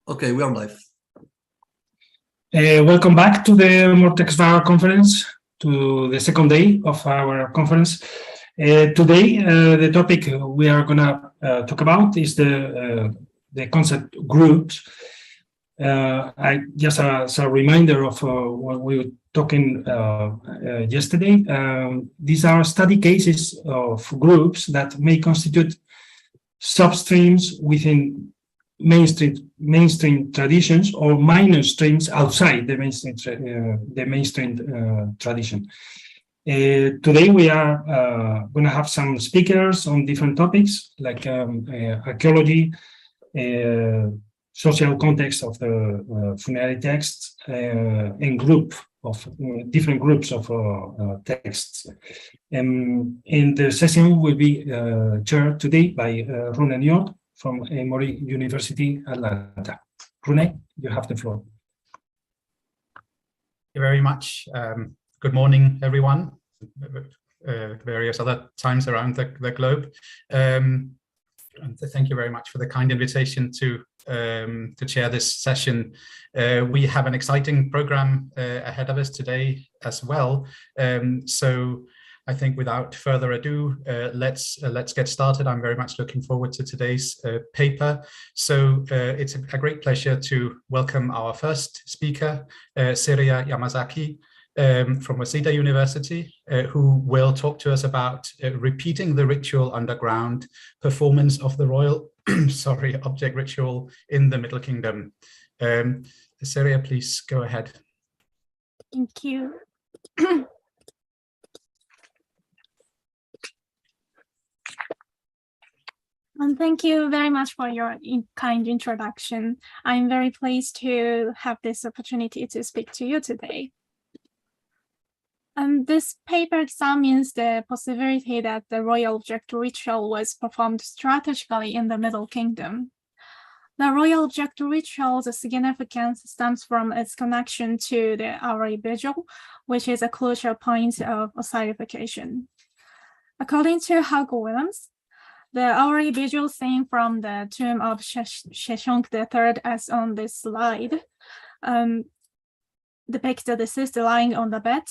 Okay, we are live. Welcome back to the MORTEXVAR Conference, to the second day of our conference. Today, the topic we are going to talk about is the concept groups. Just as a reminder of what we were talking yesterday, these are study cases of groups that may constitute substreams within mainstream traditions or minor streams outside the mainstream tradition. Today we are going to have some speakers on different topics like archaeology, social context of the funerary texts, and different groups of texts. And the session will be chaired today by Rune Njord from Emory University, Atlanta. Rune, you have the floor. Thank you very much. Good morning, everyone. Various other times around the globe. And thank you very much for the kind invitation to chair this session. We have an exciting program ahead of us today as well. So I think without further ado, let's get started. I'm very much looking forward to today's paper. So it's a great pleasure to welcome our first speaker, Seria Yamazaki from Waseda University, who will talk to us about repeating the ritual underground performance of the royal object ritual in the Middle Kingdom. Seria, please go ahead. Thank you. And thank you very much for your kind introduction. I'm very pleased to have this opportunity to speak to you today. This paper examines the possibility that the royal object ritual was performed strategically in the Middle Kingdom. The royal object ritual's significance stems from its connection to the hourly vigil, which is a crucial point of ossification. According to Williams, the hourly vigil seen from the tomb of Sheshonq III, as on this slide, depicts the deceased lying on the bed,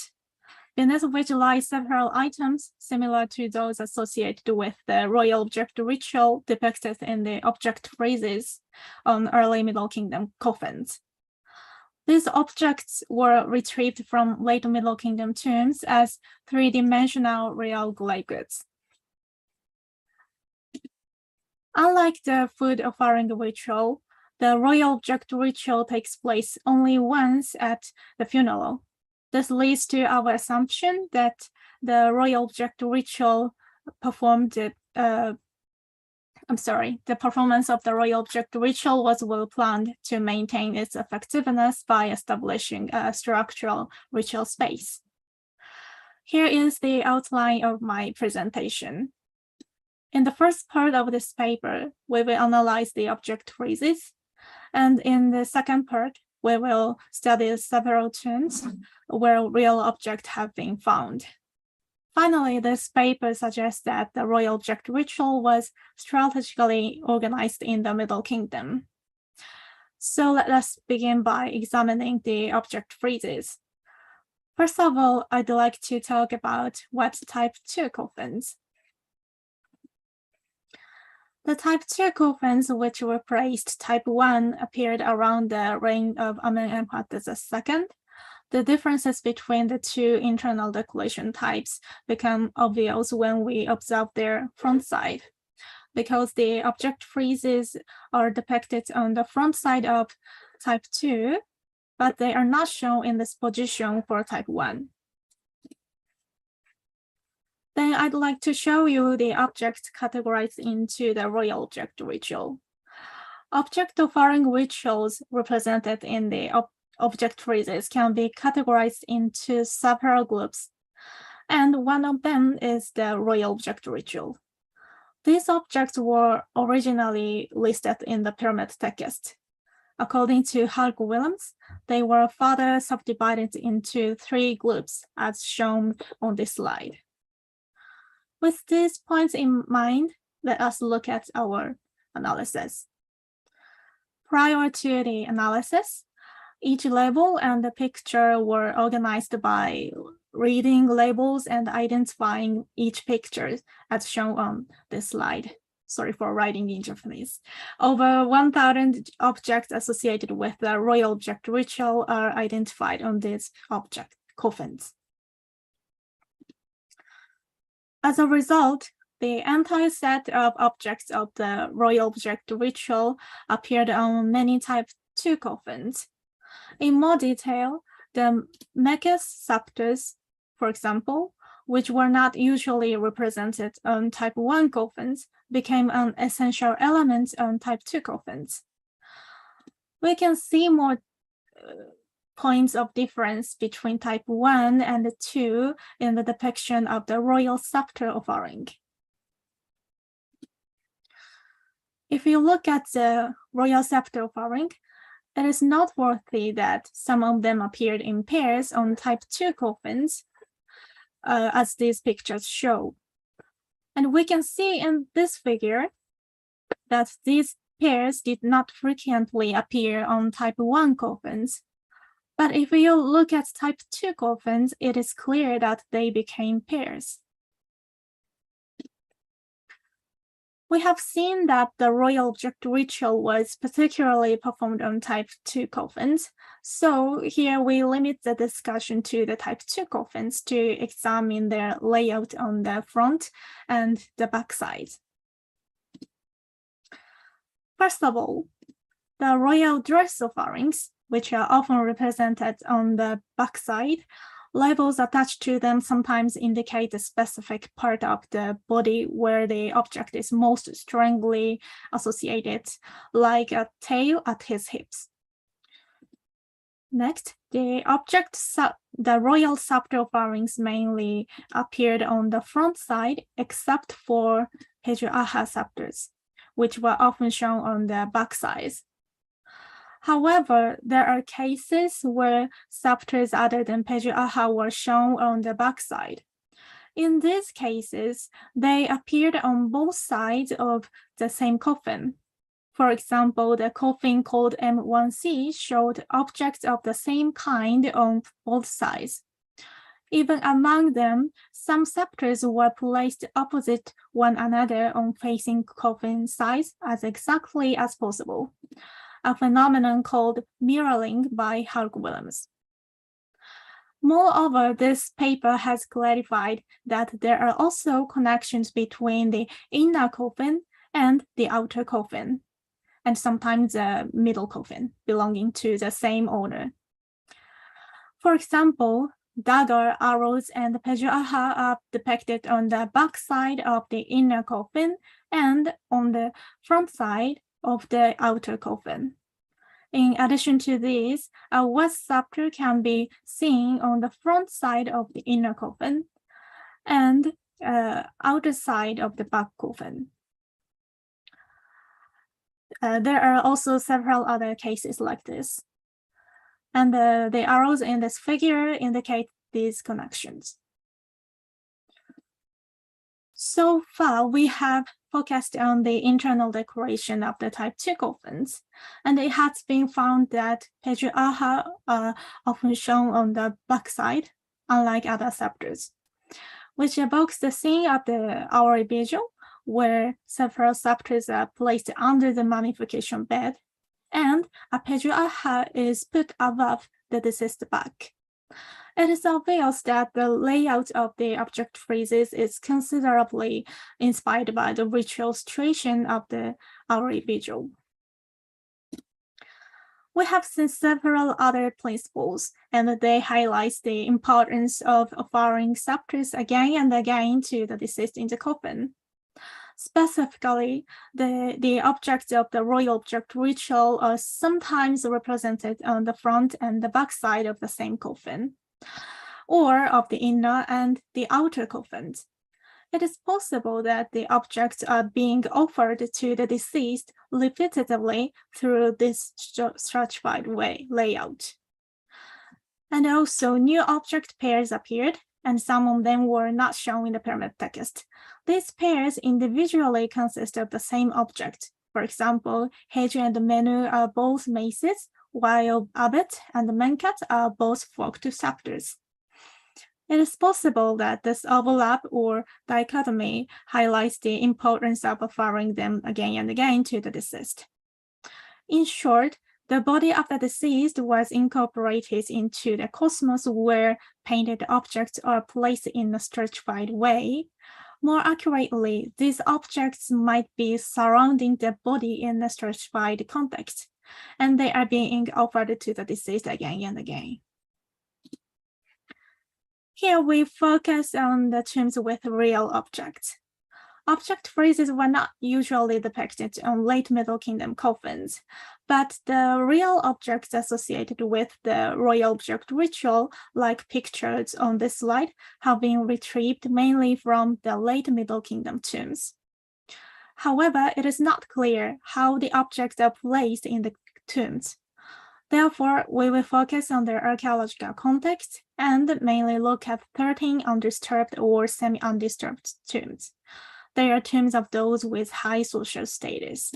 beneath which lie several items similar to those associated with the royal object ritual depicted in the object friezes on early Middle Kingdom coffins. These objects were retrieved from late Middle Kingdom tombs as three-dimensional real clay goods. Unlike the food offering ritual, the royal object ritual takes place only once at the funeral. This leads to our assumption that the royal object ritual the performance of the royal object ritual was well planned to maintain its effectiveness by establishing a structural ritual space. Here is the outline of my presentation. In the first part of this paper, we will analyze the object friezes, and in the second part, we will study several tombs where real objects have been found. Finally, this paper suggests that the royal object ritual was strategically organized in the Middle Kingdom. So let us begin by examining the object friezes. First of all, I'd like to talk about what type 2 coffins. The type 2 coffins, which replaced type 1, appeared around the reign of Amenemhat II. The differences between the two internal decoration types become obvious when we observe their front side, because the object friezes are depicted on the front side of type 2, but they are not shown in this position for type 1. Then I'd like to show you the objects categorized into the royal object ritual. Object offering rituals represented in the object friezes can be categorized into several groups, and one of them is the royal object ritual. These objects were originally listed in the pyramid text. According to Williams, they were further subdivided into 3 groups, as shown on this slide. With these points in mind, let us look at our analysis. Prior to the analysis, each label and the picture were organized by reading labels and identifying each picture as shown on this slide. Sorry for writing in Japanese. Over 1,000 objects associated with the royal object ritual are identified on these object coffins. As a result, the entire set of objects of the royal object ritual appeared on many type 2 coffins. In more detail, the Mekes scepters, for example, which were not usually represented on type 1 coffins, became an essential element on type 2 coffins. We can see more points of difference between type 1 and 2 in the depiction of the royal scepter offering. If you look at the royal scepter offering, it is noteworthy that some of them appeared in pairs on type 2 coffins, as these pictures show. And we can see in this figure that these pairs did not frequently appear on type 1 coffins. But if you look at type 2 coffins, it is clear that they became pairs. We have seen that the royal object ritual was particularly performed on type 2 coffins. So here we limit the discussion to the type 2 coffins to examine their layout on the front and the back side. First of all, the royal dress offerings, which are often represented on the back side, labels attached to them sometimes indicate a specific part of the body where the object is most strongly associated, like a tail at his hips. Next, the royal scepter offerings mainly appeared on the front side, except for Pejuaha scepters, which were often shown on the back side. However, there are cases where scepters other than Pejuaha were shown on the backside. In these cases, they appeared on both sides of the same coffin. For example, the coffin called M1C showed objects of the same kind on both sides. Even among them, some scepters were placed opposite one another on facing coffin sides as exactly as possible, a phenomenon called mirroring by Hugg-Williams. Moreover, this paper has clarified that there are also connections between the inner coffin and the outer coffin, and sometimes the middle coffin belonging to the same owner. For example, dagger, arrows, and Pejuaha are depicted on the back side of the inner coffin and on the front side of the outer coffin. In addition to this, a west scepter can be seen on the front side of the inner coffin and outer side of the back coffin. There are also several other cases like this. And the arrows in this figure indicate these connections. So far, we have focused on the internal decoration of the type 2 coffins, and it has been found that Pejuaha are often shown on the backside, unlike other scepters, which evokes the scene of the Aori visual, where several scepters are placed under the mummification bed, and a Pejuaha is put above the deceased back. It is obvious that the layout of the object friezes is considerably inspired by the ritual situation of the Aori visual. We have seen several other principles, and they highlight the importance of offering scepters again and again to the deceased in the coffin. Specifically, the objects of the royal object ritual are sometimes represented on the front and the back side of the same coffin, or of the inner and the outer coffins. It is possible that the objects are being offered to the deceased repetitively through this stratified layout. And also, new object pairs appeared, and some of them were not shown in the pyramid text. These pairs individually consist of the same object, For example, Heju and Menu are both maces, while Abet and Menkat are both forked scepters. It is possible that this overlap or dichotomy highlights the importance of referring them again and again to the deceased. In short, the body of the deceased was incorporated into the cosmos where painted objects are placed in a stratified way. More accurately, these objects might be surrounding the body in a stratified context, and they are being offered to the deceased again and again. Here we focus on the tombs with real objects. Object friezes were not usually depicted on late Middle Kingdom coffins, but the real objects associated with the royal object ritual, like pictures on this slide, have been retrieved mainly from the late Middle Kingdom tombs. However, it is not clear how the objects are placed in the tombs. Therefore, we will focus on their archaeological context and mainly look at 13 undisturbed or semi-undisturbed tombs. They are tombs of those with high social status.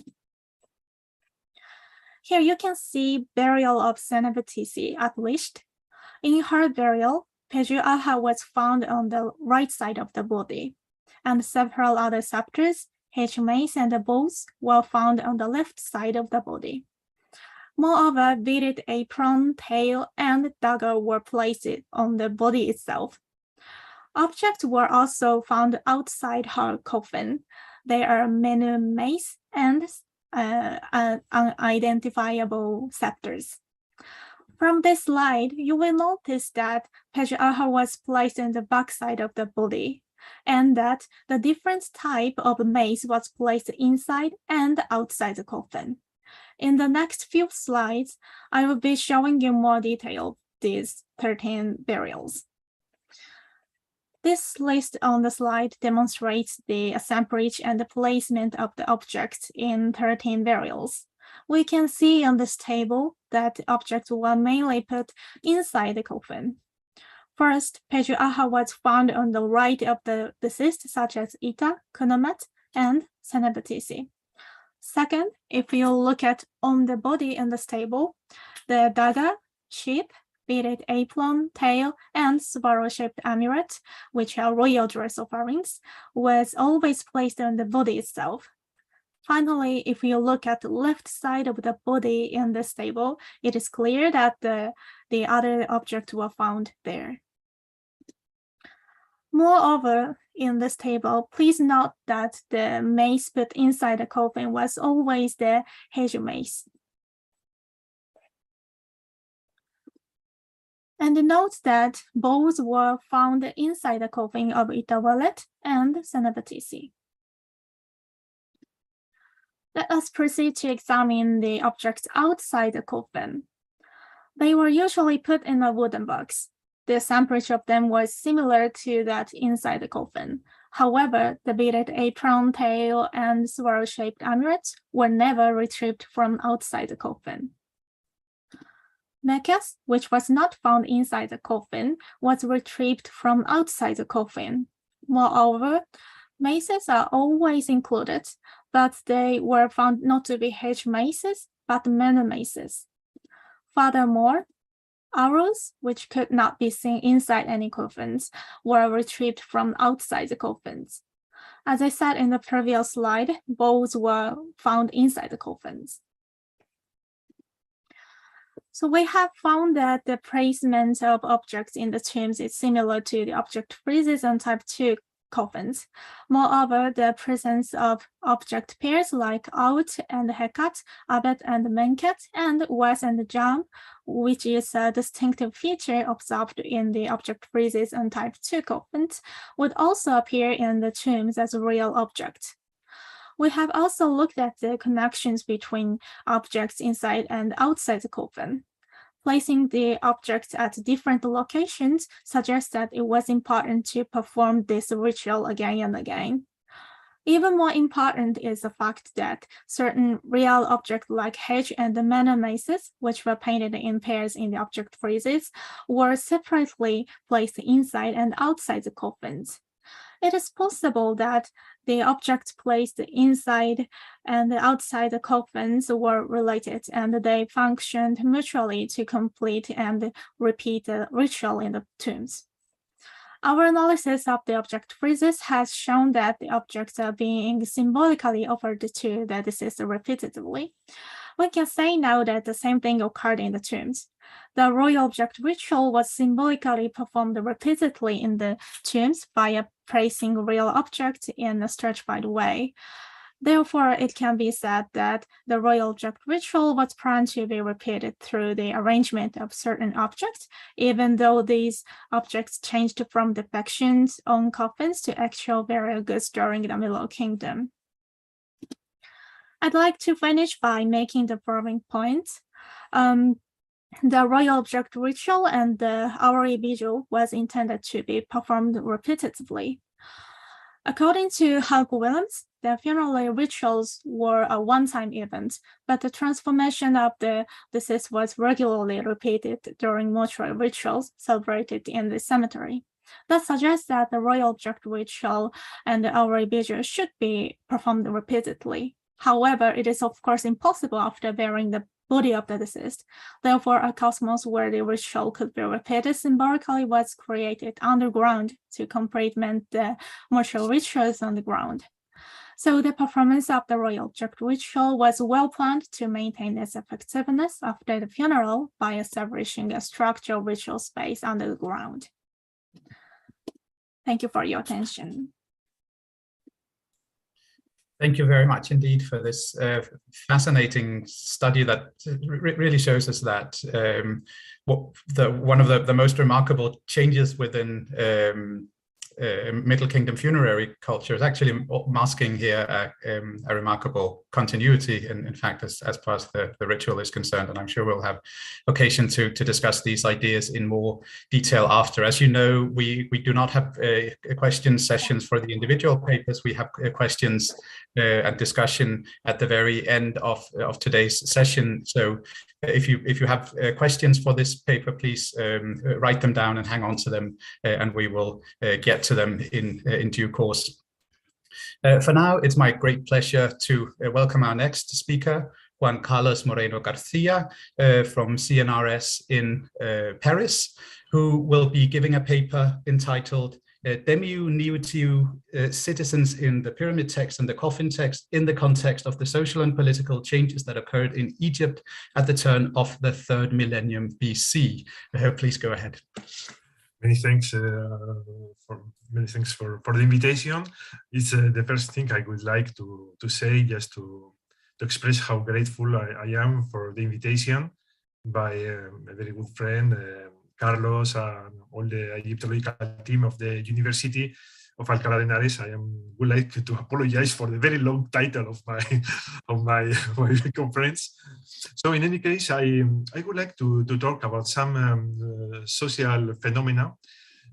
Here you can see burial of Senebetisi at least. In her burial, Peju Aha was found on the right side of the body, and several other scepters, mace, and bows were found on the left side of the body. Moreover, beaded apron, tail, and dagger were placed on the body itself. Objects were also found outside her coffin. They are Menu mace and unidentifiable scepters. From this slide, you will notice that Peju Aha was placed in the backside of the body, and that the different type of mace was placed inside and outside the coffin. In the next few slides, I will be showing you more detail of these 13 burials. This list on the slide demonstrates the assemblage and the placement of the objects in 13 burials. We can see on this table that objects were mainly put inside the coffin. First, Peju Aha was found on the right of the deceased, such as Ita, Kunomet, and Senebetisi. Second, if you look at on the body in this table, the dagger, sheep, beaded apron, tail, and sparrow-shaped amulet, which are royal dress offerings, was always placed on the body itself. Finally, if you look at the left side of the body in this table, it is clear that the other objects were found there. Moreover, in this table, please note that the mace put inside the coffin was always the Heju mace. And note that bows were found inside the coffin of Itawalet and Senebetisi. Let us proceed to examine the objects outside the coffin. They were usually put in a wooden box. The assemblage of them was similar to that inside the coffin. However, the beaded apron, tail, and swirl-shaped amulets were never retrieved from outside the coffin. Mekes, which was not found inside the coffin, was retrieved from outside the coffin. Moreover, maces are always included, but they were found not to be Heju maces, but Menu maces. Furthermore, arrows, which could not be seen inside any coffins, were retrieved from outside the coffins. As I said in the previous slide, bows were found inside the coffins. So we have found that the placement of objects in the tombs is similar to the object friezes on type 2 coffins. Moreover, the presence of object pairs like Aut and Hekat, Abet and Menkat, and Wes and Jam, which is a distinctive feature observed in the object friezes on type 2 coffins, would also appear in the tombs as a real object. We have also looked at the connections between objects inside and outside the coffin. Placing the objects at different locations suggests that it was important to perform this ritual again and again. Even more important is the fact that certain real objects like Heju and the Menu maces, which were painted in pairs in the object friezes, were separately placed inside and outside the coffins. It is possible that the objects placed inside and outside the coffins were related, and they functioned mutually to complete and repeat the ritual in the tombs. Our analysis of the object friezes has shown that the objects are being symbolically offered to the deceased repeatedly. We can say now that the same thing occurred in the tombs. The royal object ritual was symbolically performed repeatedly in the tombs via placing real objects in a stratified way. Therefore, it can be said that the royal object ritual was planned to be repeated through the arrangement of certain objects, even though these objects changed from depictions on coffins to actual burial goods during the Middle Kingdom. I'd like to finish by making the following points. The royal object ritual and the hourly vigil was intended to be performed repetitively. According to Helge Willems, the funeral rituals were a one-time event, but the transformation of the deceased was regularly repeated during mortuary rituals celebrated in the cemetery. That suggests that the royal object ritual and the hourly vigil should be performed repeatedly. However, it is of course impossible after burying the body of the deceased. Therefore, a cosmos where the ritual could be repeated symbolically was created underground to complement the mortual rituals on the ground. So the performance of the royal object ritual was well planned to maintain its effectiveness after the funeral by establishing a structural ritual space under the ground. Thank you for your attention. Thank you very much indeed for this fascinating study that really shows us that one of the most remarkable changes within Middle Kingdom funerary culture is actually masking here a remarkable continuity, in fact, as far as the ritual is concerned. And I'm sure we'll have occasion to discuss these ideas in more detail after. As you know, we do not have question sessions for the individual papers. We have questions and discussion at the very end of today's session. So if you have questions for this paper, please write them down and hang on to them, and we will get to them in due course. For now, it's my great pleasure to welcome our next speaker, Juan Carlos Moreno Garcia from CNRS in Paris, who will be giving a paper entitled Demiu Niutiu Citizens in the Pyramid Text and the Coffin Text in the Context of the Social and Political Changes that Occurred in Egypt at the Turn of the Third Millennium BC. Please go ahead. Many thanks for the invitation. It's the first thing I would like to say, just to express how grateful I am for the invitation by a very good friend, Carlos, and all the Egyptological team of the University of Alcalá de Henares. I would like to apologize for the very long title of my conference. So in any case, I would like to talk about some social phenomena,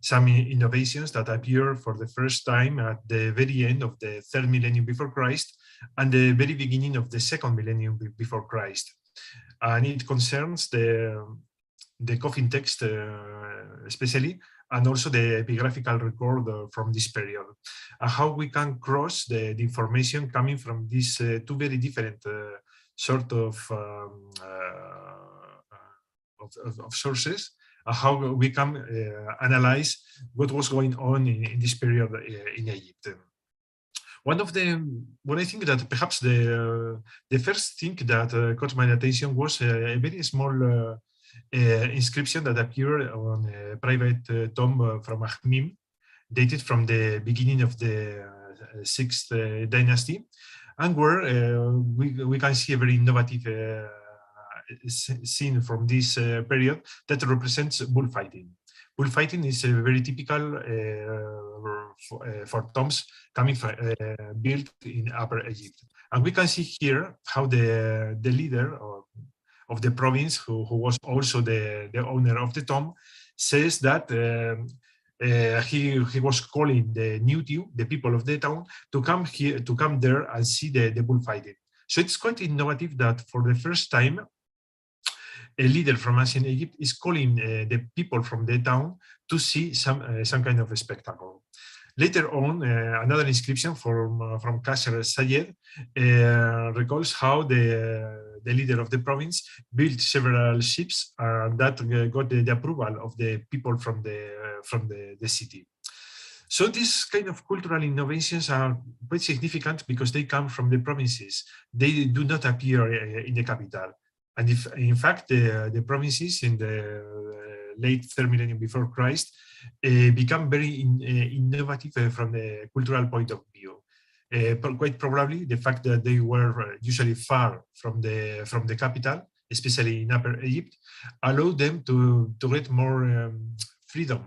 some innovations that appear for the first time at the very end of the third millennium before Christ and the very beginning of the second millennium before Christ. And it concerns the coffin text especially, and also the epigraphical record from this period, and how we can cross the information coming from these two very different sort of sources, and how we can analyze what was going on in this period in Egypt. What I think that perhaps the first thing that caught my attention was a very small inscription that appeared on a private tomb from Akhmim, dated from the beginning of the 6th dynasty, and where we can see a very innovative scene from this period that represents bullfighting. Bullfighting is very typical for tombs coming from, built in Upper Egypt, and we can see here how the leader of the province, who was also the owner of the tomb, says that he was calling the Niutiu, the people of the town, to come there and see the bullfighting. So it's quite innovative that for the first time, a leader from ancient Egypt is calling the people from the town to see some kind of a spectacle. Later on, another inscription from Qasr Sayed recalls how the leader of the province built several ships that got the approval of the people from the city. So these kind of cultural innovations are quite significant because they come from the provinces. They do not appear in the capital. And if, in fact, the provinces in the late third millennium before Christ become very innovative from the cultural point of view. Quite probably the fact that they were usually far from the capital, especially in Upper Egypt, allowed them to get more freedom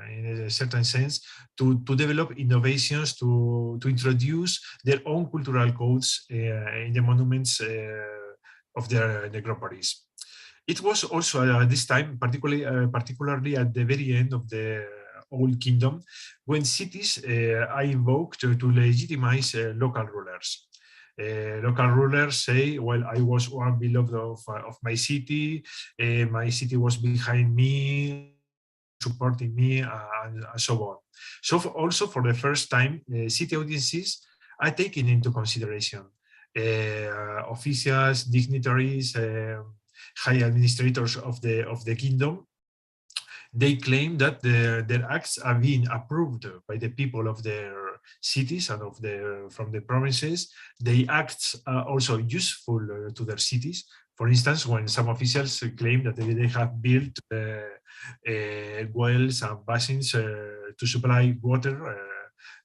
in a certain sense to develop innovations, to introduce their own cultural codes in the monuments of their necropolis. It was also at this time, particularly at the very end of the Old Kingdom, when cities are invoked to legitimize local rulers. Local rulers say, well, I was one beloved of my city was behind me, supporting me, and so on. So also for the first time, city audiences are taken into consideration. Officials, dignitaries, high administrators of the kingdom, they claim that their acts are being approved by the people of their cities and from the provinces. Their acts are also useful to their cities. For instance, when some officials claim that they have built wells and basins to supply water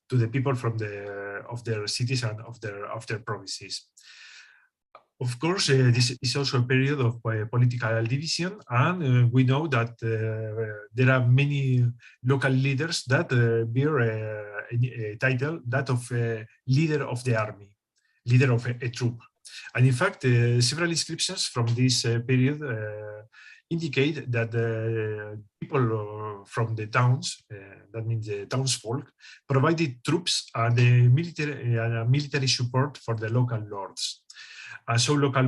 to the people of their cities and of their provinces. Of course, this is also a period of political division, and we know that there are many local leaders that bear a title, that of leader of the army, leader of a troop. And in fact, several inscriptions from this period indicate that people from the towns, that means the townsfolk, provided troops and military support for the local lords. And so local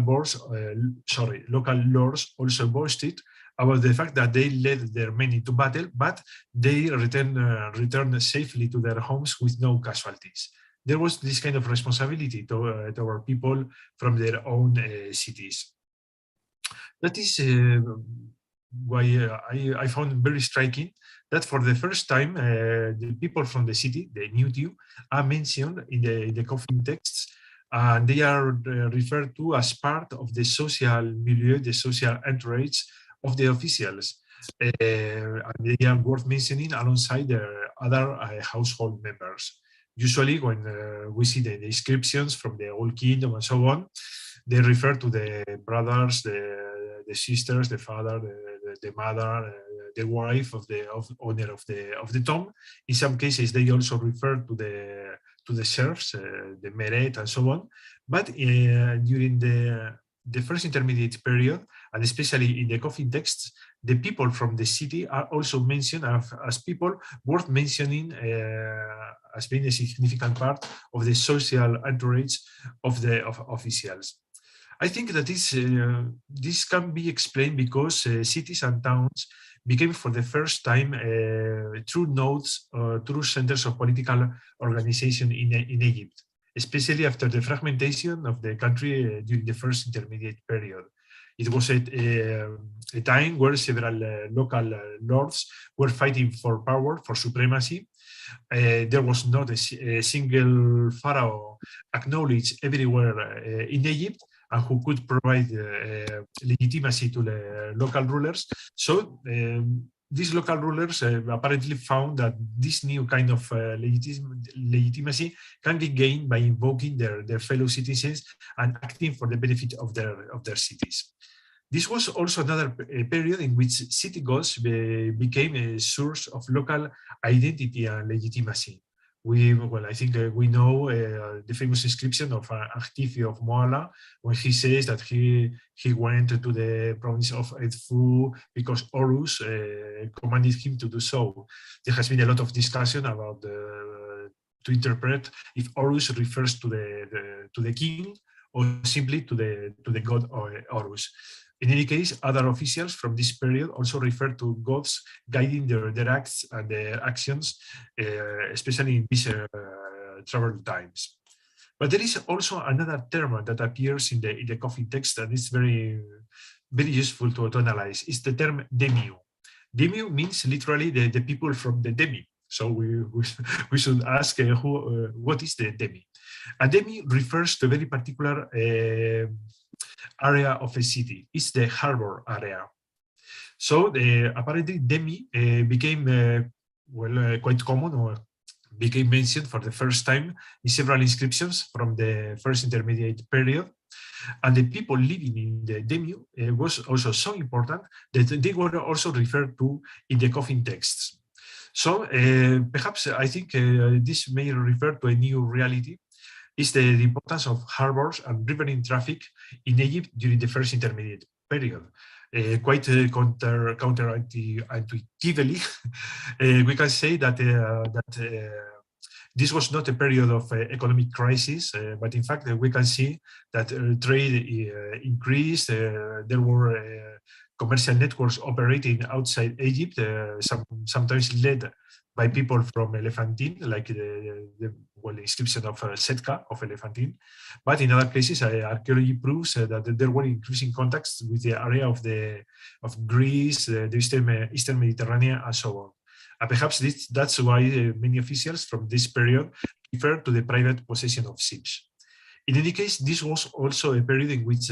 lords also boasted about the fact that they led their men into battle, but they returned safely to their homes with no casualties. There was this kind of responsibility toward people from their own cities. That is why I found very striking that for the first time, the people from the city, the Newtiu, are mentioned in the coffin texts, and they are referred to as part of the social milieu, the social entourage of the officials. And they are worth mentioning alongside their other household members. Usually when we see the inscriptions from the Old Kingdom and so on, they refer to the brothers, the sisters, the father, the mother, the wife of the owner of the tomb. In some cases, they also refer to the serfs, the meret, and so on. But during the first intermediate period, and especially in the coffin texts, the people from the city are also mentioned as people worth mentioning as being a significant part of the social entourage of officials. I think that this can be explained because cities and towns became for the first time true nodes, true centers of political organization in Egypt, especially after the fragmentation of the country during the first intermediate period. It was a time where several local lords were fighting for power, for supremacy. There was not a single pharaoh acknowledged everywhere in Egypt, and who could provide legitimacy to the local rulers. So these local rulers apparently found that this new kind of legitimacy can be gained by invoking their fellow citizens and acting for the benefit of their cities. This was also another period in which city gods became a source of local identity and legitimacy. I think we know the famous inscription of Artifi of Moala, when he says that he went to the province of Edfu because Horus commanded him to do so. There has been a lot of discussion about to interpret if Horus refers to the king or simply to the god Horus. In any case, other officials from this period also refer to gods guiding their acts and their actions, especially in these troubled times. But there is also another term that appears in the coffin text, and it's very useful to analyze. It's the term demiu. Demiu means literally the people from the demi. So we should ask what is the demi? A demi refers to a very particular area of a city. It's the harbor area. So apparently demi became quite common, or became mentioned for the first time in several inscriptions from the first intermediate period. And the people living in the demiu was also so important that they were also referred to in the coffin texts. So perhaps I think this may refer to a new reality. Is the importance of harbors and riverine traffic in Egypt during the first intermediate period. Quite counterintuitively, we can say that this was not a period of economic crisis, but in fact we can see that trade increased. There were commercial networks operating outside Egypt, sometimes led by people from Elephantine, like the inscription of Setka of Elephantine. But in other places, archaeology proves that there were increasing contacts with the area of Greece, the Eastern Mediterranean, and so on. And perhaps that's why many officials from this period refer to the private possession of ships. In any case, this was also a period in which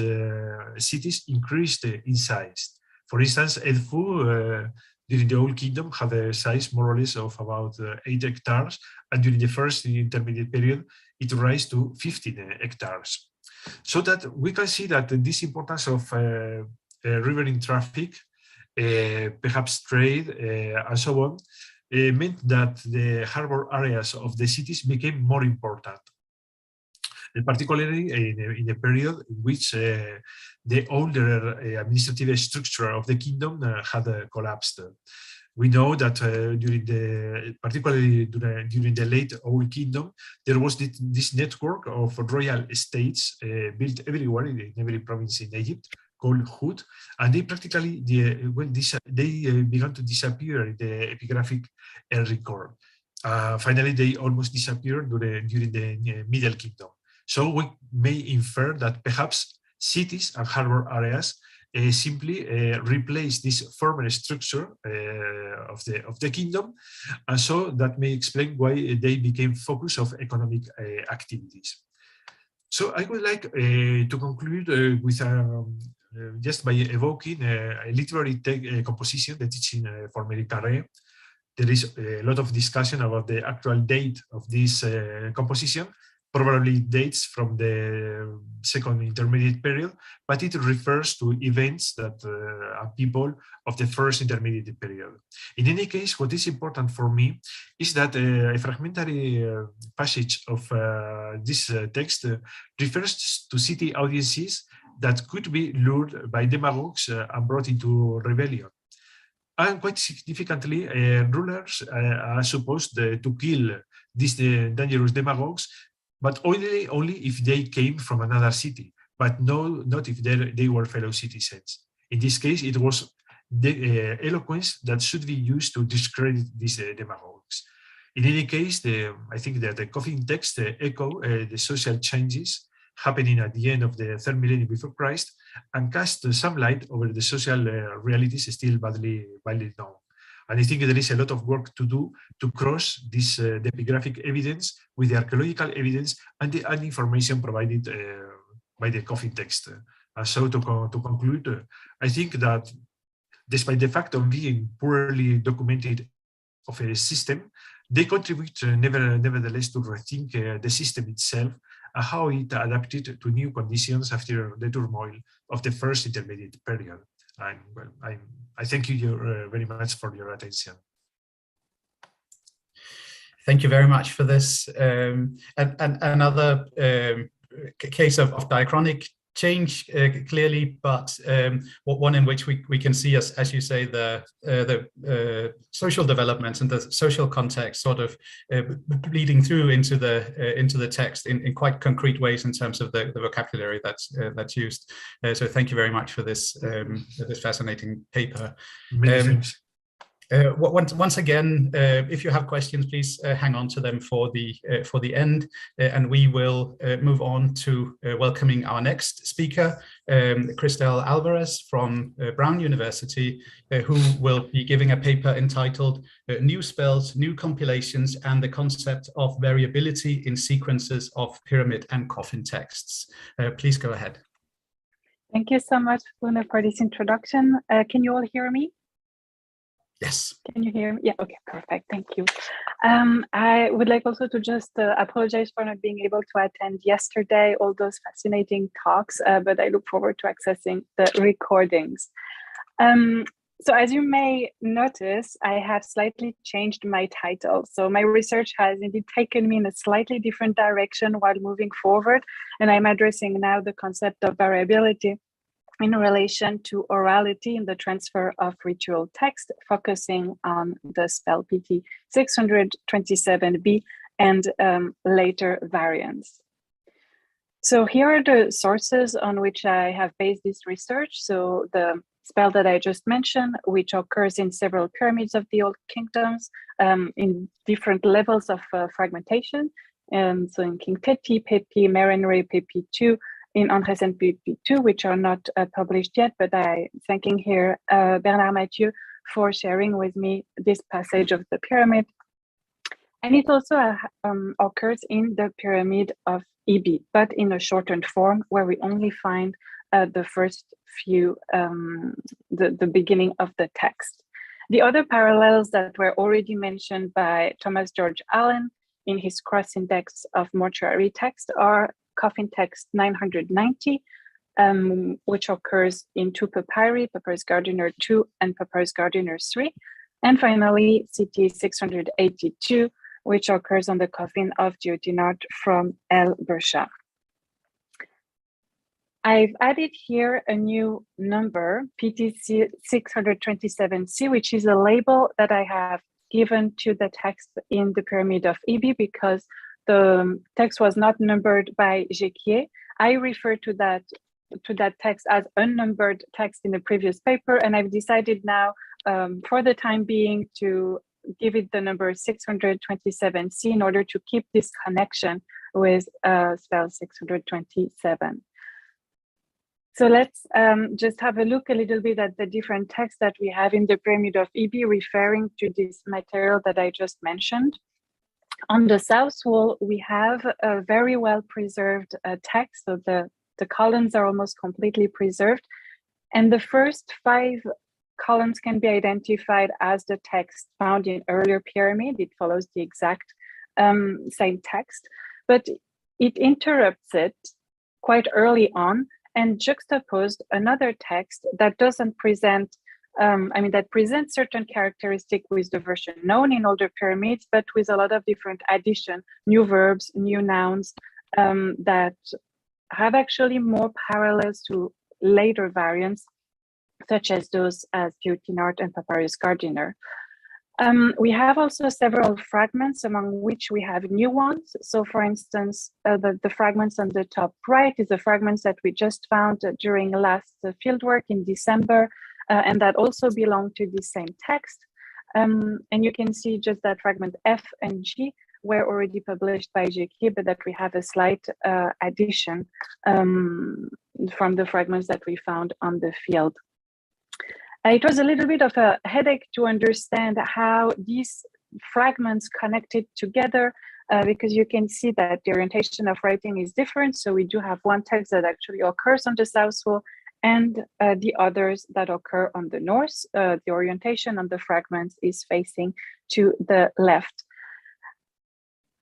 cities increased in size. For instance, Edfu during the Old Kingdom had a size more or less of about 8 hectares, and during the first intermediate period, it rose to 15 hectares. So that we can see that this importance of riverine traffic, perhaps trade, and so on, meant that the harbor areas of the cities became more important, particularly in a period in which the older administrative structure of the kingdom had collapsed. We know that particularly during the late Old Kingdom, there was this network of royal estates built everywhere in every province in Egypt, called Hut, and they practically began to disappear in the epigraphic record. Finally, they almost disappeared during the Middle Kingdom. So we may infer that perhaps cities and harbor areas simply replace this former structure of the kingdom, and so that may explain why they became focus of economic activities. So I would like to conclude with just by evoking a literary composition, the teaching for Mary Carré. There is a lot of discussion about the actual date of this composition, probably dates from the second intermediate period, but it refers to events that are people of the first intermediate period. In any case, what is important for me is that a fragmentary passage of this text refers to city audiences that could be lured by demagogues and brought into rebellion. And quite significantly, rulers are supposed to kill these dangerous demagogues, but only if they came from another city, but not if they were fellow citizens. In this case, it was the eloquence that should be used to discredit these demagogues. In any case, I think that the coffin text echo the social changes happening at the end of the 3rd millennium before Christ, and cast some light over the social realities still badly known. And I think there is a lot of work to do to cross this the epigraphic evidence with the archaeological evidence and the information provided by the coffin text. And so to conclude, I think that despite the fact of being poorly documented of a system, they contribute nevertheless to rethink the system itself and how it adapted to new conditions after the turmoil of the first intermediate period. And well, I thank you very much for your attention. Thank you very much for this. And another case of diachronic change clearly, but one in which we can see, as you say, the social developments and the social context sort of bleeding through into the text in quite concrete ways in terms of the vocabulary that's used. So thank you very much for this this fascinating paper. Many thanks. Once again, if you have questions, please hang on to them for the end, and we will move on to welcoming our next speaker, Cristel Alvarez from Brown University, who will be giving a paper entitled "New Spells, New Compilations, and the Concept of Variability in Sequences of Pyramid and Coffin Texts." Please go ahead. Thank you so much, Bruno, for this introduction. Can you all hear me? Yes. Can you hear me? Yeah, okay, perfect. Thank you. I would like also to just apologize for not being able to attend yesterday, all those fascinating talks, but I look forward to accessing the recordings. So as you may notice, I have slightly changed my title. So my research has indeed taken me in a slightly different direction while moving forward, and I'm addressing now the concept of variability in relation to orality in the transfer of ritual text, focusing on the spell PT 627b and later variants. So here are the sources on which I have based this research. So the spell that I just mentioned, which occurs in several pyramids of the Old Kingdoms in different levels of fragmentation. So in King Teti, Pepi, Merenre, Pepi 2, in Andres and PP2, which are not published yet, but I'm thanking here Bernard Mathieu for sharing with me this passage of the pyramid. And it also occurs in the pyramid of EB, but in a shortened form where we only find the first few, the beginning of the text. The other parallels that were already mentioned by Thomas George Allen in his cross-index of mortuary text are Coffin text 990, which occurs in two papyri, Papyrus Gardiner 2 and Papyrus Gardiner 3. And finally, CT 682, which occurs on the coffin of Diotinart from El Bersha. I've added here a new number, PTC 627C, which is a label that I have given to the text in the Pyramid of EB because the text was not numbered by Jequier. I refer to that text as unnumbered text in the previous paper, and I've decided now, for the time being, to give it the number 627C in order to keep this connection with spell 627. So let's just have a look a little bit at the different texts that we have in the Pyramid of EB referring to this material that I just mentioned. On the south wall, we have a very well preserved text. So the columns are almost completely preserved. And the first 5 columns can be identified as the text found in earlier pyramid. It follows the exact same text, but it interrupts it quite early on and juxtaposed another text that doesn't present that presents certain characteristics with the version known in older pyramids, but with a lot of different addition, new verbs, new nouns that have actually more parallels to later variants, such as those as Diotinart and Papyrus Gardiner. We have also several fragments, among which we have new ones. So for instance, the fragments on the top right is the fragments that we just found during last fieldwork in December, and that also belong to the same text. And you can see just that fragment F and G were already published by Jequier, but that we have a slight addition from the fragments that we found on the field. It was a little bit of a headache to understand how these fragments connected together, because you can see that the orientation of writing is different. So we do have one text that actually occurs on the south wall and the others that occur on the north. The orientation on the fragments is facing to the left.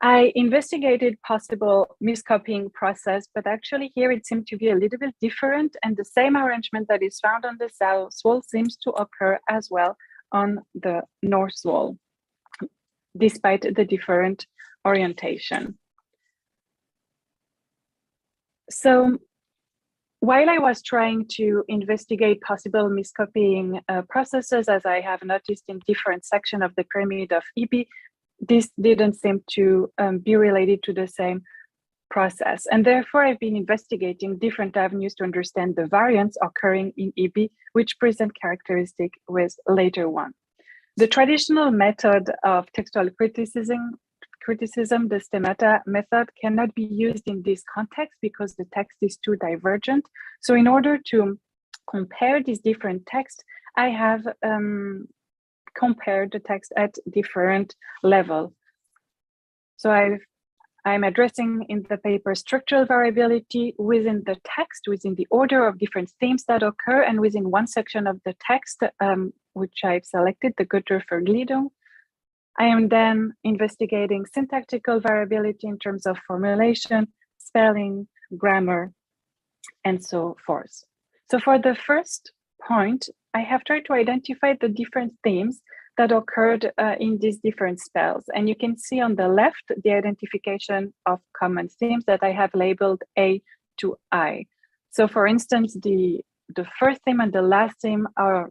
I investigated possible miscopying process, but actually here it seemed to be a little bit different, and the same arrangement that is found on the south wall seems to occur as well on the north wall, despite the different orientation. So while I was trying to investigate possible miscopying processes, as I have noticed in different sections of the pyramid of EB, this didn't seem to be related to the same process. And therefore, I've been investigating different avenues to understand the variants occurring in EB, which present characteristic with later one. The traditional method of textual criticism, the schemata method, cannot be used in this context because the text is too divergent. So in order to compare these different texts, I have compared the text at different levels. So I'm addressing in the paper structural variability within the text, within the order of different themes that occur, and within one section of the text, which I've selected, the Götter-Vergliederung. I am then investigating syntactical variability in terms of formulation, spelling, grammar, and so forth. So for the first point, I have tried to identify the different themes that occurred in these different spells. And you can see on the left, the identification of common themes that I have labeled A to I. So for instance, the first theme and the last theme are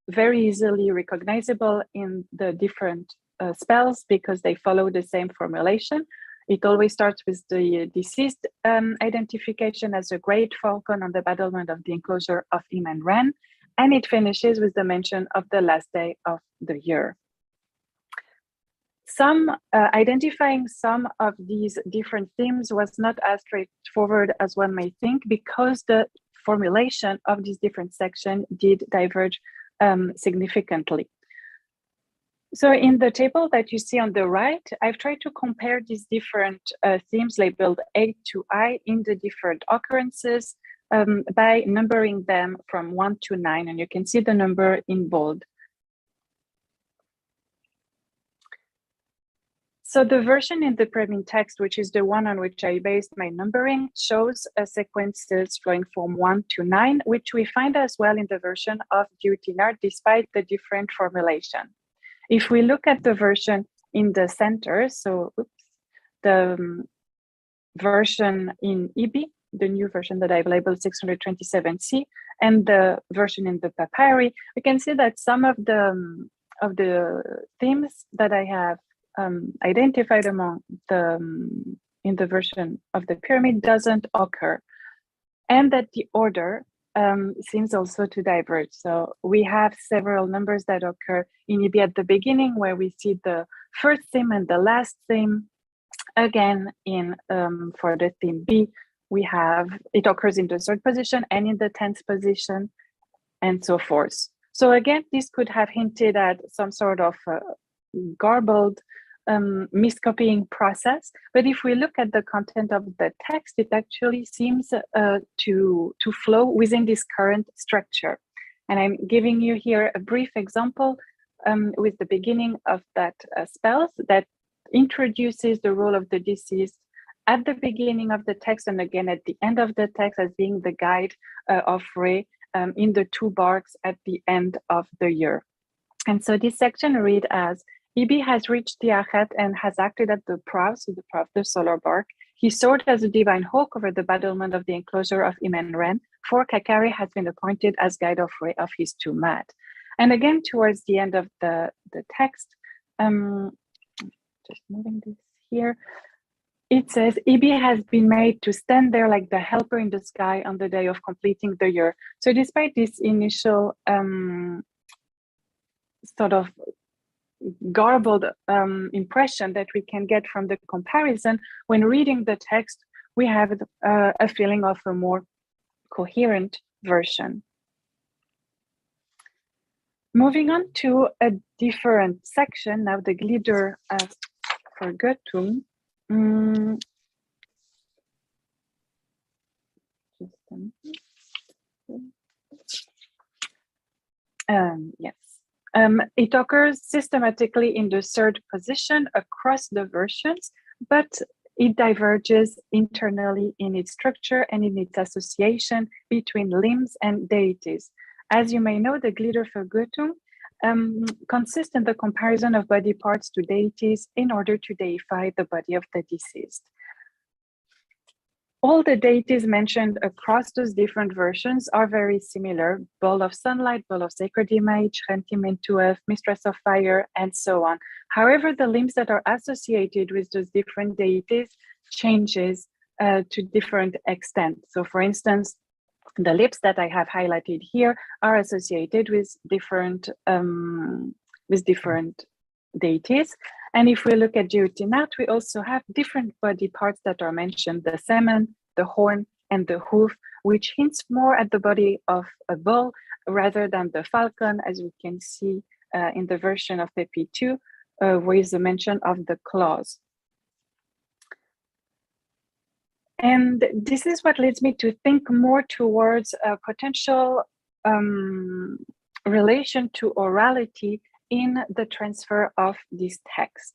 very easily recognizable in the different spells because they follow the same formulation. It always starts with the deceased identification as a great falcon on the battlement of the enclosure of Im and Ren, and it finishes with the mention of the last day of the year. Identifying some of these different themes was not as straightforward as one may think because the formulation of these different sections did diverge significantly. So in the table that you see on the right, I've tried to compare these different themes labeled A to I in the different occurrences by numbering them from 1 to 9, and you can see the number in bold. So the version in the pyramid text, which is the one on which I based my numbering, shows sequences flowing from 1 to 9, which we find as well in the version of Duthinard, despite the different formulation. If we look at the version in the center, so the version in EB, the new version that I've labeled 627C, and the version in the papyri, we can see that some of the themes that I have identified among in the version of the pyramid doesn't occur, and that the order seems also to diverge. So we have several numbers that occur in EB at the beginning, where we see the first theme and the last theme. Again, in for the theme B, we have it occurs in the 3rd position and in the 10th position, and so forth. So again, this could have hinted at some sort of garbled miscopying process. But if we look at the content of the text, it actually seems to flow within this current structure. And I'm giving you here a brief example with the beginning of that spells that introduces the role of the deceased at the beginning of the text and again at the end of the text as being the guide of Re in the 2 barks at the end of the year. And so this section read as, EB has reached the Achet and has acted at the prow, so the prow of the solar bark. He soared as a divine hawk over the battlement of the enclosure of Im and Ren, for Kakari has been appointed as guide of Re of his 2 mat. And again, towards the end of the text, just moving this here, it says, EB has been made to stand there like the helper in the sky on the day of completing the year. So despite this initial sort of garbled impression that we can get from the comparison, when reading the text, we have a feeling of a more coherent version. Moving on to a different section, now the Gliedervergöttung. Yes. It occurs systematically in the 3rd position across the versions, but it diverges internally in its structure and in its association between limbs and deities. As you may know, the Gliedervergöttung consists in the comparison of body parts to deities in order to deify the body of the deceased. all the deities mentioned across those different versions are very similar: ball of sunlight, ball of sacred image, Rentimentuef, mistress of fire, and so on. However, the limbs that are associated with those different deities changes to different extent. So for instance, the lips that I have highlighted here are associated with different deities. And if we look at Geotinart, we also have different body parts that are mentioned: the semen, the horn, and the hoof, which hints more at the body of a bull rather than the falcon, as we can see in the version of PP2, with the mention of the claws. And this is what leads me to think more towards a potential relation to orality in the transfer of this text.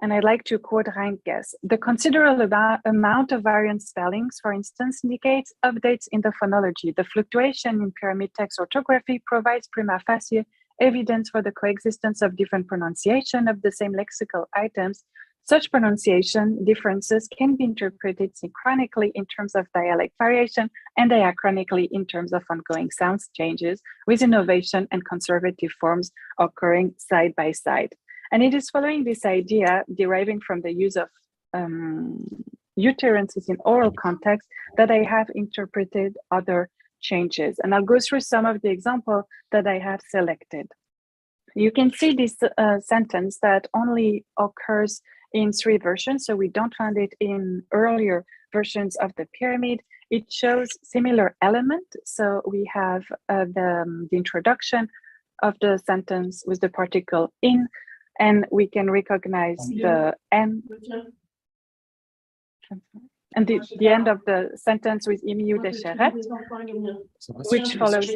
And I'd like to quote Reinkes: "The considerable amount of variant spellings, for instance, indicates updates in the phonology. The fluctuation in pyramid text orthography provides prima facie evidence for the coexistence of different pronunciation of the same lexical items. Such pronunciation differences can be interpreted synchronically in terms of dialect variation and diachronically in terms of ongoing sounds changes, with innovation and conservative forms occurring side by side." And it is following this idea, deriving from the use of utterances in oral context, that I have interpreted other changes. And I'll go through some of the examples that I have selected. You can see this sentence that only occurs in 3 versions, so we don't find it in earlier versions of the pyramid. It shows similar element. So we have the introduction of the sentence with the particle in, and we can recognize the N, and the end of the sentence with imiu desheret, which follows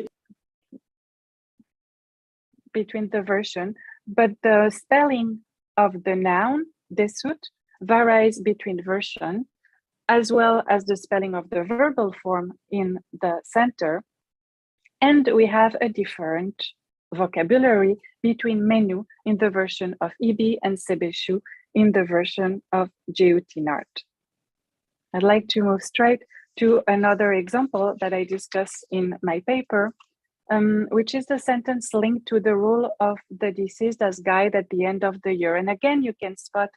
between the version, but the spelling of the noun desut varies between version, as well as the spelling of the verbal form in the center. And we have a different vocabulary between menu in the version of Ibi and Sebeshu in the version of Geotinart. I'd like to move straight to another example that I discuss in my paper, which is the sentence linked to the rule of the deceased as guide at the end of the year. And again, you can spot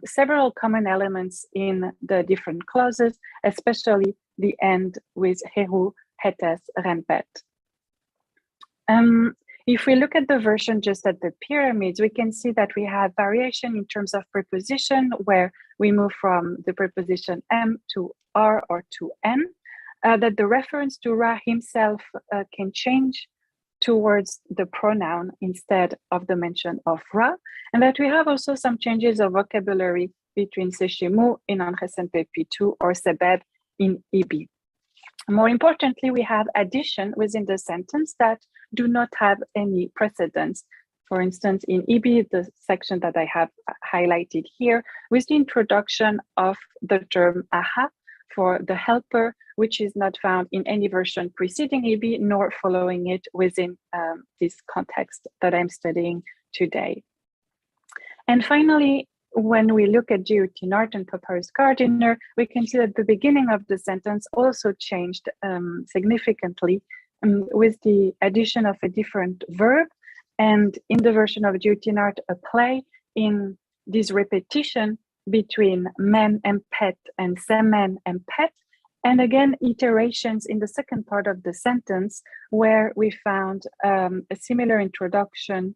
several common elements in the different clauses, especially the end with Heru, Hetes, Rempet. If we look at the version just at the pyramids, we can see that we have variation in terms of preposition, where we move from the preposition M to R or to N, that the reference to Ra himself can change towards the pronoun instead of the mention of Ra, and that we have also some changes of vocabulary between Seshemu in Anresen PP2 or Sebeb in Ibi. More importantly, we have addition within the sentence that do not have any precedence. For instance, in Ibi, the section that I have highlighted here, with the introduction of the term aha for the helper, which is not found in any version preceding Ibi, nor following it within this context that I'm studying today. And finally, when we look at Geotinart and Papyrus Gardiner, we can see that the beginning of the sentence also changed significantly with the addition of a different verb, and in the version of Geotinart, a play in this repetition between men and pet and semen and pet, and again iterations in the second part of the sentence where we found a similar introduction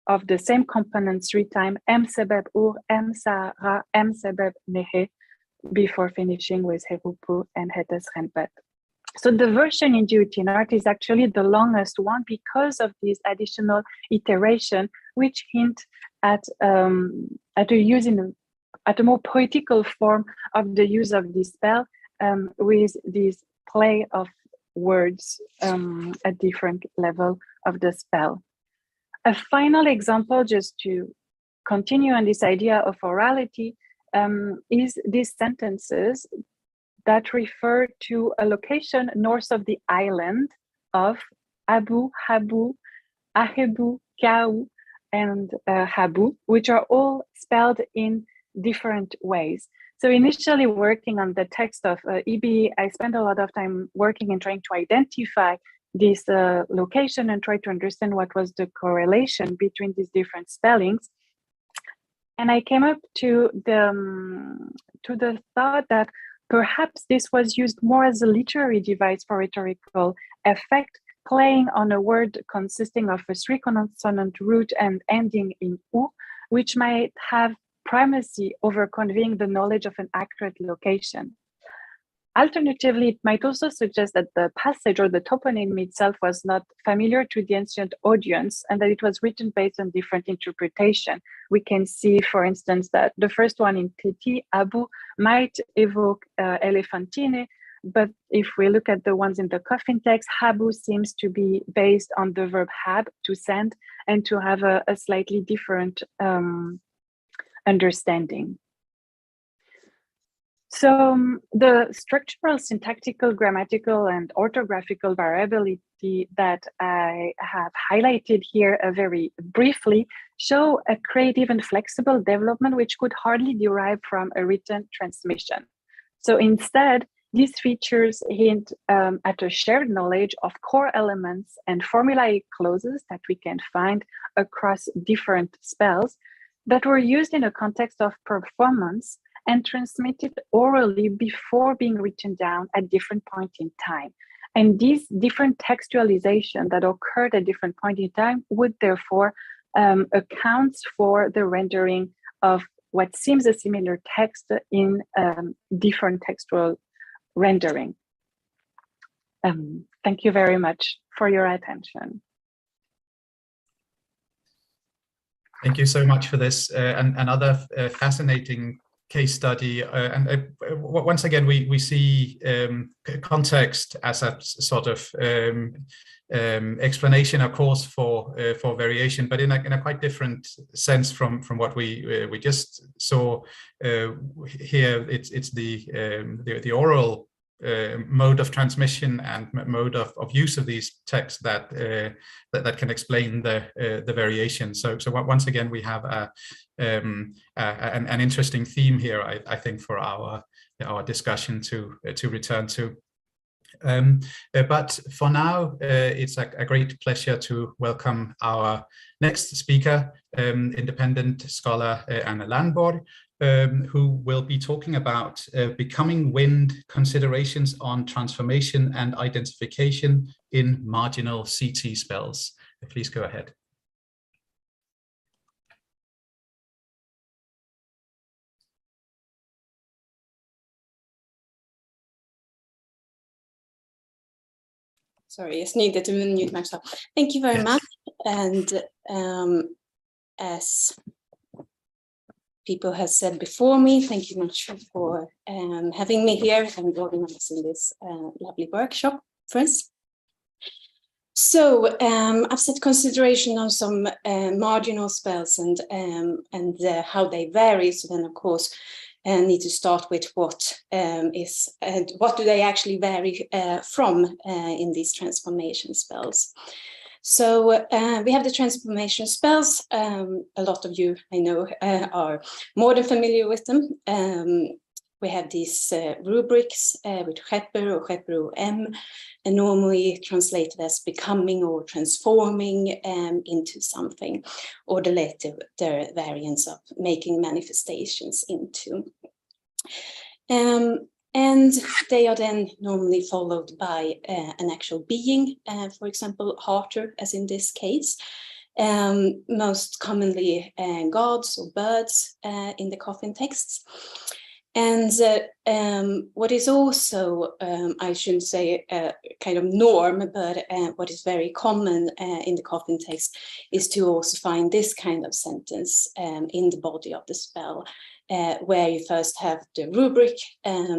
of the same components 3 times, M sebeb ur, M sara, M sebeb nehe, before finishing with Herupu and Hetes Rempet. So the version in Geotinart is actually the longest one because of this additional iteration, which hint at a more poetical form of the use of this spell, with this play of words at different level of the spell. A final example, just to continue on this idea of orality, is these sentences that refer to a location north of the island of Abu, Habu, Ahebu, Kau, and Habu, which are all spelled in different ways. So initially working on the text of EB, I spent a lot of time working and trying to identify this location and try to understand what was the correlation between these different spellings. And I came up to the thought that perhaps this was used more as a literary device for rhetorical effect, playing on a word consisting of a 3-consonant root and ending in U, which might have primacy over conveying the knowledge of an accurate location. Alternatively, it might also suggest that the passage or the toponym itself was not familiar to the ancient audience and that it was written based on different interpretation. We can see, for instance, that the first one in Titi, Abu, might evoke Elephantine, but if we look at the ones in the coffin text, Habu seems to be based on the verb hab, to send, and to have a slightly different understanding. So the structural, syntactical, grammatical, and orthographical variability that I have highlighted here very briefly show a creative and flexible development which could hardly derive from a written transmission. So instead, these features hint at a shared knowledge of core elements and formulaic clauses that we can find across different spells that were used in a context of performance and transmitted orally before being written down at different points in time. And these different textualization that occurred at different points in time would therefore accounts for the rendering of what seems a similar text in different textual rendering. Thank you very much for your attention. Thank you so much for this. And another fascinating case study. Once again, we see context as a sort of explanation, of course, for variation, but in a quite different sense from what we just saw here. It's the oral mode of transmission and mode of use of these texts that can explain the variation. So once again, we have an interesting theme here, I think, for our discussion to return to. But for now, it's a great pleasure to welcome our next speaker, independent scholar Anna Landborg, who will be talking about becoming wind considerations on transformation and identification in marginal CT spells. Please go ahead. Sorry, I just needed to unmute myself. Thank you very much. And as people have said before me, thank you much for having me here and organizing this lovely workshop for us. So I've set consideration on some marginal spells and how they vary. So then, of course, need to start with what do they actually vary from in these transformation spells. So we have the transformation spells. A lot of you, I know, are more than familiar with them. We have these rubrics with Schepper or Schepper M, and normally translated as becoming or transforming into something, or the later variants of making manifestations into. And they are then normally followed by an actual being, for example, Harter, as in this case. Most commonly gods or birds in the coffin texts. And what is also, I shouldn't say kind of norm, but what is very common in the coffin text is to also find this kind of sentence in the body of the spell, where you first have the rubric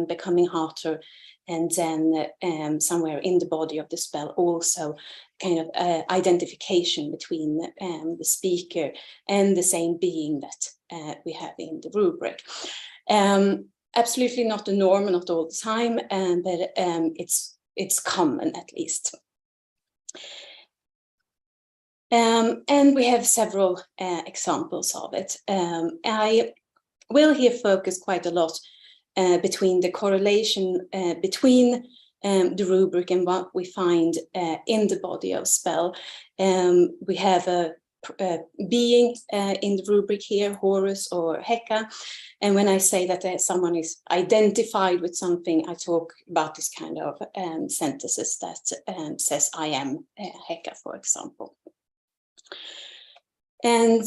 becoming Harter, and then somewhere in the body of the spell also kind of identification between the speaker and the same being that we have in the rubric. Absolutely not the norm, not all the time, but it's common at least. And we have several examples of it. I will here focus quite a lot between the correlation between the rubric and what we find in the body of spell. We have a being in the rubric here, Horus or Heka. And when I say that someone is identified with something, I talk about this kind of sentences that says, I am Heka, for example. And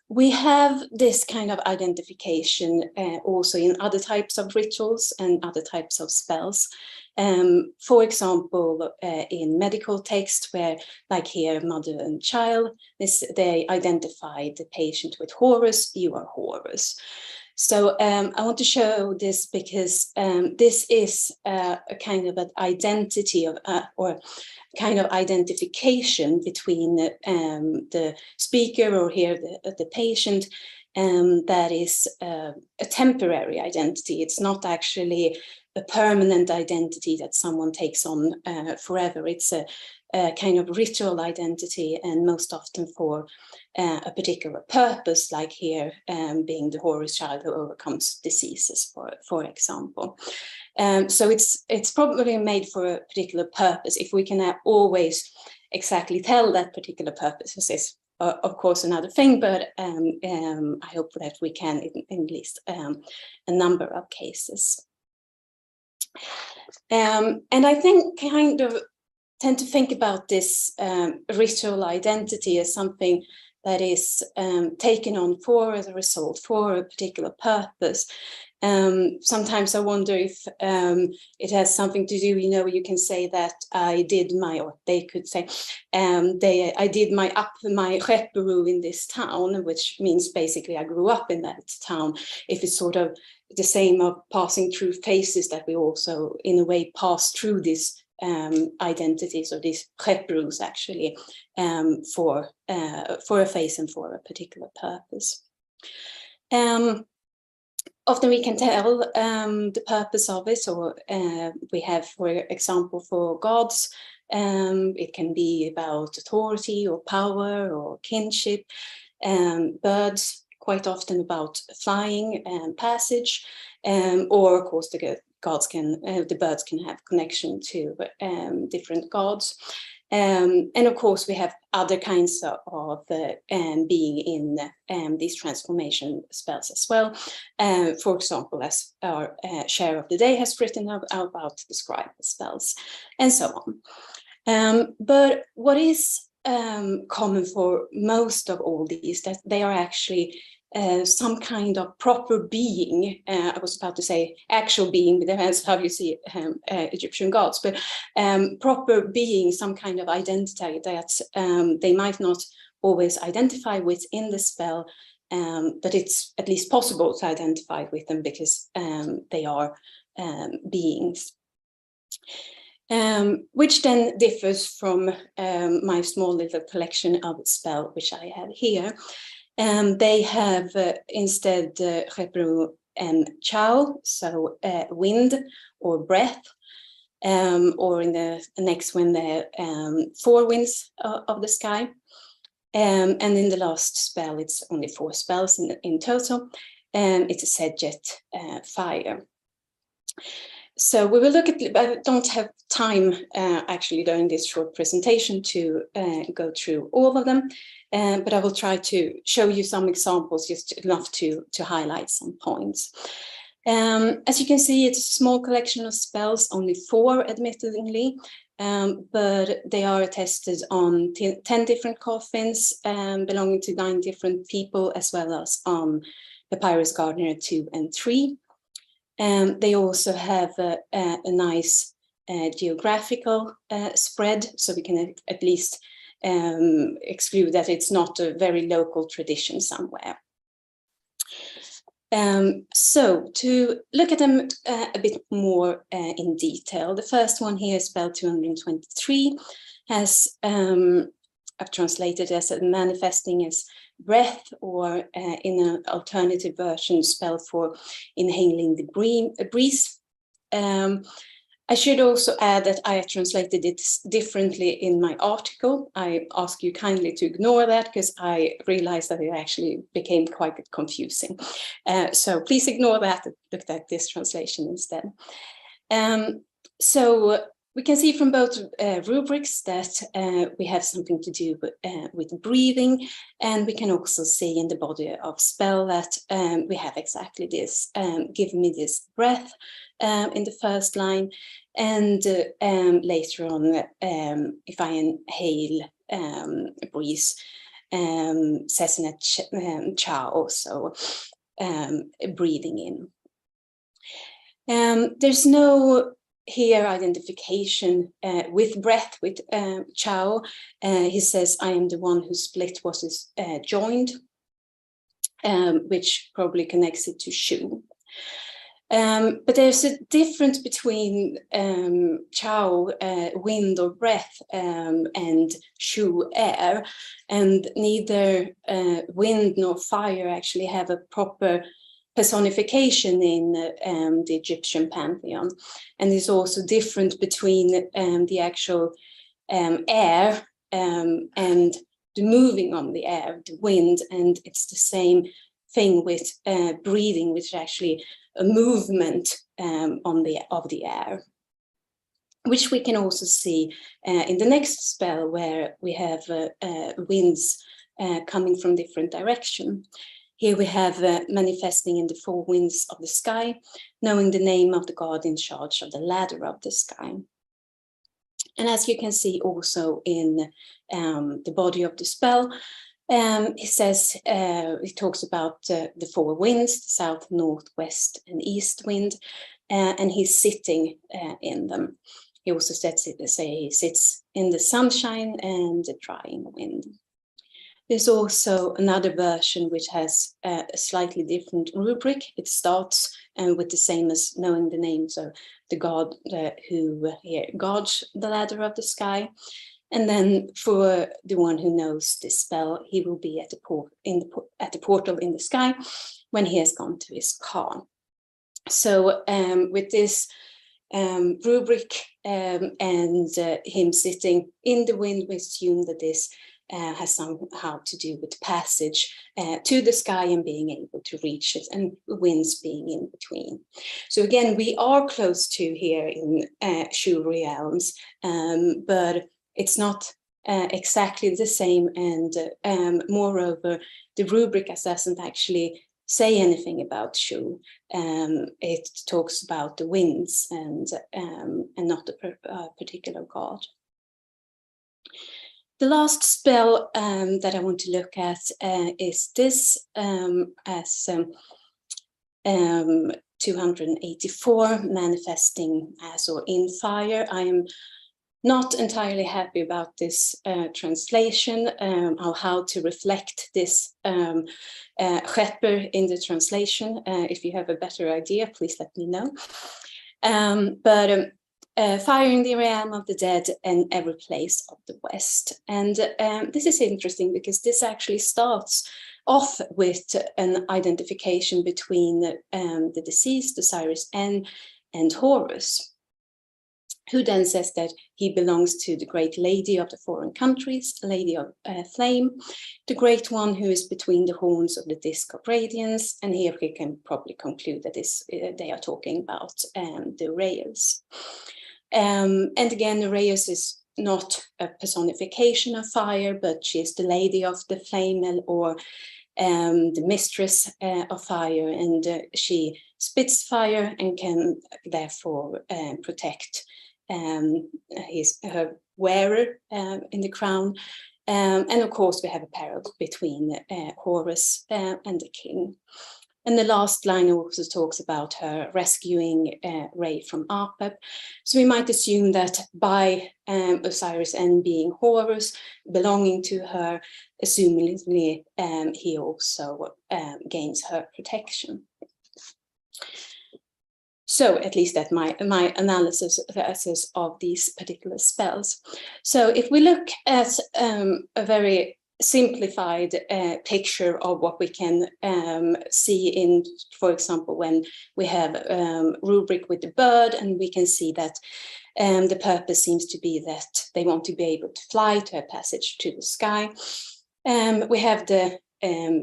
we have this kind of identification also in other types of rituals and other types of spells. For example, in medical text, where, like here, mother and child, they identify the patient with Horus, you are Horus. So I want to show this because this is a kind of an identity of, or kind of identification between the speaker, or here the patient, that is a temporary identity. It's not actually a permanent identity that someone takes on forever. It's a kind of ritual identity, and most often for a particular purpose, like here being the Horus child who overcomes diseases, for example. So it's probably made for a particular purpose. If we can always exactly tell that particular purpose is, of course, another thing, but I hope that we can in at least a number of cases. And I think kind of tend to think about this ritual identity as something that is taken on for as a result, for a particular purpose. Sometimes I wonder if it has something to do, you can say that I did my, or they could say, I did my Repuru in this town, which means basically I grew up in that town. If it's sort of the same of passing through phases, that we also in a way pass through these identities, or these Repurus actually, for a phase and for a particular purpose. Often we can tell the purpose of it, or we have, for example, for gods, it can be about authority or power or kinship. Birds, quite often about flying and passage, or of course the gods can, the birds can have connection to different gods. And of course, we have other kinds of being in these transformation spells as well. For example, as our share of the day has written about the scribe spells, and so on. But what is common for most of all these, that they are actually some kind of proper being. I was about to say actual being, but depends how you see Egyptian gods, but proper being, some kind of identity that they might not always identify with in the spell, but it's at least possible to identify with them because they are beings. Which then differs from my small little collection of spell, which I have here. They have instead Repru and Chao, so wind or breath, or in the next one, the 4 winds of the sky. And in the last spell, it's only 4 spells in total, and it's a Sedjet fire. So we will look at, I don't have time actually during this short presentation to go through all of them, but I will try to show you some examples, just enough to highlight some points. As you can see, it's a small collection of spells, only 4 admittedly, but they are attested on 10 different coffins belonging to 9 different people, as well as on Papyrus Gardener 2 and 3. They also have a nice geographical spread, so we can at least exclude that it's not a very local tradition somewhere. So to look at them a bit more in detail, the first one here, spell 223, has I've translated as manifesting as breath, or in an alternative version, spell for inhaling the breeze. I should also add that I translated it differently in my article. I ask you kindly to ignore that because I realized that it actually became quite confusing. So please ignore that and look at this translation instead. So we can see from both rubrics that we have something to do with breathing, and we can also see in the body of spell that we have exactly this, give me this breath in the first line, and later on, if I inhale, breathe, Sesenet Chao, so breathing in. There's no here identification with breath with Chao. He says, I am the one who split what is joined, which probably connects it to Shu. But there's a difference between Chao, wind or breath, and Shu, air, and neither wind nor fire actually have a proper personification in the Egyptian pantheon. And there's also different between the actual air and the moving on the air, the wind, and it's the same thing with breathing, which is actually a movement of the air, which we can also see in the next spell, where we have winds coming from different directions. Here we have manifesting in the four winds of the sky, knowing the name of the god in charge of the ladder of the sky. And as you can see also in the body of the spell, he says, he talks about the four winds, the south, north, west, and east wind, and he's sitting in them. He also he sits in the sunshine and the drying wind. There's also another version which has a slightly different rubric. It starts with the same as knowing the names of the god who here guards the ladder of the sky. And then for the one who knows this spell, he will be at the portal in the sky when he has gone to his car. So with this rubric and him sitting in the wind, we assume that this has somehow to do with passage to the sky and being able to reach it, and winds being in between. So again, we are close to here in Shu realms, but it's not exactly the same, and moreover, the rubric doesn't actually say anything about Shu. It talks about the winds and not a particular god. The last spell that I want to look at is this as 284, manifesting as or in fire. I am not entirely happy about this translation, or how to reflect this Schepper in the translation. If you have a better idea, please let me know. Fire in the realm of the dead and every place of the West. And this is interesting because this actually starts off with an identification between the deceased, Osiris-N, and Horus, who then says that he belongs to the great lady of the foreign countries, lady of flame, the great one who is between the horns of the disc of radiance. And here we can probably conclude that they are talking about the Reyes. And again, the Reyes is not a personification of fire, but she is the lady of the flame, or the mistress of fire, and she spits fire and can therefore protect her wearer in the crown. And of course, we have a parallel between Horus and the king. And the last line also talks about her rescuing Re from Apep. So we might assume that by Osiris-N being Horus, belonging to her, assumingly he also gains her protection. So at least that's my analysis of these particular spells. So if we look at a very simplified picture of what we can see in, for example, when we have rubric with the bird, and we can see that the purpose seems to be that they want to be able to fly to a passage to the sky. We have the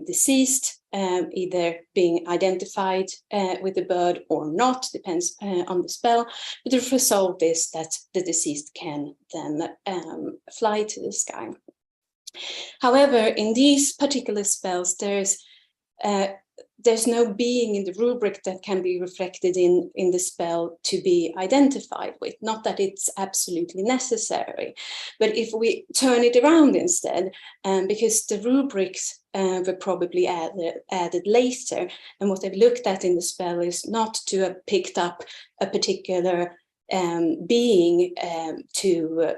deceased either being identified with the bird or not, depends on the spell. But the result is that the deceased can then fly to the sky. However, in these particular spells, there's no being in the rubric that can be reflected in the spell to be identified with. Not that it's absolutely necessary, but if we turn it around instead, because the rubrics were probably added later, and what they've looked at in the spell is not to have picked up a particular being to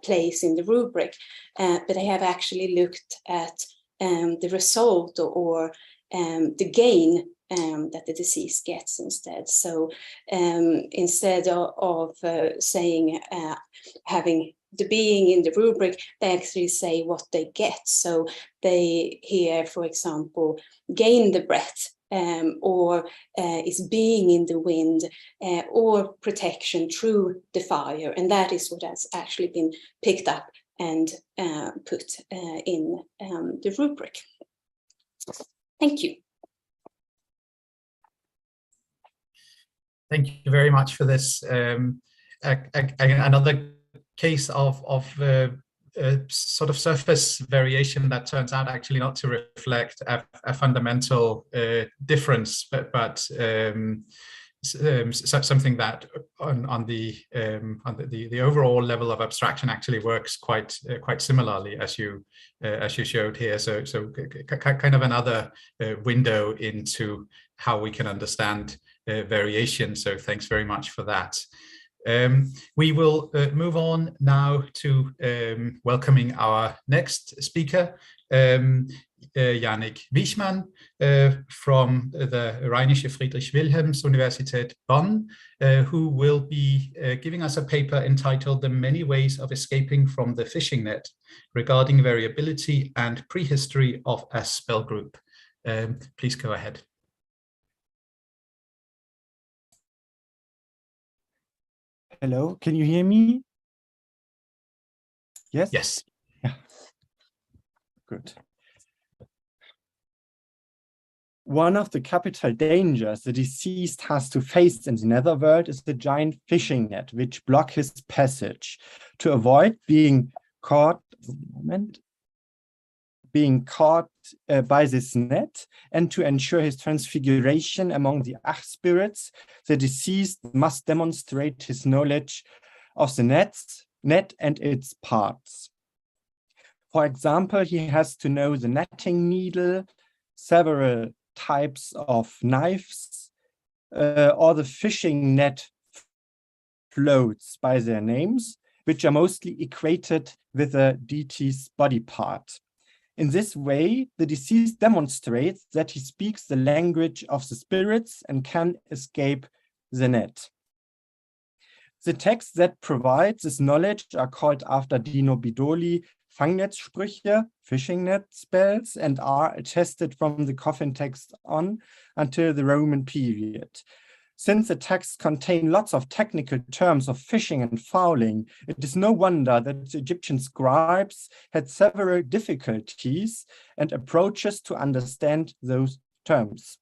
place in the rubric, but they have actually looked at the result or the gain that the deceased gets instead. So instead of saying having the being in the rubric, they actually say what they get. So they here, for example, gain the breath, or is being in the wind, or protection through the fire. And that is what has actually been picked up and put in the rubric. Thank you. Thank you very much for this. Another case of sort of surface variation that turns out actually not to reflect a fundamental difference, but something that on the overall level of abstraction actually works quite similarly as you showed here. So kind of another window into how we can understand variation. So thanks very much for that. We will move on now to welcoming our next speaker, Jannik Wichmann from the Rheinische Friedrich-Wilhelms-Universität Bonn, who will be giving us a paper entitled "The Many Ways of Escaping from the Fishing Net Regarding Variability and Prehistory of a Spell Group." Please go ahead. Hello, can you hear me? Yes? Yes. Yeah. Good. One of the capital dangers the deceased has to face in the netherworld is the giant fishing net, which block his passage. To avoid being caught, by this net, and to ensure his transfiguration among the Ach spirits, the deceased must demonstrate his knowledge of the net and its parts. For example, he has to know the netting needle, several types of knives, or the fishing net floats by their names, which are mostly equated with a deity's body part. In this way, the deceased demonstrates that he speaks the language of the spirits and can escape the net. The texts that provide this knowledge are called after Dino Bidoli Fangnetzsprüche, fishing net spells, and are attested from the coffin text on until the Roman period. Since the texts contain lots of technical terms of fishing and fouling, it is no wonder that the Egyptian scribes had several difficulties and approaches to understand those terms.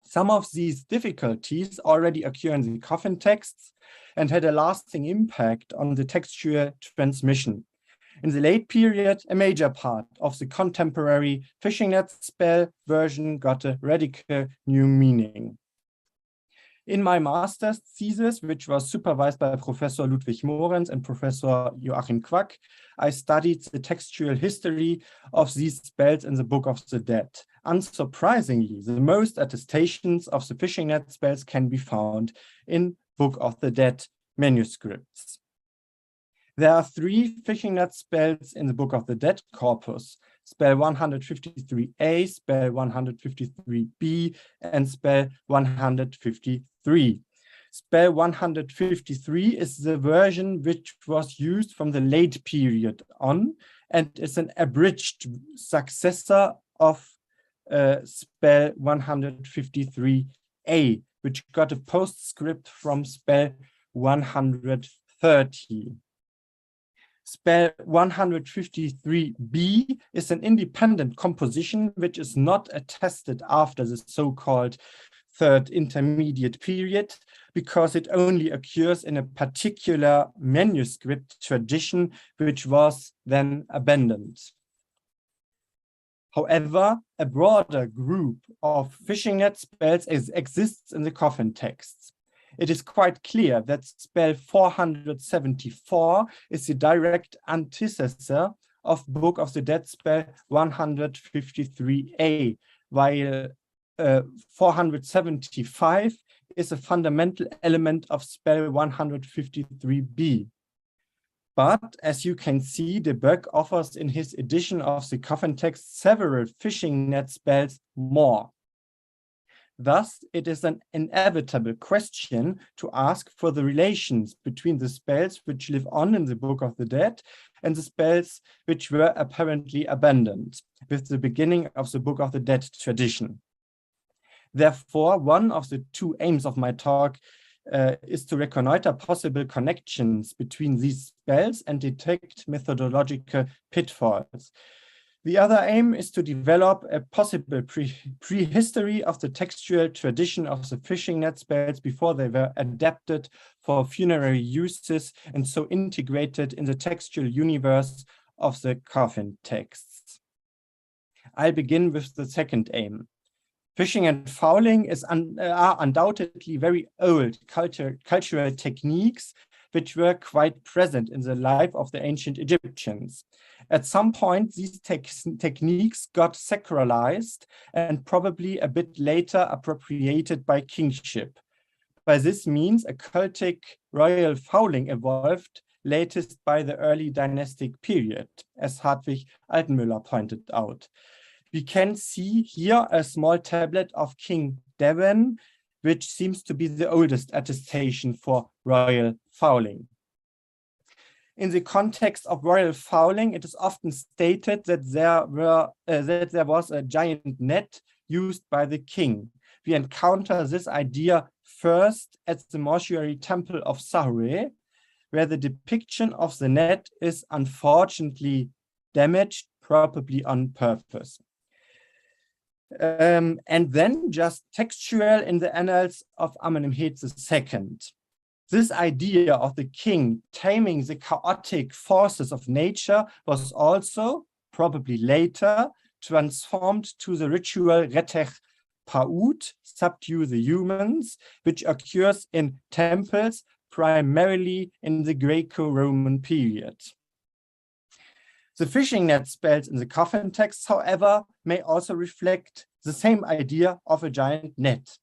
Some of these difficulties already occur in the coffin texts and had a lasting impact on the textual transmission. In the late period, a major part of the contemporary fishing net spell version got a radical new meaning. In my master's thesis, which was supervised by Professor Ludwig Mohrens and Professor Joachim Quack, I studied the textual history of these spells in the Book of the Dead. Unsurprisingly, the most attestations of the fishing net spells can be found in Book of the Dead manuscripts. There are 3 fishing net spells in the Book of the Dead corpus: spell 153a, spell 153b, and spell 153. Spell 153 is the version which was used from the late period on, and is an abridged successor of spell 153a, which got a postscript from spell 130. Spell 153b is an independent composition which is not attested after the so-called third intermediate period, because it only occurs in a particular manuscript tradition which was then abandoned. However, a broader group of fishing net spells exists in the coffin texts. It is quite clear that spell 474 is the direct antecessor of Book of the Dead spell 153a, while 475 is a fundamental element of spell 153b. But as you can see, de Boeck offers in his edition of the coffin text several fishing net spells more. Thus, it is an inevitable question to ask for the relations between the spells which live on in the Book of the Dead and the spells which were apparently abandoned with the beginning of the Book of the Dead tradition. Therefore, one of the two aims of my talk is to reconnoiter possible connections between these spells and detect methodological pitfalls. The other aim is to develop a possible prehistory of the textual tradition of the fishing net spells before they were adapted for funerary uses and so integrated in the textual universe of the coffin texts. I'll begin with the second aim. Fishing and fowling are undoubtedly very old cultural techniques which were quite present in the life of the ancient Egyptians. At some point, these techniques got sacralized and probably a bit later appropriated by kingship. By this means, a cultic royal fowling evolved latest by the early dynastic period, as Hartwig Altenmüller pointed out. We can see here a small tablet of King Devon, which seems to be the oldest attestation for royal fowling. In the context of royal fowling, it is often stated that there was a giant net used by the king. We encounter this idea first at the mortuary temple of Sahure, where the depiction of the net is unfortunately damaged, probably on purpose. And then just textual in the annals of Amenemhet II. This idea of the king taming the chaotic forces of nature was also, probably later, transformed to the ritual Retech Paut, subdue the humans, which occurs in temples primarily in the Greco-Roman period. The fishing net spells in the coffin texts, however, may also reflect the same idea of a giant net.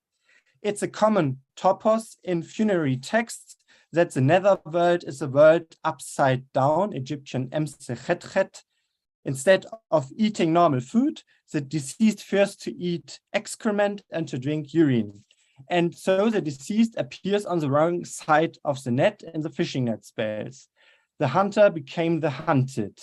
It's a common topos in funerary texts that the netherworld is a world upside down, Egyptian emsechetchet. Instead of eating normal food, the deceased fears to eat excrement and to drink urine. And so the deceased appears on the wrong side of the net in the fishing net spells. The hunter became the hunted.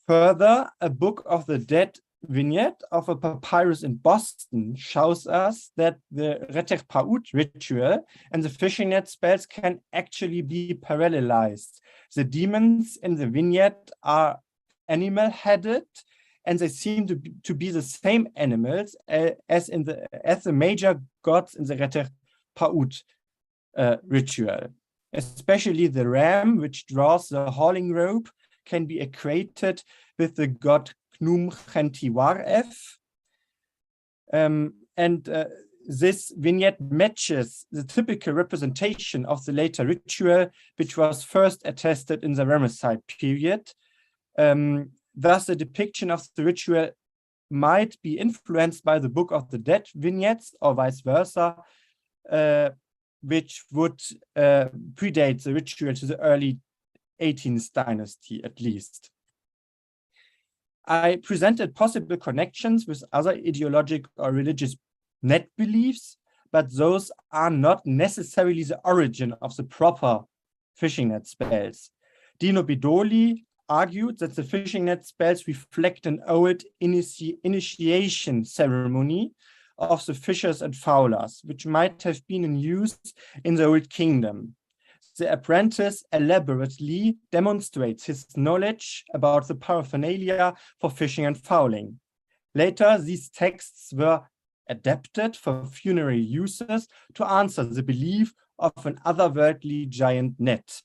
Further, a Book of the Dead vignette of a papyrus in Boston shows us that the Retech Paut ritual and the fishing net spells can actually be parallelized. The demons in the vignette are animal-headed, and they seem to be the same animals as the major gods in the Retech Paut ritual. Especially the ram, which draws the hauling rope, can be equated with the god Knum Khentiwaref. This vignette matches the typical representation of the later ritual, which was first attested in the Ramesside period. Thus, the depiction of the ritual might be influenced by the Book of the Dead vignettes or vice versa, which would predate the ritual to the early 18th dynasty at least. I presented possible connections with other ideological or religious net beliefs, but those are not necessarily the origin of the proper fishing net spells. Dino Bedoli argued that the fishing net spells reflect an old initiation ceremony of the fishers and fowlers, which might have been in use in the Old Kingdom. The apprentice elaborately demonstrates his knowledge about the paraphernalia for fishing and fowling. Later, these texts were adapted for funerary uses to answer the belief of an otherworldly giant net.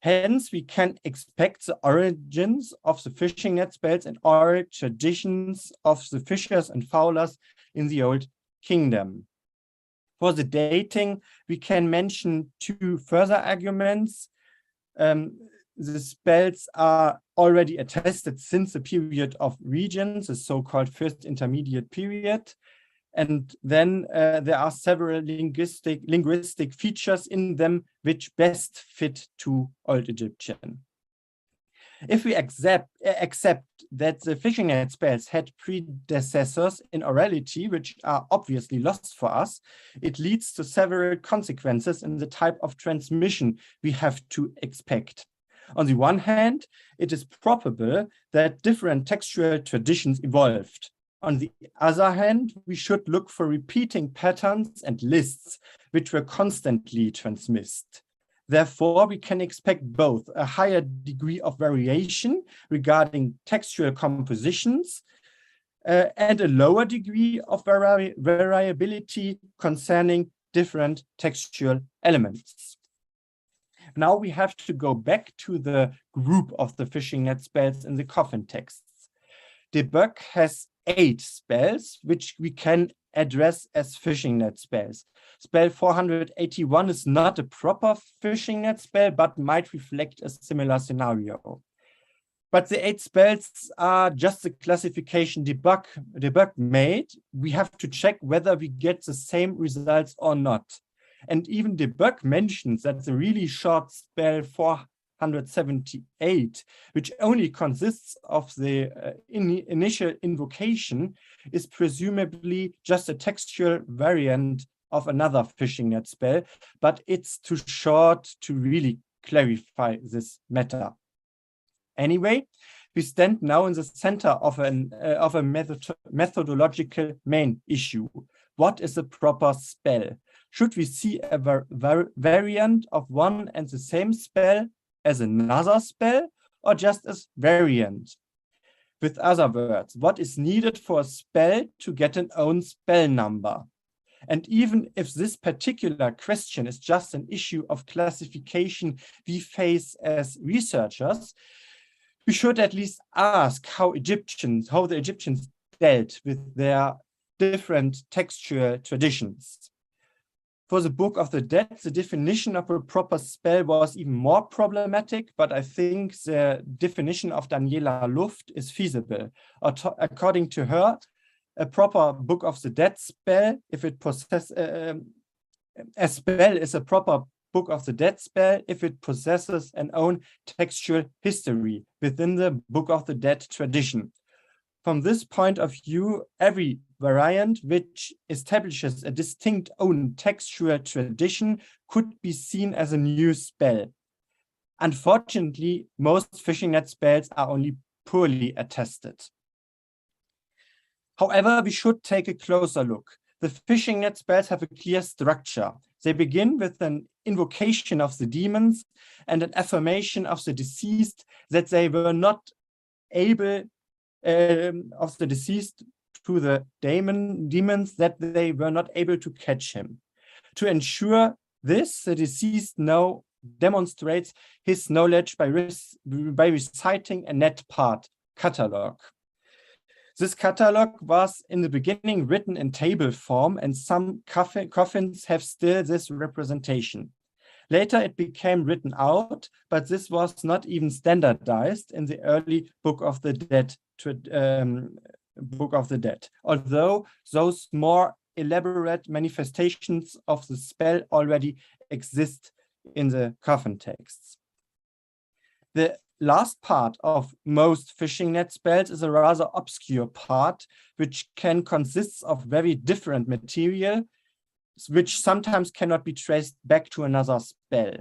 Hence, we can expect the origins of the fishing net spells and oral traditions of the fishers and fowlers in the Old Kingdom. For the dating, we can mention two further arguments. The spells are already attested since the period of regions, the so-called First Intermediate period. And then there are several linguistic features in them which best fit to Old Egyptian. If we accept that the fishing net spells had predecessors in orality, which are obviously lost for us, it leads to several consequences in the type of transmission we have to expect. On the one hand, it is probable that different textual traditions evolved. On the other hand, we should look for repeating patterns and lists which were constantly transmitted. Therefore, we can expect both a higher degree of variation regarding textual compositions and a lower degree of variability concerning different textual elements. Now we have to go back to the group of the fishing net spells in the coffin texts. De Boeck has 8 spells, which we can address as fishing net spells. Spell 481 is not a proper fishing net spell, but might reflect a similar scenario. But the 8 spells are just the classification de Boeck made. We have to check whether we get the same results or not. And even de Boeck mentions that the really short spell 478, which only consists of the initial invocation, is presumably just a textual variant of another fishing net spell, but it's too short to really clarify this matter. Anyway, we stand now in the center of a methodological main issue. What is a proper spell? Should we see a variant of one and the same spell as another spell, or just as variant? With other words, what is needed for a spell to get an own spell number? And even if this particular question is just an issue of classification we face as researchers, we should at least ask how the Egyptians dealt with their different textual traditions. For the Book of the Dead, the definition of a proper spell was even more problematic, but I think the definition of Daniela Luft is feasible. According to her, a proper Book of the Dead spell, if it possesses a spell is a proper Book of the Dead spell if it possesses an own textual history within the Book of the Dead tradition. From this point of view, every variant which establishes a distinct own textual tradition could be seen as a new spell. Unfortunately, most fishing net spells are only poorly attested. However, we should take a closer look. The fishing net spells have a clear structure. They begin with an invocation of the demons and an affirmation of the deceased that they were not able of the deceased to the demons that they were not able to catch him. To ensure this, the deceased now demonstrates his knowledge by reciting a net part catalog. This catalog was in the beginning written in table form, and some coffins have still this representation. Later it became written out, but this was not even standardized in the early Book of the Dead, although those more elaborate manifestations of the spell already exist in the coffin texts. The last part of most fishing net spells is a rather obscure part, which can consist of very different material, which sometimes cannot be traced back to another spell.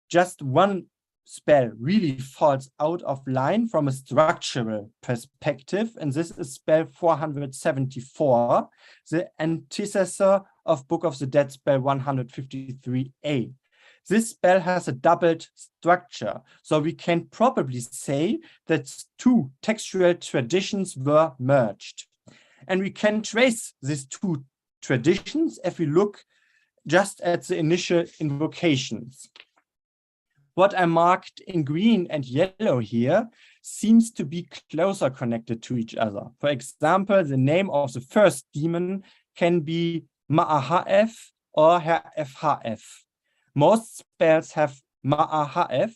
Just one spell really falls out of line from a structural perspective, and this is spell 474, the antecessor of Book of the Dead spell 153a. This spell has a doubled structure, so we can probably say that two textual traditions were merged. And we can trace these two traditions if we look just at the initial invocations. What I marked in green and yellow here seems to be closer connected to each other. For example, the name of the first demon can be Ma'ahaf or Ha'ef. Most spells have Ma'ahaf,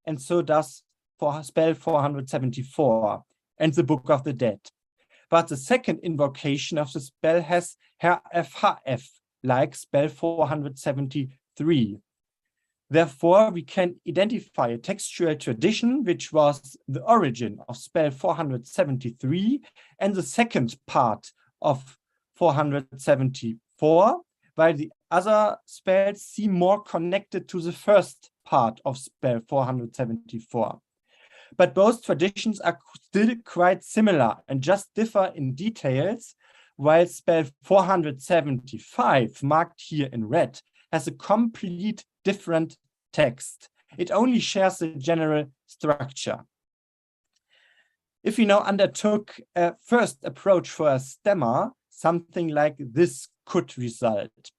and so does for spell 474 and the Book of the Dead. But the second invocation of the spell has Ha'ef, like spell 473. Therefore, we can identify a textual tradition which was the origin of spell 473 and the second part of 474, while the other spells seem more connected to the first part of spell 474. But both traditions are still quite similar and just differ in details, while spell 475, marked here in red, has a complete different text. It only shares the general structure. If we now undertook a first approach for a stemma, something like this could result.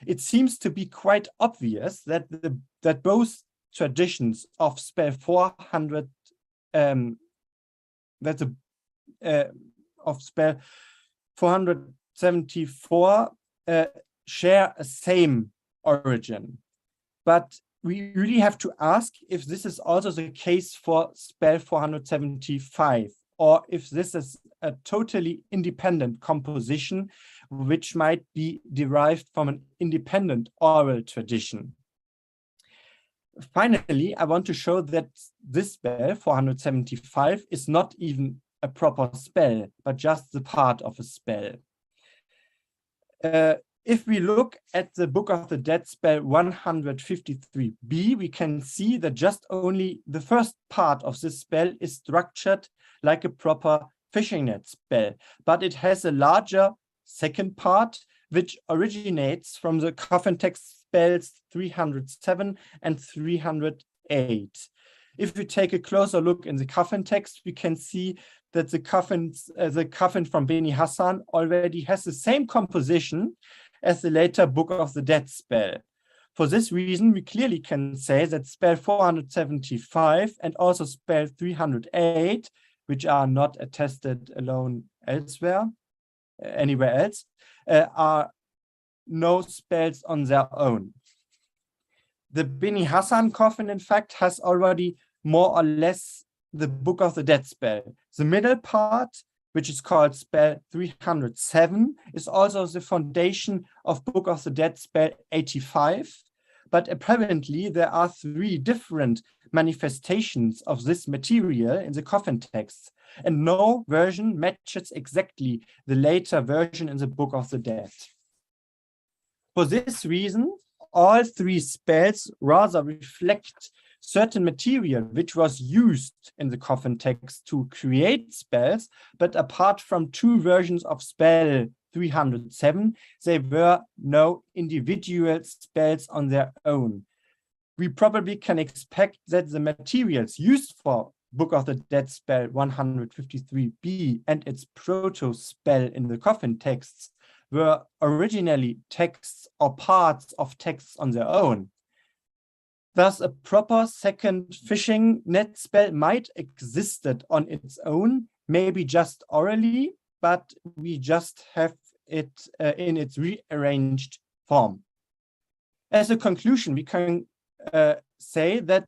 It seems to be quite obvious that that both traditions of spell 400 of spell 474 share a same origin. But we really have to ask if this is also the case for spell 475, or if this is a totally independent composition which might be derived from an independent oral tradition. Finally, I want to show that this spell 475 is not even a proper spell, but just the part of a spell. If we look at the Book of the Dead spell 153b, we can see that just only the first part of this spell is structured like a proper fishing net spell, but it has a larger second part which originates from the coffin text spells 307 and 308. If we take a closer look in the coffin text, we can see that the coffin from Beni Hassan already has the same composition as the later Book of the Dead spell. For this reason, we clearly can say that spell 475 and also spell 308, which are not attested alone elsewhere, anywhere else, are no spells on their own. The Beni Hassan coffin, in fact, has already more or less the Book of the Dead spell. The middle part, which is called spell 307, is also the foundation of Book of the Dead spell 85. But apparently there are 3 different manifestations of this material in the coffin texts, and no version matches exactly the later version in the Book of the Dead. For this reason, all 3 spells rather reflect certain material which was used in the coffin text to create spells, but apart from 2 versions of spell 307, there were no individual spells on their own. We probably can expect that the materials used for Book of the Dead spell 153b and its proto-spell in the coffin texts were originally texts or parts of texts on their own. Thus, a proper second fishing net spell might existed on its own, maybe just orally, but we just have it in its rearranged form. As a conclusion, we can say that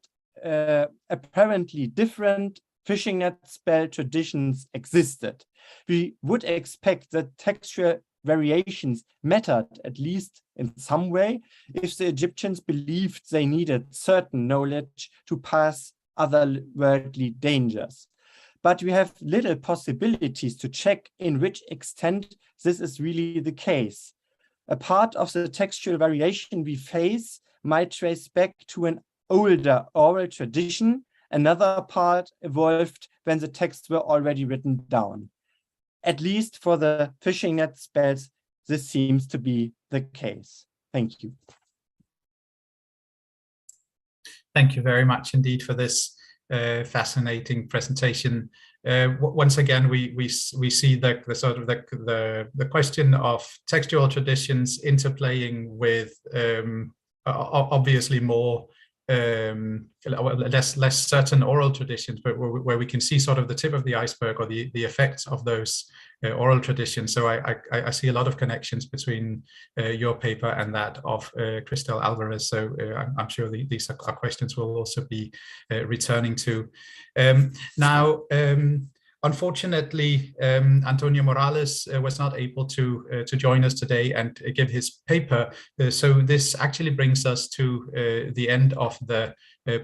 apparently different fishing net spell traditions existed. We would expect that textual variations mattered, at least in some way, if the Egyptians believed they needed certain knowledge to pass otherworldly dangers. But we have little possibilities to check in which extent this is really the case. A part of the textual variation we face might trace back to an older oral tradition. Another part evolved when the texts were already written down. At least for the fishing net spells, this seems to be the case. Thank you. Thank you very much indeed for this fascinating presentation. Once again, we see the sort of the question of textual traditions interplaying with obviously more less certain oral traditions, but where we can see sort of the tip of the iceberg or the effects of those oral traditions. So I see a lot of connections between your paper and that of Cristel Alvarez. So I'm sure these are questions we'll also be returning to. Now, unfortunately, Antonio Morales was not able to join us today and give his paper. So this actually brings us to the end of the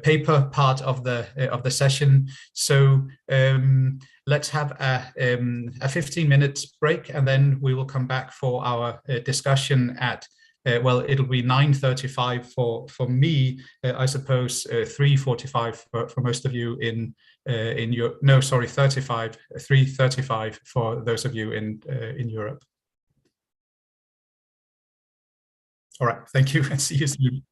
paper part of the session. So let's have a 15-minute break, and then we will come back for our discussion at well, it'll be 9:35 for me, I suppose 3:45 for most of you in your, no, sorry, 3:35 for those of you in Europe. All right, thank you and see you soon.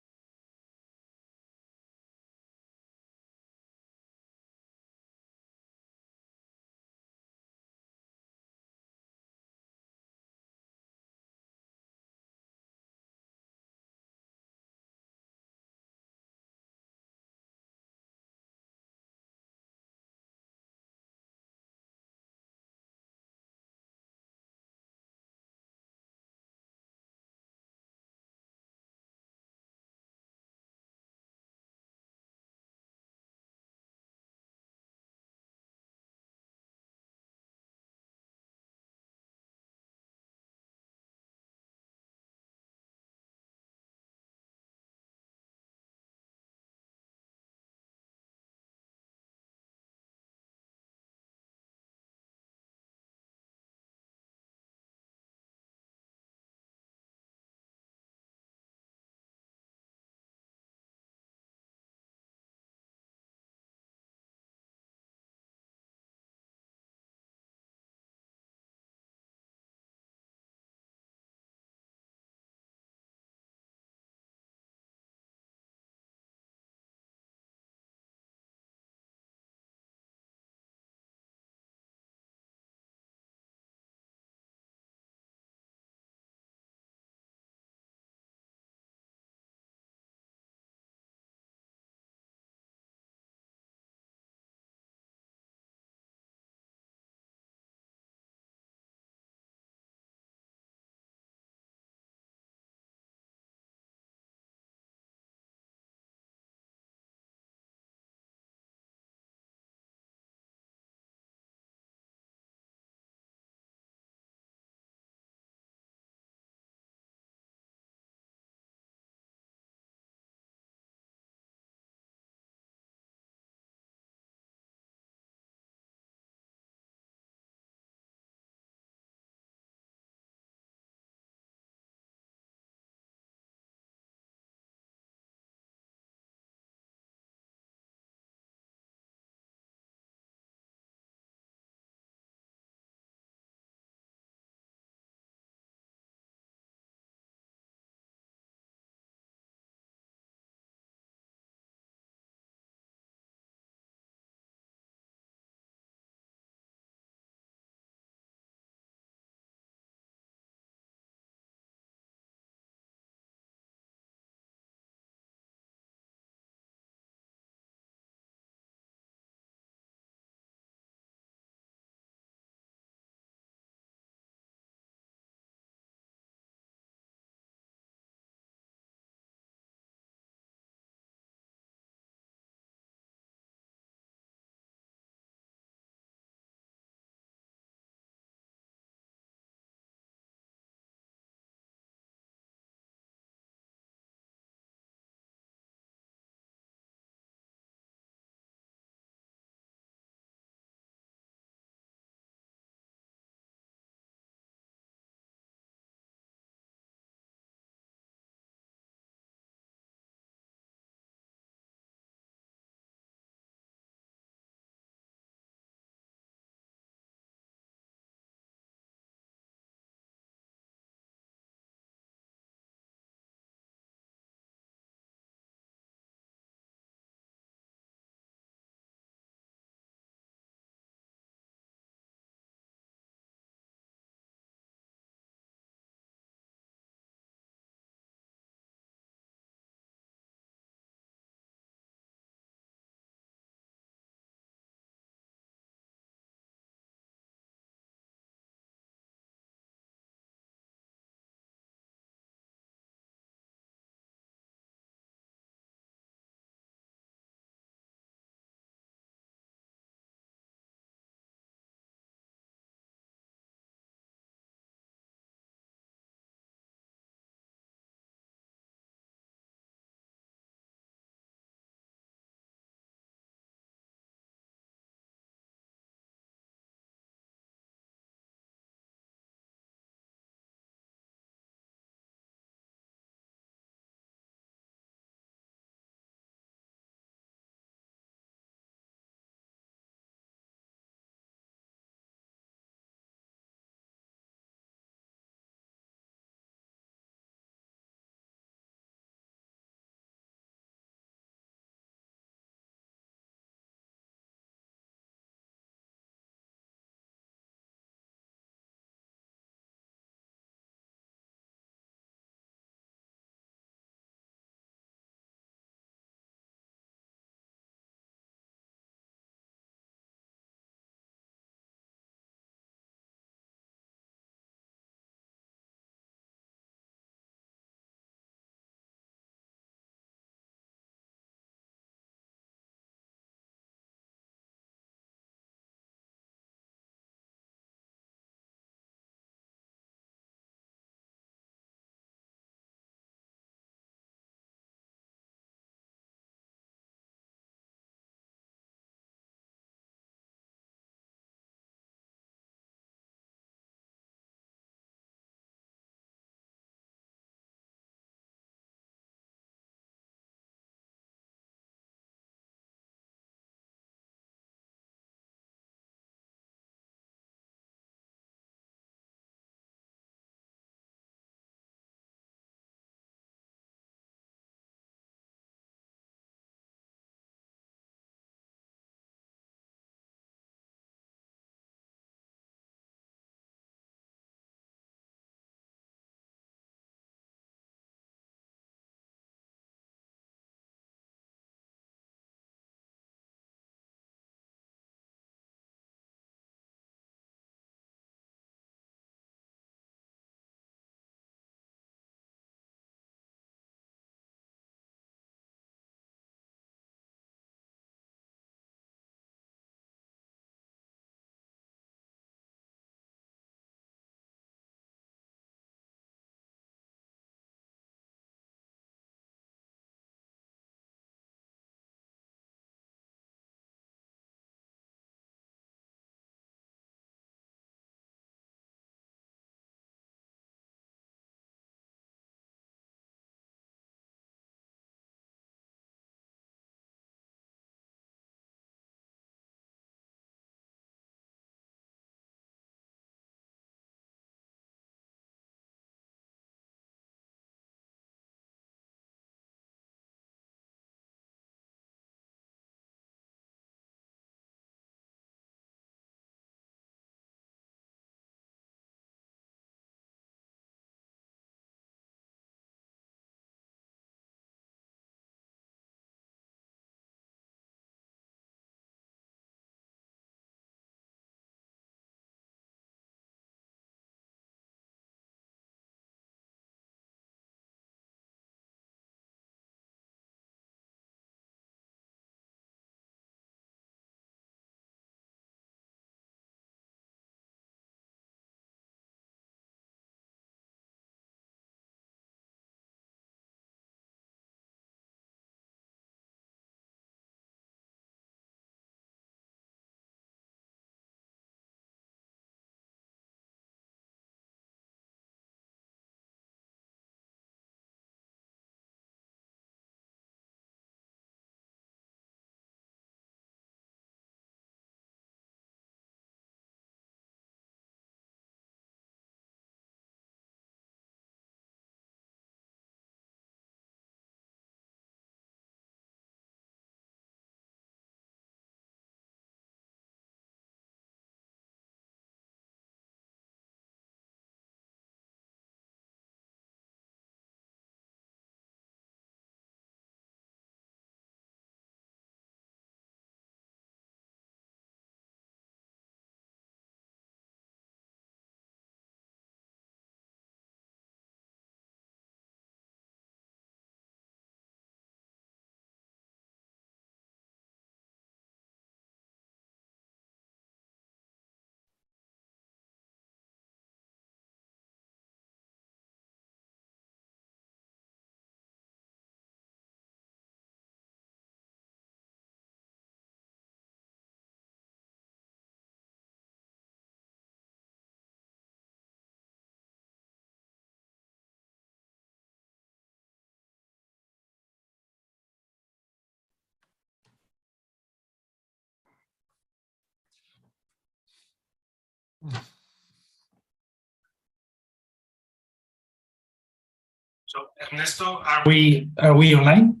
So Ernesto, are we online?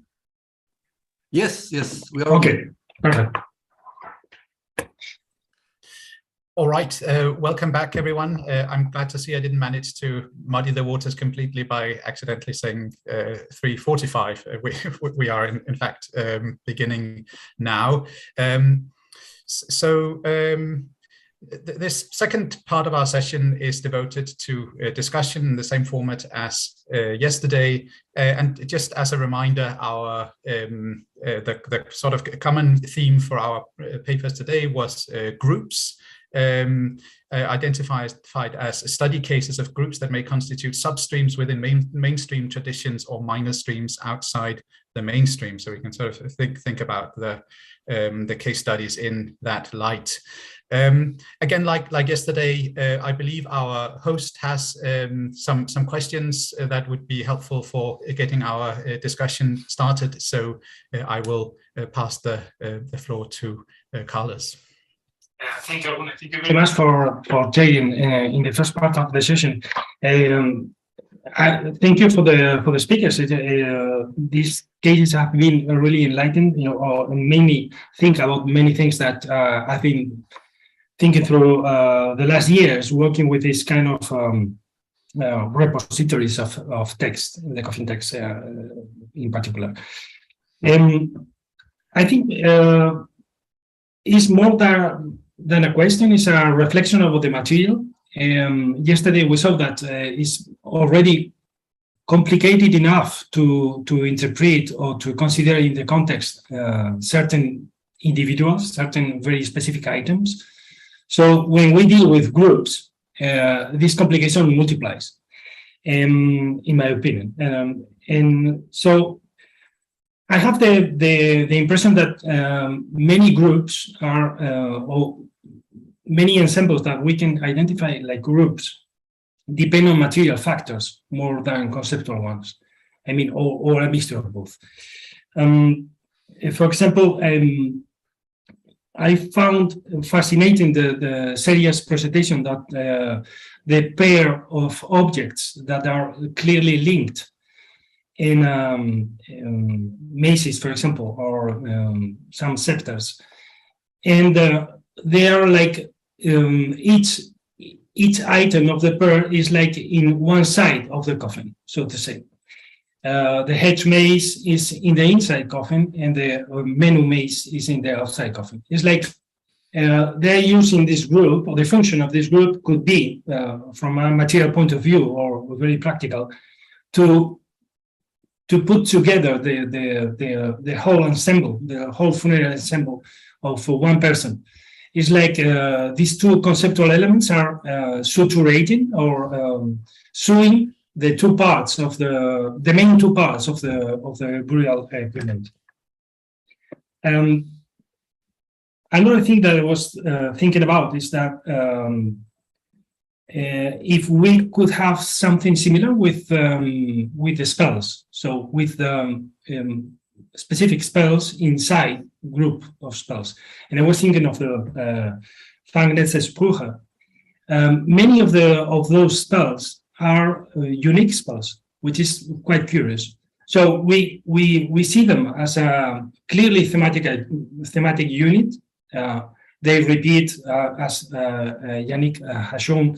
Yes, we are. Okay, perfect. All right, welcome back, everyone. I'm glad to see I didn't manage to muddy the waters completely by accidentally saying 3:45. We are, in fact, beginning now. This second part of our session is devoted to a discussion in the same format as yesterday. And just as a reminder, our the sort of common theme for our papers today was groups. Identified as study cases of groups that may constitute substreams within mainstream traditions or minor streams outside the mainstream. So we can sort of think about the case studies in that light. Again, like yesterday, I believe our host has some questions that would be helpful for getting our discussion started. So I will pass the floor to Carlos. Thank you very much for Jayden in the first part of the session. Thank you for the speakers. These cases have been really enlightened, or made me think about many things that I've been thinking through the last years, working with this kind of repositories of text, the coffin text in particular. I think it's more than a question, is a reflection about the material. Yesterday we saw that it's already complicated enough to interpret or to consider in the context certain individuals, certain very specific items. So when we deal with groups, this complication multiplies, in my opinion. And so I have the impression that many groups are, or many ensembles that we can identify like groups, depend on material factors more than conceptual ones. I mean, or a mixture of both. For example, I found fascinating the serious presentation that the pair of objects that are clearly linked in maces, for example, or some scepters, and they are like each item of the pair is like in one side of the coffin, so to say. The hedge mace is in the inside coffin, and the menu mace is in the outside coffin. It's like they're using this group, or the function of this group could be, from a material point of view, or very practical, to put together the whole ensemble, the whole funeral ensemble of one person. It's like these two conceptual elements are suturating or sewing the two parts of the main two parts of the burial equipment. Another thing that I was thinking about is that if we could have something similar with the spells, so with specific spells inside group of spells. And I was thinking of the Sprüche. Many of those spells are unique spells, which is quite curious. So we see them as a clearly thematic unit. They repeat, as Yannick has shown,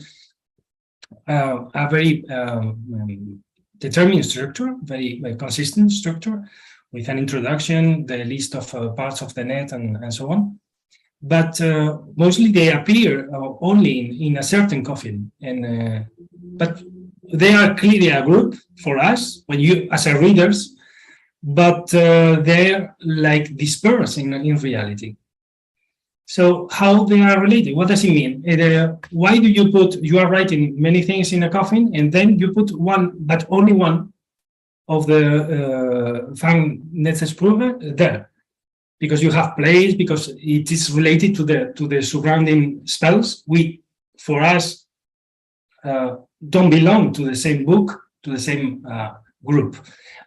a very determined structure, very consistent structure, with an introduction, the list of parts of the net, and so on. But mostly they appear only in a certain coffin, and but they are clearly a group for us, when you as a readers, but they're like dispersed in reality. So how they are related? What does it mean? Why do you are writing many things in a coffin, and then you put one, but only one of the Fangnetzesprobe there? Because you have place, because it is related to the surrounding spells. We, for us, don't belong to the same book, to the same group.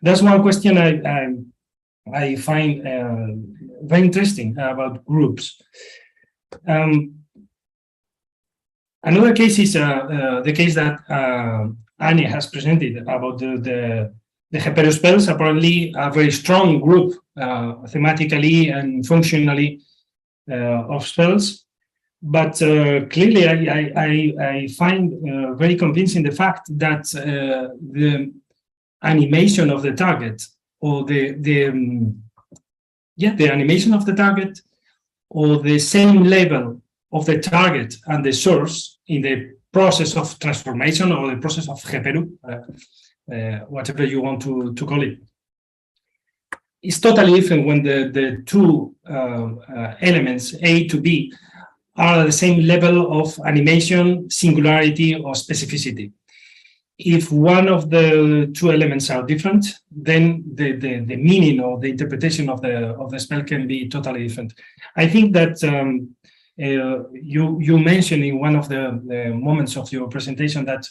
That's one question I find very interesting about groups. Another case is the case that Annie has presented about the Hepero spells. Apparently, a very strong group thematically and functionally of spells. But clearly, I find very convincing the fact that the animation of the target, or the animation of the target, or the same level of the target and the source in the process of transformation, or the process of Hepero, whatever you want to call it, is totally different when the two elements, A to B, are at the same level of animation, singularity, or specificity. If one of the two elements are different, then the meaning or the interpretation of the spell can be totally different. I think that you mentioned in one of the moments of your presentation that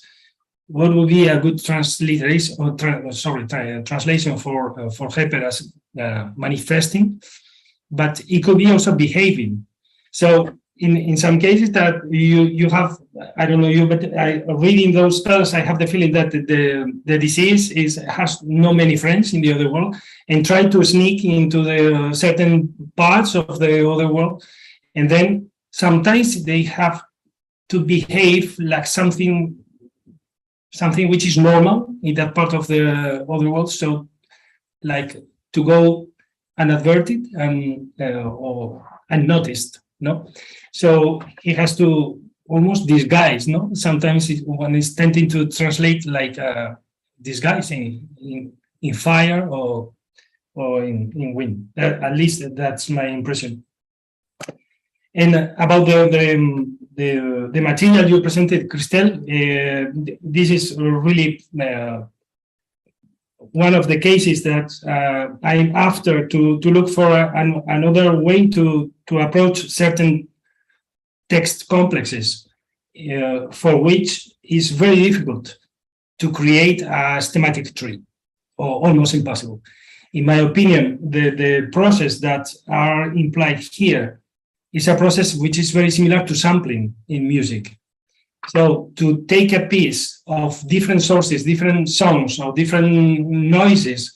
what would be a good translation for Hepero as manifesting, but it could be also behaving. So in some cases that you have, I don't know you, but reading those spells, I have the feeling that the disease has no many friends in the other world, and try to sneak into the certain parts of the other world, and then sometimes they have to behave like something which is normal in that part of the other world, so like to go unadverted and unnoticed, no? So he has to almost disguise, no? Sometimes one is tending to translate like disguising in fire or in wind. At least that's my impression. And about the material you presented, Christelle, this is really one of the cases that I'm after to look for another way to approach certain text complexes, for which is very difficult to create a schematic tree, or almost impossible. In my opinion, the process that are implied here is a process which is very similar to sampling in music. So to take a piece of different sources, different songs, or different noises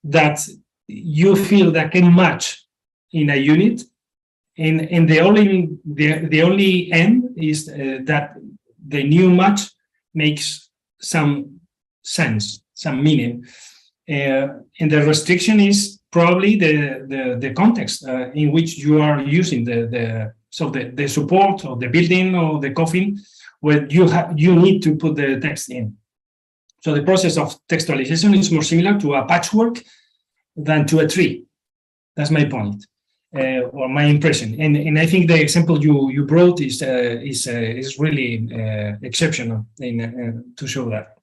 that you feel that can match in a unit, and the only end is that the new match makes some sense, some meaning, and the restriction is probably the context in which you are using the support or the building or the coffin, where you need to put the text in. So the process of textualization is more similar to a patchwork than to a tree. That's my point, or my impression. And I think the example you brought is really exceptional to show that.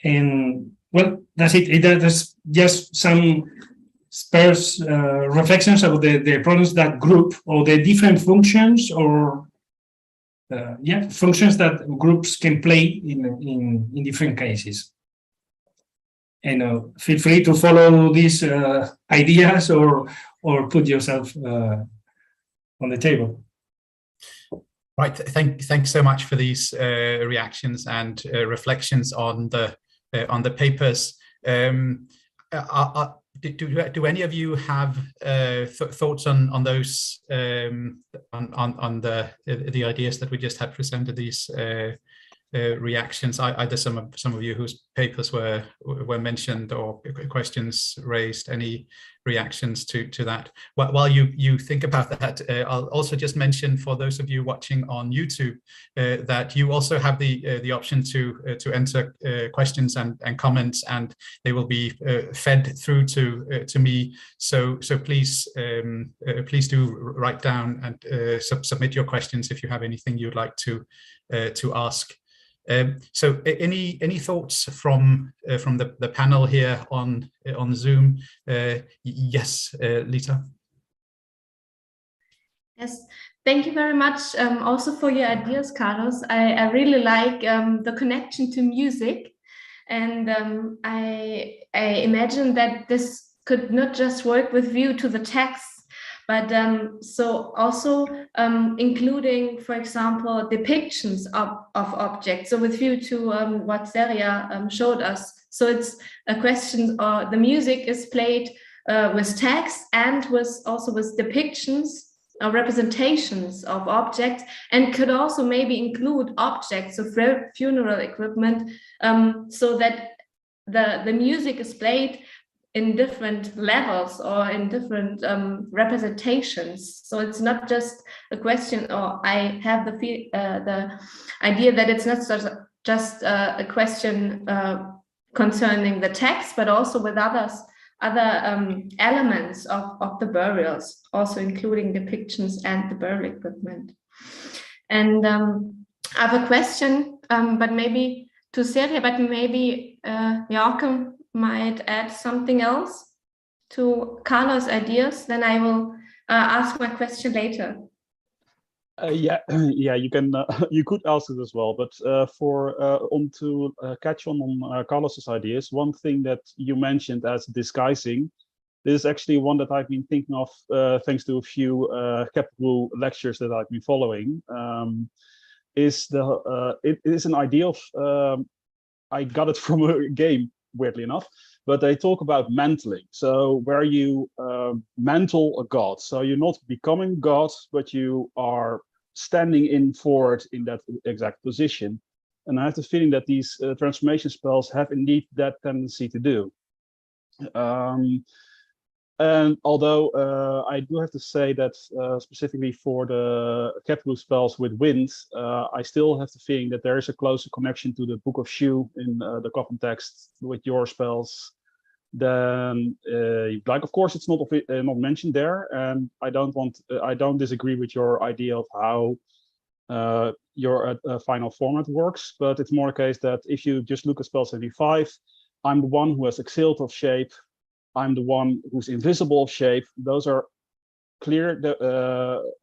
And well, that's it. That's just some sparse reflections about the problems that group, or the different functions, or functions that groups can play in different cases. And feel free to follow these ideas or put yourself on the table. Right. Thanks so much for these reactions and reflections on the papers. Do any of you have thoughts on those on the ideas that we just had presented, these reactions? Either some of you whose papers were mentioned or questions raised. Any reactions to that? While you think about that, I'll also just mention for those of you watching on YouTube that you also have the option to enter questions and comments, and they will be fed through to me. So please do write down and submit your questions if you have anything you'd like to ask. So any thoughts from the panel here on Zoom? Yes, Lita. Yes, thank you very much also for your ideas, Carlos. I really like the connection to music, and I imagine that this could not just work with view to the text, but so also including, for example, depictions of objects. So with view to what Seria showed us. So it's a question, the music is played with text and also with depictions or representations of objects, and could also maybe include objects of funeral equipment, so that the music is played in different levels or in different representations. So it's not just a question, or I have the idea that it's not just a question concerning the text, but also with other elements of the burials, also including depictions and the burial equipment. And I have a question, but maybe to Seria, but maybe Joachim might add something else to Carlos' ideas. Then I will ask my question later. Yeah, you can. You could ask it as well, but to catch on Carlos's ideas, one thing that you mentioned as disguising, this is actually one that I've been thinking of thanks to a few Capital lectures that I've been following. It is an idea of I got it from a game, weirdly enough, but they talk about mantling. So where you mantle a god, so you're not becoming god, but you are standing in for it in that exact position. And I have the feeling that these transformation spells have indeed that tendency to do. And although I do have to say that specifically for the Capital spells with wind, I still have the feeling that there is a closer connection to the Book of Shu in the coffin text with your spells than like. Of course, it's not mentioned there, and I don't disagree with your idea of how your final format works. But it's more a case that if you just look at spell 75, I'm the one who has exhaled of shape. I'm the one who's invisible of shape. Those are clear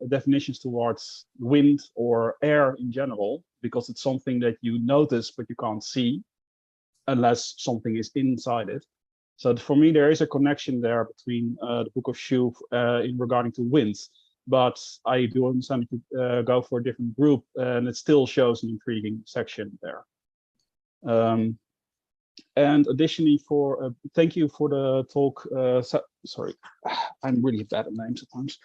definitions towards wind or air in general, because it's something that you notice but you can't see unless something is inside it. So for me, there is a connection there between the Book of Shu in regarding to wind. But I do understand if you go for a different group, and it still shows an intriguing section there. And additionally, thank you for the talk. Sorry, I'm really bad at names sometimes.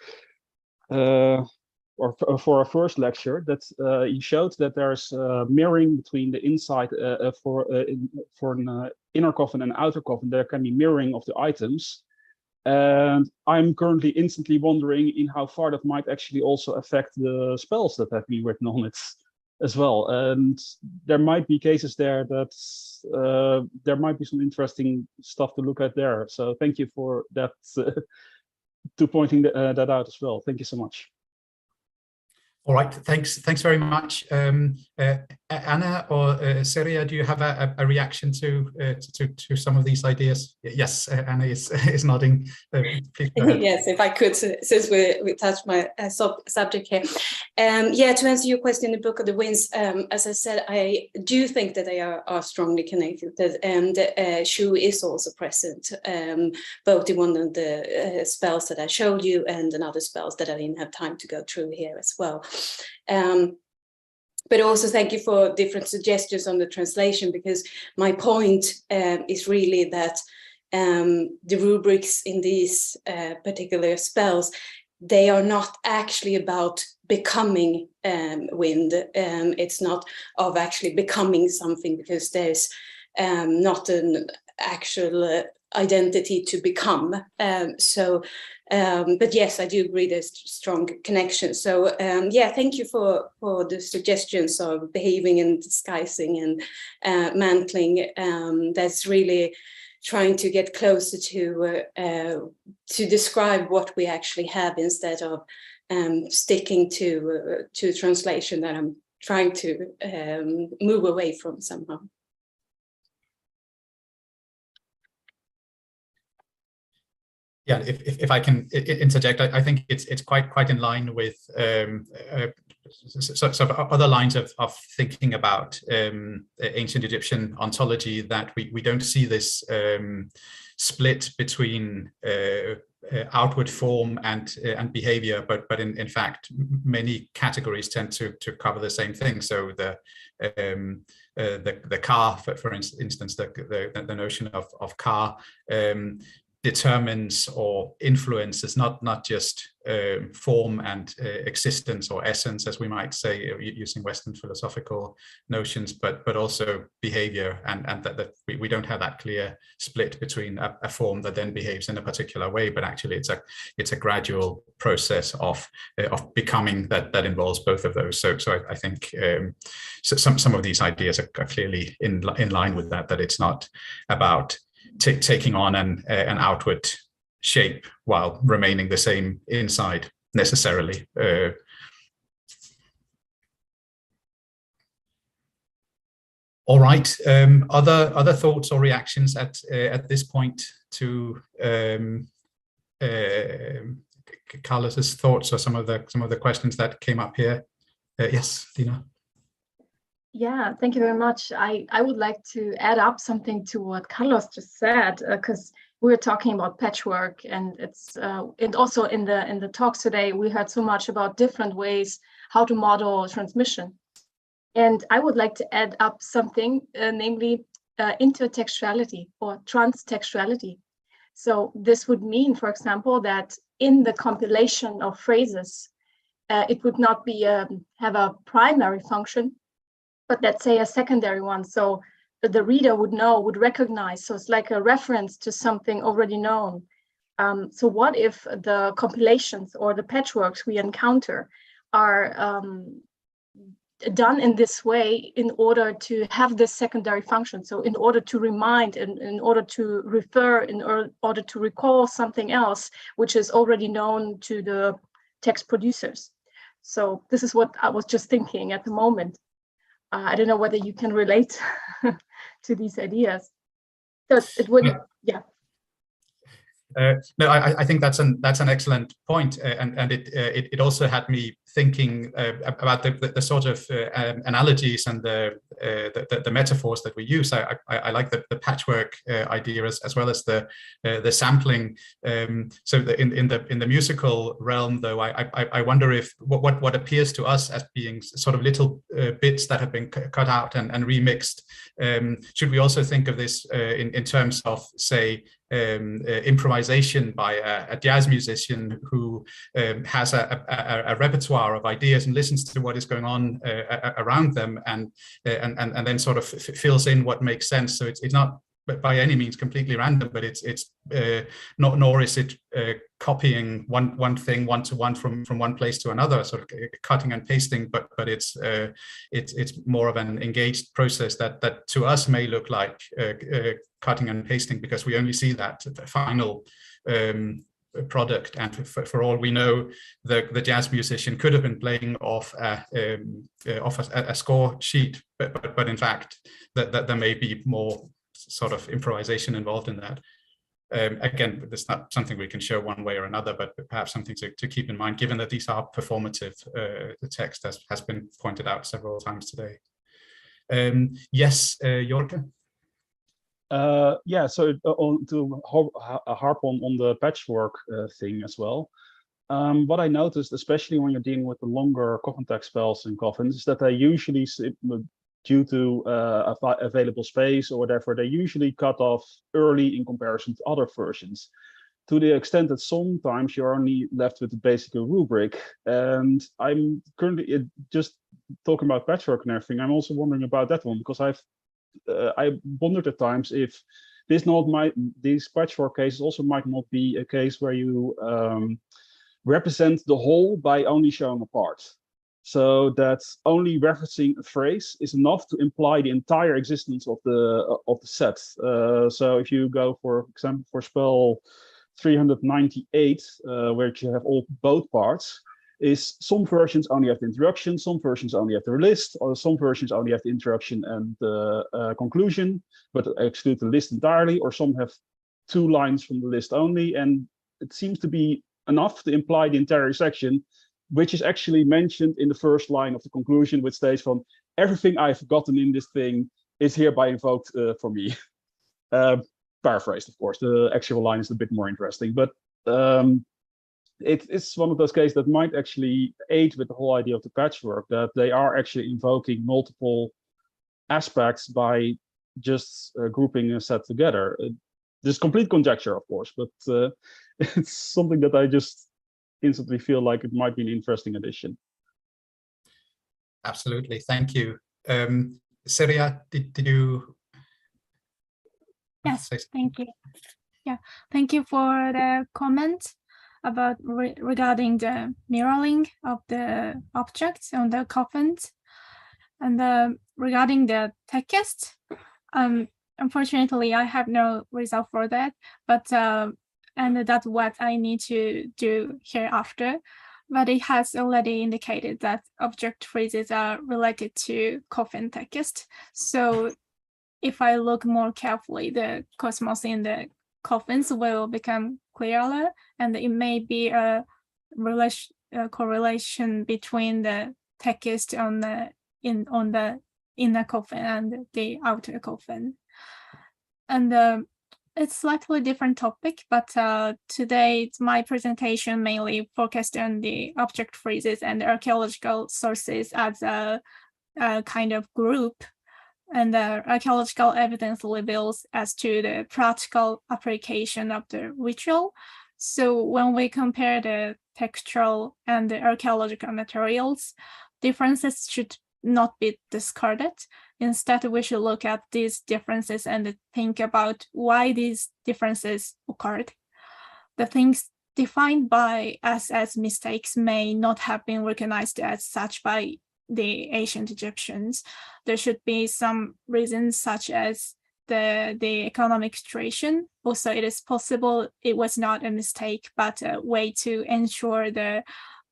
Or for our first lecture, that you showed that there's mirroring between the inside for an inner coffin and outer coffin. There can be mirroring of the items, and I'm currently instantly wondering in how far that might actually also affect the spells that have been written on it as well. And there might be cases there that there might be some interesting stuff to look at there. So thank you for that, to pointing that out as well. Thank you so much. All right, thanks very much. Anna or Seria, do you have a reaction to some of these ideas? Yes, Anna is nodding. Please go ahead. Yes, if I could, since we touched my subject here. Yeah, to answer your question, the Book of the Winds, as I said, I do think that they are strongly connected, and Shu is also present, both in one of the spells that I showed you and in other spells that I didn't have time to go through here as well. But also thank you for different suggestions on the translation, because my point is really that the rubrics in these particular spells, they are not actually about becoming wind. It's not of actually becoming something, because there's not an actual identity to become. But yes, I do agree there's strong connection. So yeah, thank you for the suggestions of behaving and disguising and mantling. That's really trying to get closer to describe what we actually have, instead of sticking to translation that I'm trying to move away from somehow. Yeah, if I can interject, I think it's quite in line with sort of other lines of thinking about ancient Egyptian ontology, that we don't see this split between outward form and behavior, but in fact many categories tend to cover the same thing. So the car, for instance, the notion of car determines or influences not just form and existence or essence, as we might say using Western philosophical notions, but also behavior, and that we don't have that clear split between a form that then behaves in a particular way, but actually it's a gradual process of becoming that involves both of those. So I think some of these ideas are clearly in line with that it's not about taking on an outward shape while remaining the same inside necessarily. All right. Other thoughts or reactions at this point to Carlos's thoughts or some of the questions that came up here? Yes, Dina. Yeah, thank you very much. I would like to add up something to what Carlos just said, because we were talking about patchwork, and it's and also in the talks today we heard so much about different ways how to model transmission, and I would like to add up something, namely intertextuality or transtextuality. So this would mean, for example, that in the compilation of phrases, it would not be have a primary function, but let's say a secondary one. So the reader would recognize. So it's like a reference to something already known. So what if the compilations or the patchworks we encounter are done in this way in order to have this secondary function? So in order to remind, in order to refer, in order to recall something else, which is already known to the text producers. So this is what I was just thinking at the moment. I don't know whether you can relate to these ideas. So it would, yeah. No, I think that's an excellent point, and it also had me thinking about the sort of analogies and the metaphors that we use. I like the patchwork idea as well as the sampling. So in the musical realm, though, I wonder if what appears to us as being sort of little bits that have been cut out and remixed. Should we also think of this in terms of, say, improvisation by a jazz musician who has a repertoire of ideas and listens to what is going on around them, and then sort of fills in what makes sense. So it's not by any means completely random, but it's not, nor is it copying one thing one to one from one place to another, sort of cutting and pasting, but it's more of an engaged process that to us may look like cutting and pasting, because we only see that the final product, and for all we know, the jazz musician could have been playing off a score sheet, but in fact that there may be more sort of improvisation involved in that. Again, it's not something we can show one way or another, but perhaps something to keep in mind, given that these are performative. The text has been pointed out several times today. Yes, Jorge? Yeah, so to harp on the patchwork thing as well. What I noticed, especially when you're dealing with the longer context spells in coffins, is that they usually, due to available space or whatever, they usually cut off early in comparison to other versions, to the extent that sometimes you're only left with the basic rubric. And I'm currently just talking about patchwork and everything. I'm also wondering about that one, because I wondered at times if these patchwork cases also might not be a case where you represent the whole by only showing a part. So that only referencing a phrase is enough to imply the entire existence of the set. So if you go, for example, for spell 398, where you have both parts, is some versions only have the introduction, some versions only have the list, or some versions only have the introduction and the conclusion, but exclude the list entirely, or some have 2 lines from the list only, and it seems to be enough to imply the entire section, which is actually mentioned in the first line of the conclusion, which states from everything I've gotten in this thing is hereby invoked for me. Paraphrased, of course. The actual line is a bit more interesting, but it's one of those cases that might actually aid with the whole idea of the patchwork, that they are actually invoking multiple aspects by just grouping a set together. There's complete conjecture, of course, but it's something that I just instantly feel like it might be an interesting addition. Absolutely, thank you. Seria, did you? Yes, thank you. Yeah, thank you for the comment about regarding the mirroring of the objects on the coffins. And regarding the text, unfortunately, I have no result for that, but and that's what I need to do hereafter. But it has already indicated that object phrases are related to coffin text. So if I look more carefully, the cosmos in the coffins will become clearer, and it may be a correlation between the text on the inner coffin and the outer coffin. And it's slightly different topic, but today my presentation mainly focused on the object phrases and archaeological sources as a kind of group. And the archaeological evidence reveals as to the practical application of the ritual. So when we compare the textual and the archaeological materials, differences should not be discarded. Instead, we should look at these differences and think about why these differences occurred. The things defined by us as mistakes may not have been recognized as such by the ancient Egyptians. There should be some reasons such as the economic situation. Also, it is possible it was not a mistake, but a way to ensure the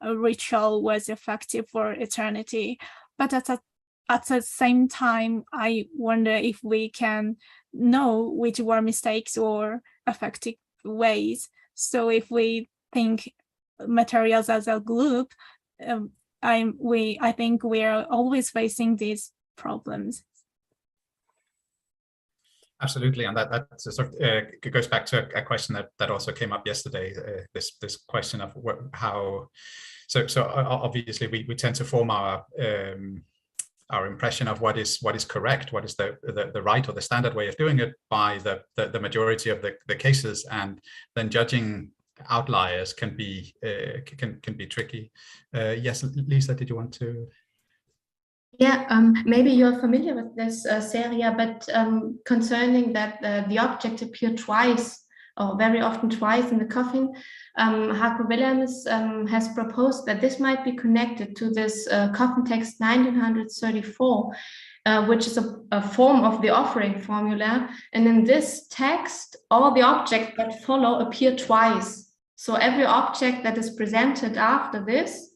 ritual was effective for eternity. But at the same time, I wonder if we can know which were mistakes or effective ways. So if we think materials as a group, I think we are always facing these problems. Absolutely, and that sort of goes back to a question that also came up yesterday. This question of how. So obviously we tend to form our impression of what is correct, what is the right or the standard way of doing it by the majority of the cases, and then judging outliers can be tricky. Yes, Lisa, did you want to? Yeah, maybe you're familiar with this, Seria, but concerning that the object appeared twice, or very often twice in the coffin, Harco Willems has proposed that this might be connected to this coffin text 1934, which is a form of the offering formula. And in this text, all the objects that follow appear twice. So every object that is presented after this,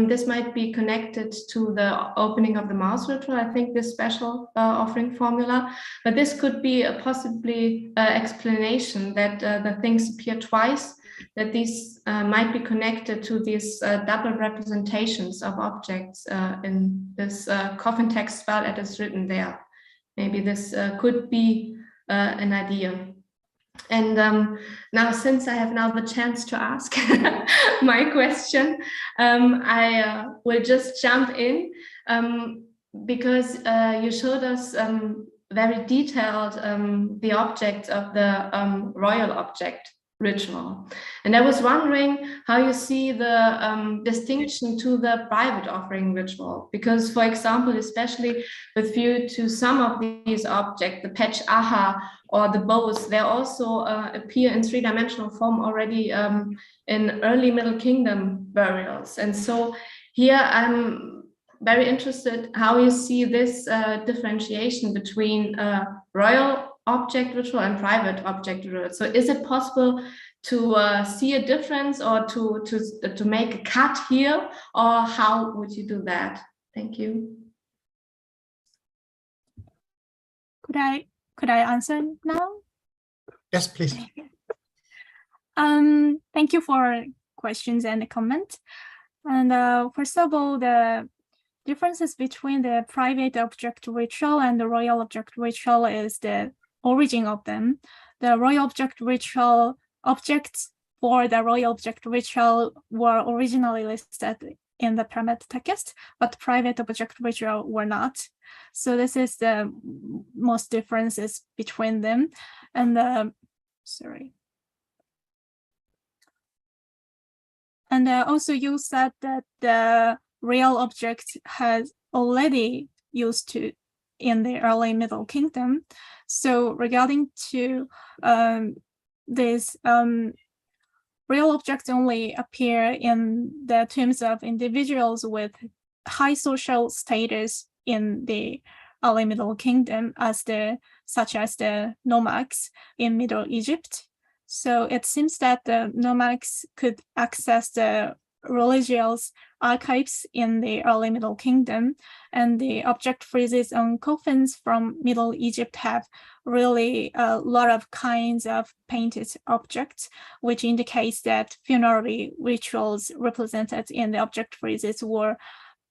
this might be connected to the opening of the mouse ritual, I think, this special offering formula. But this could be a possibly explanation that the things appear twice, that these might be connected to these double representations of objects in this coffin text file as it's written there. Maybe this could be an idea. And now, since I have now the chance to ask my question, I will just jump in because you showed us very detailed the objects of the royal object ritual. And I was wondering how you see the distinction to the private offering ritual, because, for example, especially with view to some of these objects, the patch aha or the bows, they also appear in three-dimensional form already in early Middle Kingdom burials. And so here I'm very interested how you see this differentiation between royal object ritual and private object ritual. So is it possible to see a difference or to make a cut here, or how would you do that? Thank you. Could I answer now? Yes, please. Thank you for questions and comment. And first of all, the differences between the private object ritual and the royal object ritual is the origin of them. The royal object ritual objects for the royal object ritual were originally listed in the permit text, but private object ritual were not. So this is the most differences between them. And sorry. And also you said that the real object has already used to in the early Middle Kingdom. So regarding to this real objects only appear in the tombs of individuals with high social status in the early Middle Kingdom, such as the nomarchs in Middle Egypt. So it seems that the nomarchs could access the religious archives in the early Middle Kingdom, and the object friezes on coffins from Middle Egypt have really a lot of kinds of painted objects, which indicates that funerary rituals represented in the object friezes were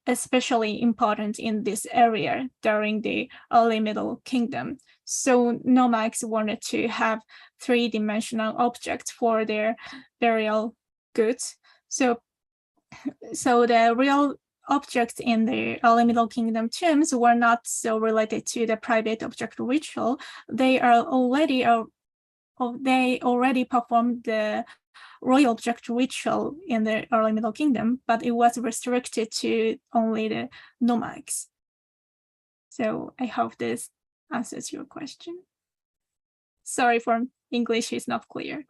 especially important in this area during the early Middle Kingdom. So nomarchs wanted to have three-dimensional objects for their burial goods. So the real objects in the early Middle Kingdom tombs were not so related to the private object ritual. They already performed the royal object ritual in the early Middle Kingdom, but it was restricted to only the nomarchs. So I hope this answers your question. Sorry for English is not clear.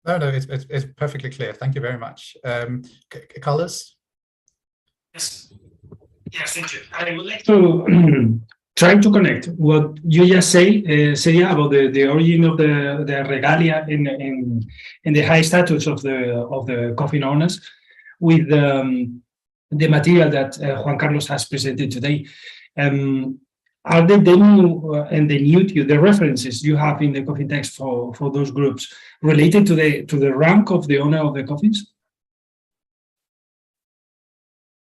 No, it's perfectly clear. Thank you very much. Carlos? Yes, thank you. I would like to try to connect what you just said about the origin of the regalia in the high status of the coffin owners with the material that Juan Carlos has presented today. Are the demo and the references you have in the coffin text for those groups related to the rank of the owner of the coffins?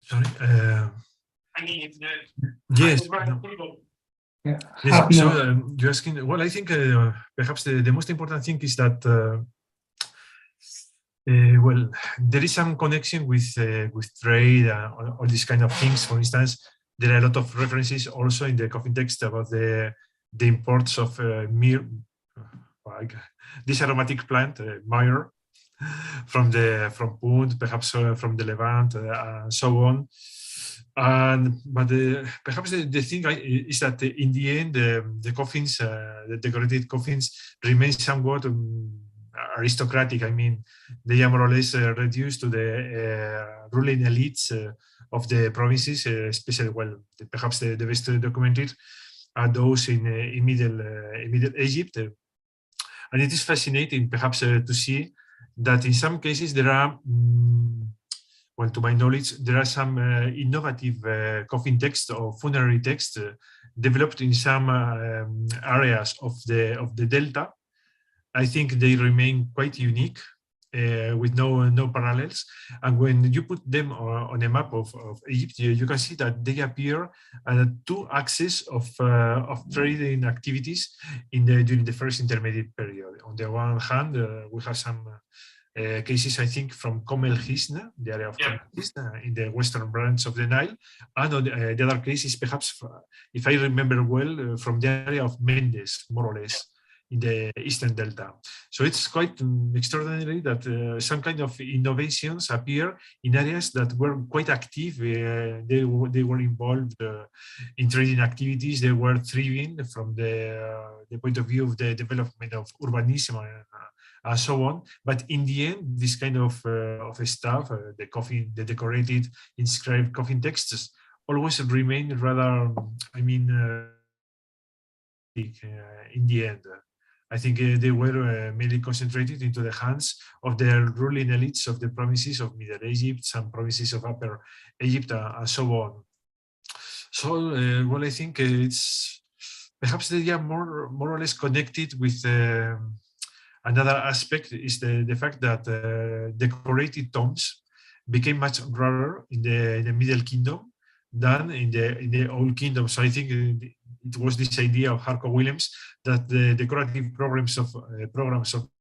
Sorry. I mean, if yes. Yeah. Yes. So you're asking. Well, I think perhaps the most important thing is that well, there is some connection with trade and all these kind of things. For instance, there are a lot of references also in the coffin text about the imports of this aromatic plant, myrrh, from Punt, perhaps from the Levant, and so on. But perhaps the thing is that in the end, the coffins, the decorated coffins, remain somewhat aristocratic. I mean, they are more or less reduced to the ruling elites of the provinces, especially, well, perhaps the best documented are those in Middle Egypt. And it is fascinating, perhaps, to see that in some cases there are, well, to my knowledge, there are some innovative coffin text or funerary text developed in some areas of the Delta. I think they remain quite unique, with no parallels. And when you put them on a map of Egypt, you can see that they appear at two axes of trading activities during the first intermediate period. On the one hand, we have some cases, I think, from Comel Hisna, the area of Comel Hisna in the western branch of the Nile, and on the other cases, perhaps, if I remember well, from the area of Mendes, more or less, in the Eastern Delta. So it's quite extraordinary that some kind of innovations appear in areas that were quite active. They were involved in trading activities. They were thriving from the point of view of the development of urbanism and so on. But in the end, this kind of stuff, the decorated, inscribed coffin texts, always remain rather, I mean, in the end. I think they were mainly concentrated into the hands of the ruling elites of the provinces of Middle Egypt, some provinces of Upper Egypt, and so on. So, well, I think it's perhaps they are more or less connected with another aspect is the fact that decorated tombs became much rarer in the Middle Kingdom than in the Old Kingdom. So I think it was this idea of Harco Williams that the decorative programs of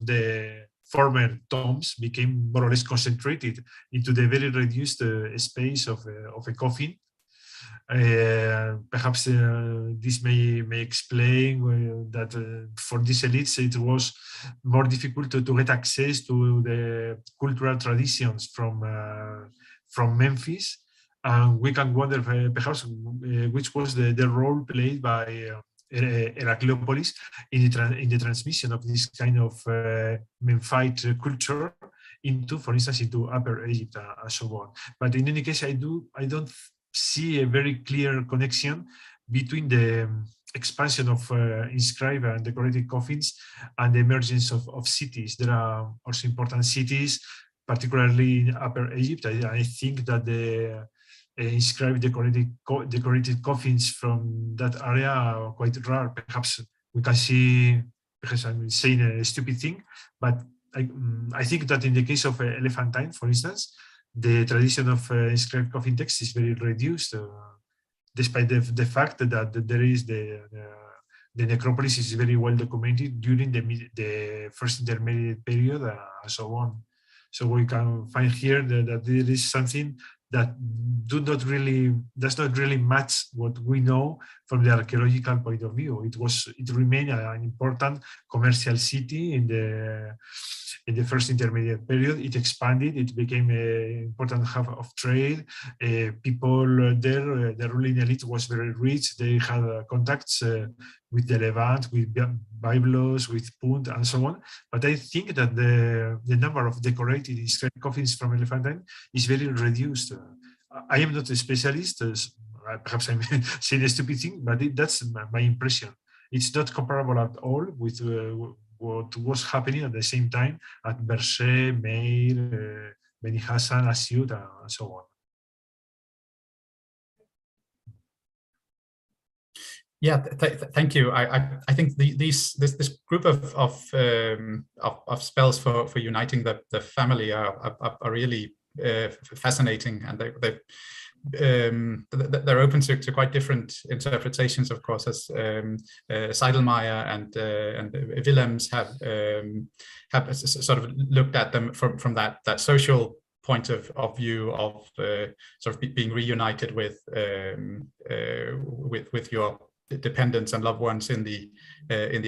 the former tombs became more or less concentrated into the very reduced space of a coffin. Perhaps this may explain that for these elites it was more difficult to get access to the cultural traditions from Memphis, and we can wonder perhaps which was the role played by Heracleopolis in the transmission of this kind of Memphite culture into, for instance, into Upper Egypt and so on. But in any case, I don't see a very clear connection between the expansion of inscribed and decorated coffins and the emergence of cities. There are also important cities, particularly in Upper Egypt. I think that the inscribed decorated coffins from that area are quite rare. Perhaps we can see, because I'm saying a stupid thing, but I think that in the case of Elephantine, for instance, the tradition of inscribed coffin text is very reduced, despite the fact that there is the necropolis is very well documented during the first intermediate period and so on. So we can find here that there is something that does not really match what we know from the archaeological point of view. It remained an important commercial city in the first intermediate period. It expanded. It became an important hub of trade. People there, the ruling elite was very rich. They had contacts with the Levant, with Byblos, with Punt, and so on. But I think that the number of decorated inscribed coffins from Elephantine is very reduced. I am not a specialist. Perhaps I'm saying a stupid thing, but that's my impression. It's not comparable at all with what was happening at the same time at Bershe, Meir, Beni Hassan, Asyut, and so on. Yeah, thank you. I think this group of spells for uniting the family are really fascinating, and they're open to quite different interpretations, of course, as Seidelmeyer and Willems have sort of looked at them from that social point of view of sort of being reunited with your dependents and loved ones in the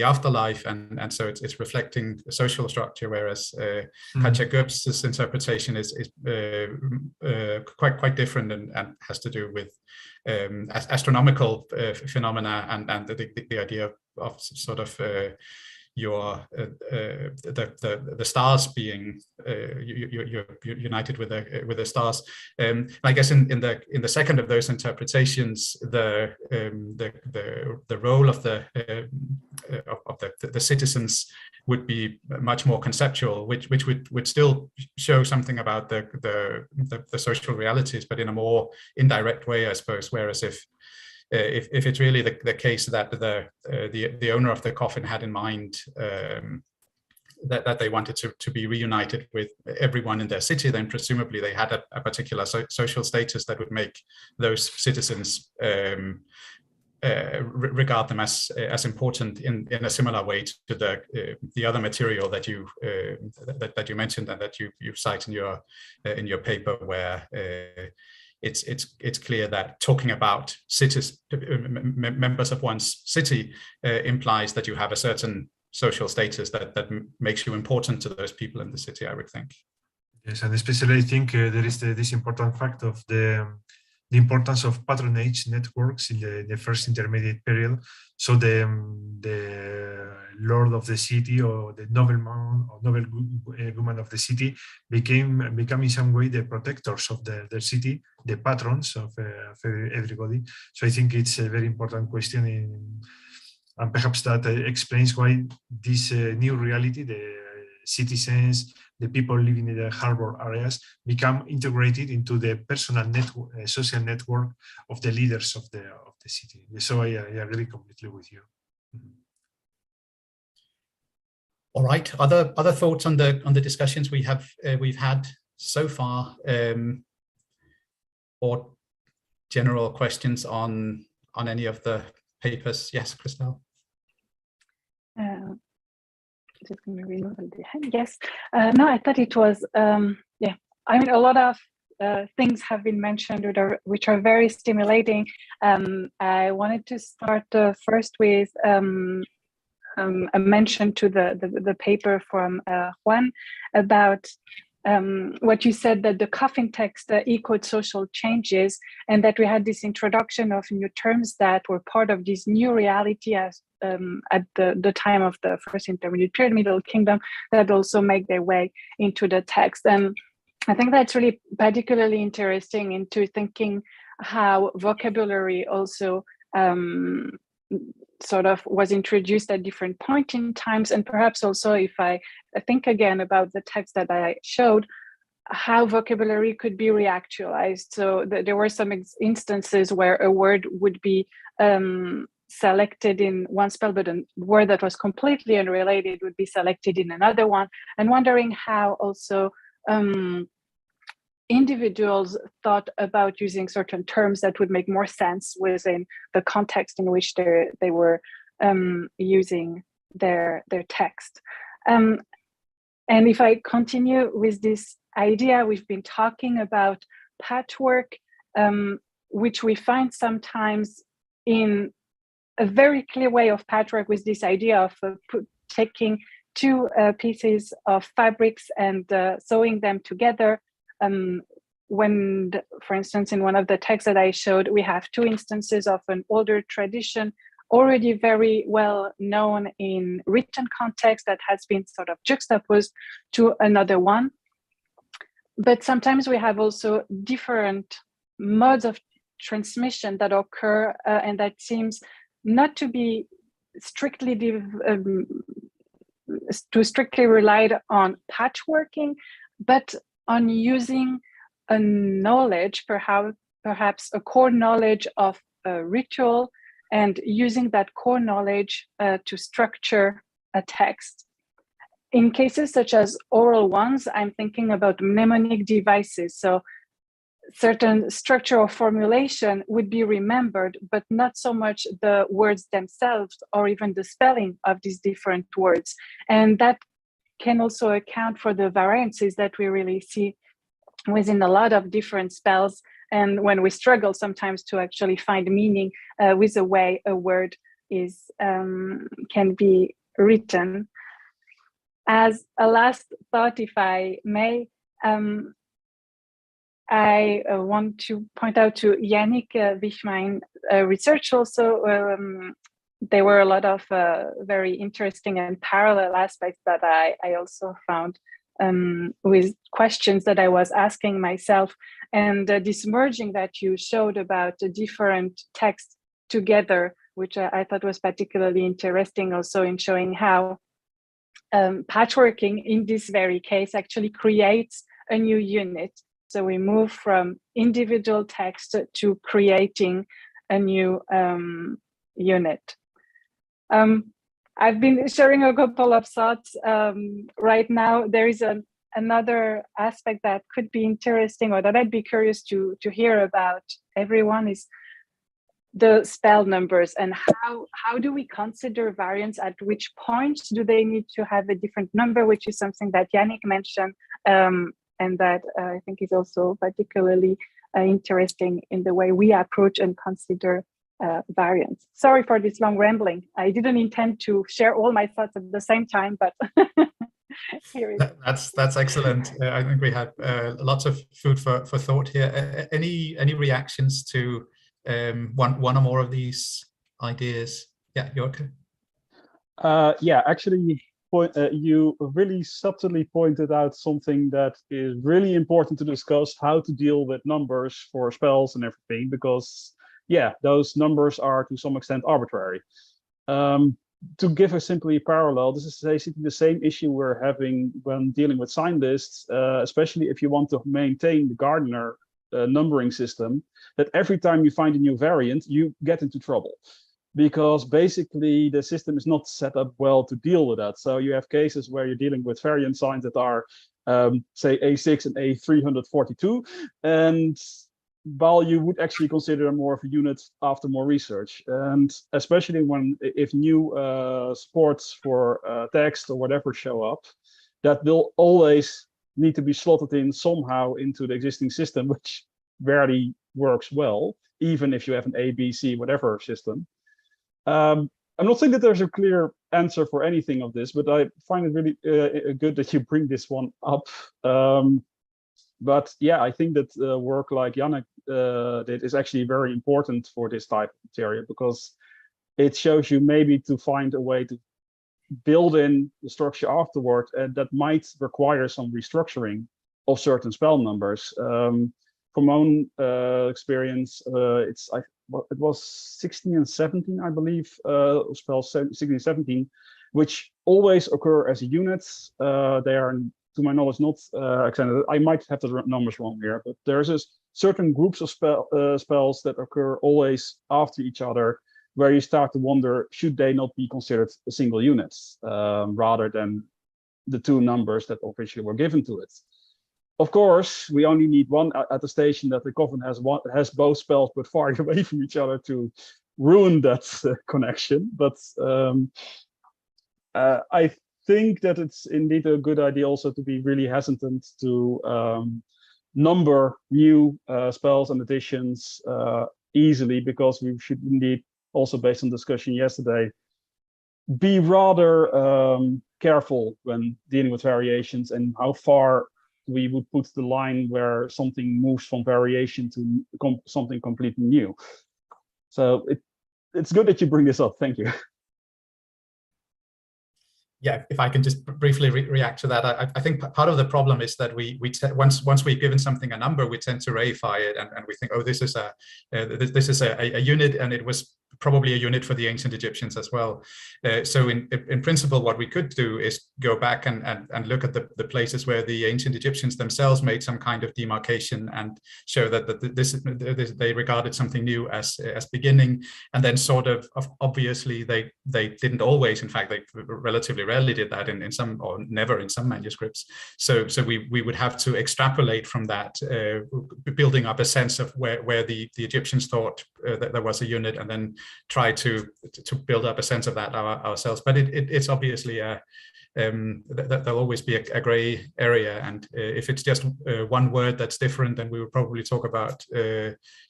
afterlife, and so it's reflecting a social structure, whereas Katja Goeb's interpretation is quite different and has to do with astronomical phenomena and the idea of sort of the stars being you're united with the stars. I guess in the second of those interpretations, the role of the citizens would be much more conceptual, which would still show something about the social realities, but in a more indirect way, I suppose. Whereas if it's really the case that the owner of the coffin had in mind that they wanted to be reunited with everyone in their city, then presumably they had a particular social status that would make those citizens regard them as important in a similar way to the other material that you mentioned and that you cite in your paper, where it's clear that talking about cities, members of one's city, implies that you have a certain social status that makes you important to those people in the city, I would think. Yes, and especially I think there is this important fact of the importance of patronage networks in the first intermediate period. So the lord of the city, or the nobleman or noblewoman of the city, became in some way the protectors of the city, the patrons of everybody. So I think it's a very important question, and perhaps that explains why this new reality, the citizens, the people living in the harbor areas, become integrated into the personal network, social network of the leaders of the city. So I agree completely with you. All right. Other thoughts on the discussions we've had so far, or general questions on any of the papers? Yes, Christelle. just going to remove the hand. Yes. No, I thought it was, yeah, I mean, a lot of things have been mentioned which are very stimulating. I wanted to start first with a mention to the paper from Juan about what you said, that the coffin text echoed social changes, and that we had this introduction of new terms that were part of this new reality as at the time of the first intermediate period, Middle Kingdom, that also make their way into the text. And I think that's really particularly interesting into thinking how vocabulary also sort of was introduced at different points in times, and perhaps also, if I think again about the text that I showed, how vocabulary could be reactualized. So there were some instances where a word would be selected in one spell, but a word that was completely unrelated would be selected in another one, and wondering how also individuals thought about using certain terms that would make more sense within the context in which they were using their text. And if I continue with this idea, we've been talking about patchwork, which we find sometimes in a very clear way of patchwork with this idea of taking two pieces of fabrics and sewing them together. When, for instance, in one of the texts that I showed, we have two instances of an older tradition already very well known in written context that has been sort of juxtaposed to another one. But sometimes we have also different modes of transmission that occur and that seems not to be strictly relied on patchworking, but on using a knowledge, perhaps a core knowledge of a ritual, and using that core knowledge to structure a text. In cases such as oral ones, I'm thinking about mnemonic devices. So certain structure or formulation would be remembered, but not so much the words themselves or even the spelling of these different words. And that can also account for the variances that we really see within a lot of different spells, and when we struggle sometimes to actually find meaning with the way a word is can be written. As a last thought, if I may, I want to point out to Yannick Wichmein's research also. There were a lot of very interesting and parallel aspects that I also found with questions that I was asking myself, and this merging that you showed about the different texts together, which I thought was particularly interesting also in showing how patchworking in this very case actually creates a new unit. So we move from individual text to creating a new unit. I've been sharing a couple of thoughts right now. There is another aspect that could be interesting, or that I'd be curious to hear about everyone, is the spell numbers, and how do we consider variants? At which points do they need to have a different number, which is something that Yannick mentioned, and that I think is also particularly interesting in the way we approach and consider variants. Sorry for this long rambling. I didn't intend to share all my thoughts at the same time, but here it is. That's excellent. I think we have lots of food for thought here. Any reactions to one or more of these ideas? Yeah, Jorke. Yeah, actually, you really subtly pointed out something that is really important to discuss: how to deal with numbers for spells and everything, because yeah, those numbers are to some extent arbitrary. To give a simply parallel, this is basically the same issue we're having when dealing with sign lists, especially if you want to maintain the Gardner numbering system, that every time you find a new variant, you get into trouble, because basically the system is not set up well to deal with that. So you have cases where you're dealing with variant signs that are, say, A6 and A342, and while you would actually consider more of a unit after more research. And especially if new supports for text or whatever show up, that will always need to be slotted in somehow into the existing system, which rarely works well, even if you have an A, B, C, whatever system. I'm not saying that there's a clear answer for anything of this, but I find it really good that you bring this one up. But yeah, I think that work like Janne did is actually very important for this type of material, because it shows you maybe to find a way to build in the structure afterward, and that might require some restructuring of certain spell numbers. From my own experience, it was 16 and 17, I believe, spells 16 and 17, which always occur as units. They are, to my knowledge, not extended. I might have the numbers wrong here, but there's a certain groups of spells that occur always after each other, where you start to wonder, should they not be considered single units rather than the two numbers that officially were given to it. Of course, we only need one attestation that the Covenant has both spells but far away from each other to ruin that connection. But I think that it's indeed a good idea also to be really hesitant to number new spells and additions easily, because we should indeed, also based on discussion yesterday, be rather careful when dealing with variations, and how far we would put the line where something moves from variation to something completely new. So it's good that you bring this up. Thank you. Yeah, if I can just briefly react to that, I think part of the problem is that once we've given something a number, we tend to reify it, and we think, oh, this is a unit, and it was probably a unit for the ancient Egyptians as well. So in principle, what we could do is go back and look at the places where the ancient Egyptians themselves made some kind of demarcation and show that they regarded something new as beginning, and then sort of obviously they didn't always. In fact, they relatively rarely did that in some, or never in some manuscripts. So we would have to extrapolate from that, building up a sense of where the Egyptians thought that there was a unit, and then try to build up a sense of that ourselves. But it's obviously there'll always be a gray area, and if it's just one word that's different, then we would probably talk about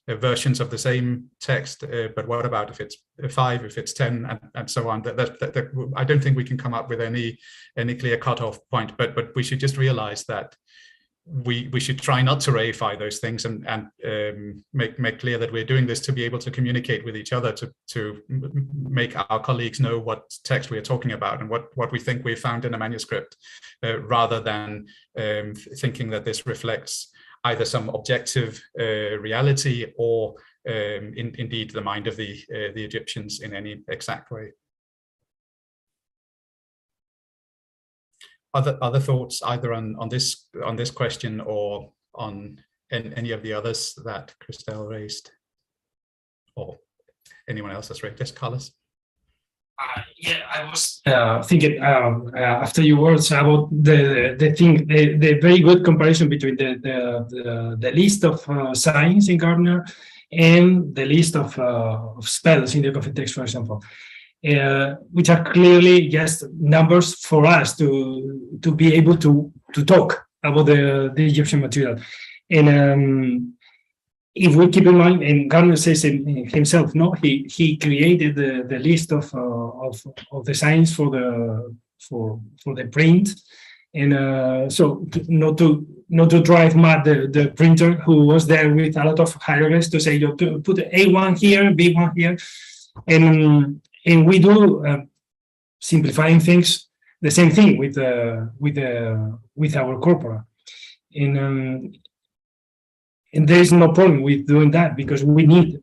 versions of the same text. But what about if it's 5, if it's 10, and so on? I don't think we can come up with any clear cutoff point, but we should just realize that we should try not to reify those things, and make clear that we're doing this to be able to communicate with each other, to make our colleagues know what text we are talking about and what we think we found in a manuscript, rather than thinking that this reflects either some objective reality or indeed the mind of the Egyptians in any exact way. Other thoughts either on this question or on any of the others that Christelle raised, or anyone else has raised? Just Carlos. Yeah, I was thinking after your words about the very good comparison between the list of signs in Gardner and the list of spells in the Coffee text, for example. Which are clearly just numbers for us to be able to talk about the Egyptian material. And if we keep in mind, and Gardner says himself, no, he created the list of the signs for the print, and so not to drive mad the printer, who was there with a lot of hieroglyphs to say, you to put A1 here, B1 here, and we do simplifying things, the same thing with our corpora, and there is no problem with doing that, because we need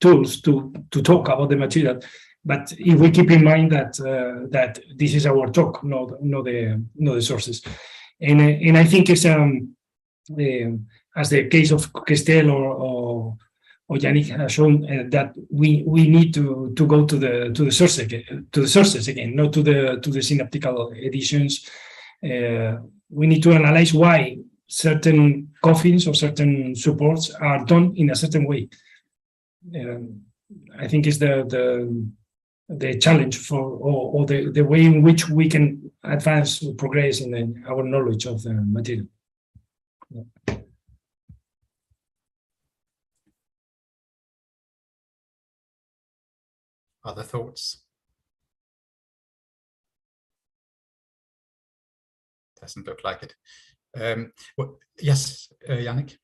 tools to talk about the material. But if we keep in mind that this is our talk, not the sources, and I think it's as the case of Christelle or Yannick has shown, that we need to go to the sources again, not to the synoptical editions. We need to analyze why certain coffins or certain supports are done in a certain way. I think is the challenge for, or the way in which we can advance or progress in our knowledge of the material. Other thoughts? Doesn't look like it. Yes, Yannick?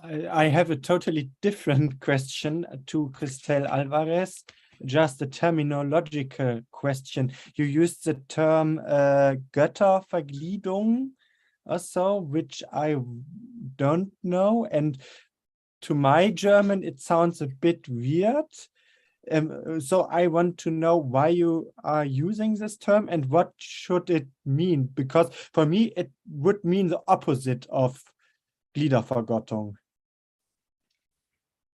I have a totally different question to Cristel Alvarez, just a terminological question. You used the term Göttervergliedung or so, which I don't know. And to my German, it sounds a bit weird. So I want to know why you are using this term and what should it mean? Because for me, it would mean the opposite of Gliedervergottung.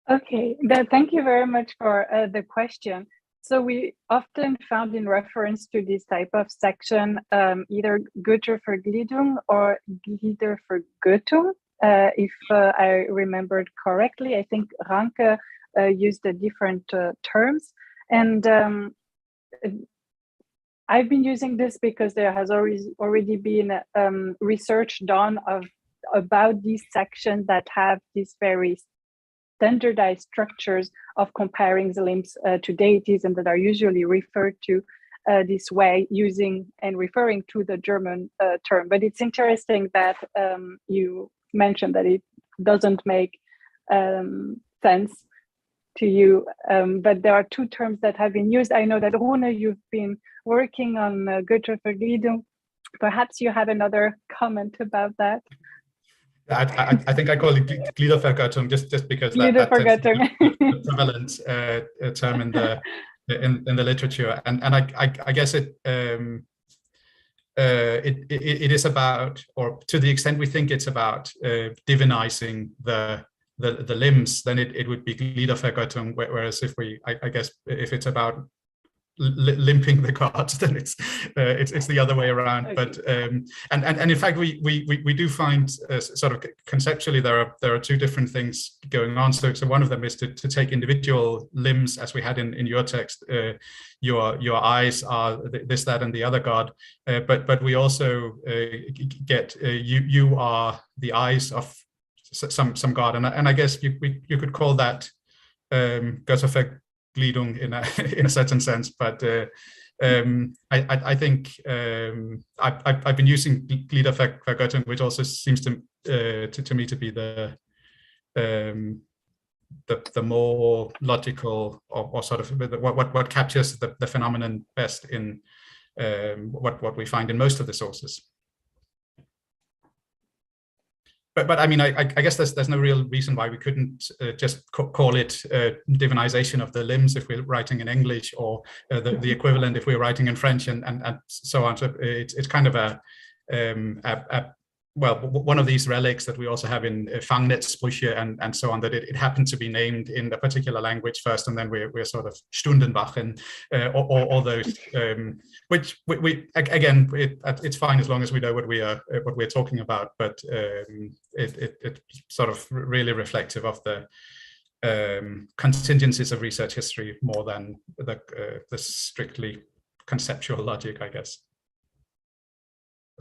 Okay, thank you very much for the question. So we often found in reference to this type of section, either Göttervergliedung or Gliedervergöttung, if I remembered correctly. I think Ranke used the different terms. And I've been using this because there has already been research done about these sections that have these very standardized structures of comparing the limbs to deities, and that are usually referred to this way, using and referring to the German term. But it's interesting that you mentioned that it doesn't make sense to you, but there are two terms that have been used. I know that Rune, you've been working on Göttervergliedung. Perhaps you have another comment about that. I think I call it Gliedervergöttung just because that tends to be the prevalent term in the literature, and I guess it is about, or to the extent we think it's about divinizing the limbs, then it would be Gliedervergöttung, whereas if I guess if it's about limping the gods, then it's the other way around. Okay. But and in fact we do find sort of conceptually there are two different things going on. So one of them is to take individual limbs, as we had in your text. Your eyes are this, that, and the other god, but we also get you are the eyes of some god, and I guess you could call that Göttervergliedung in a certain sense, but I think I've been using Gliedervergöttung, which also seems to me to be the more logical or sort of what captures the phenomenon best in what we find in most of the sources. But I mean, I guess there's no real reason why we couldn't just call it divinization of the limbs if we're writing in English, or the equivalent if we're writing in French, and so on. So it's kind of well, one of these relics that we also have in Fangnetzsprüche and so on, that it happened to be named in a particular language first, and then we're sort of Stundenwachen, all those, which we again, it's fine as long as we know what we're talking about, but it's sort of really reflective of the contingencies of research history more than the strictly conceptual logic, I guess.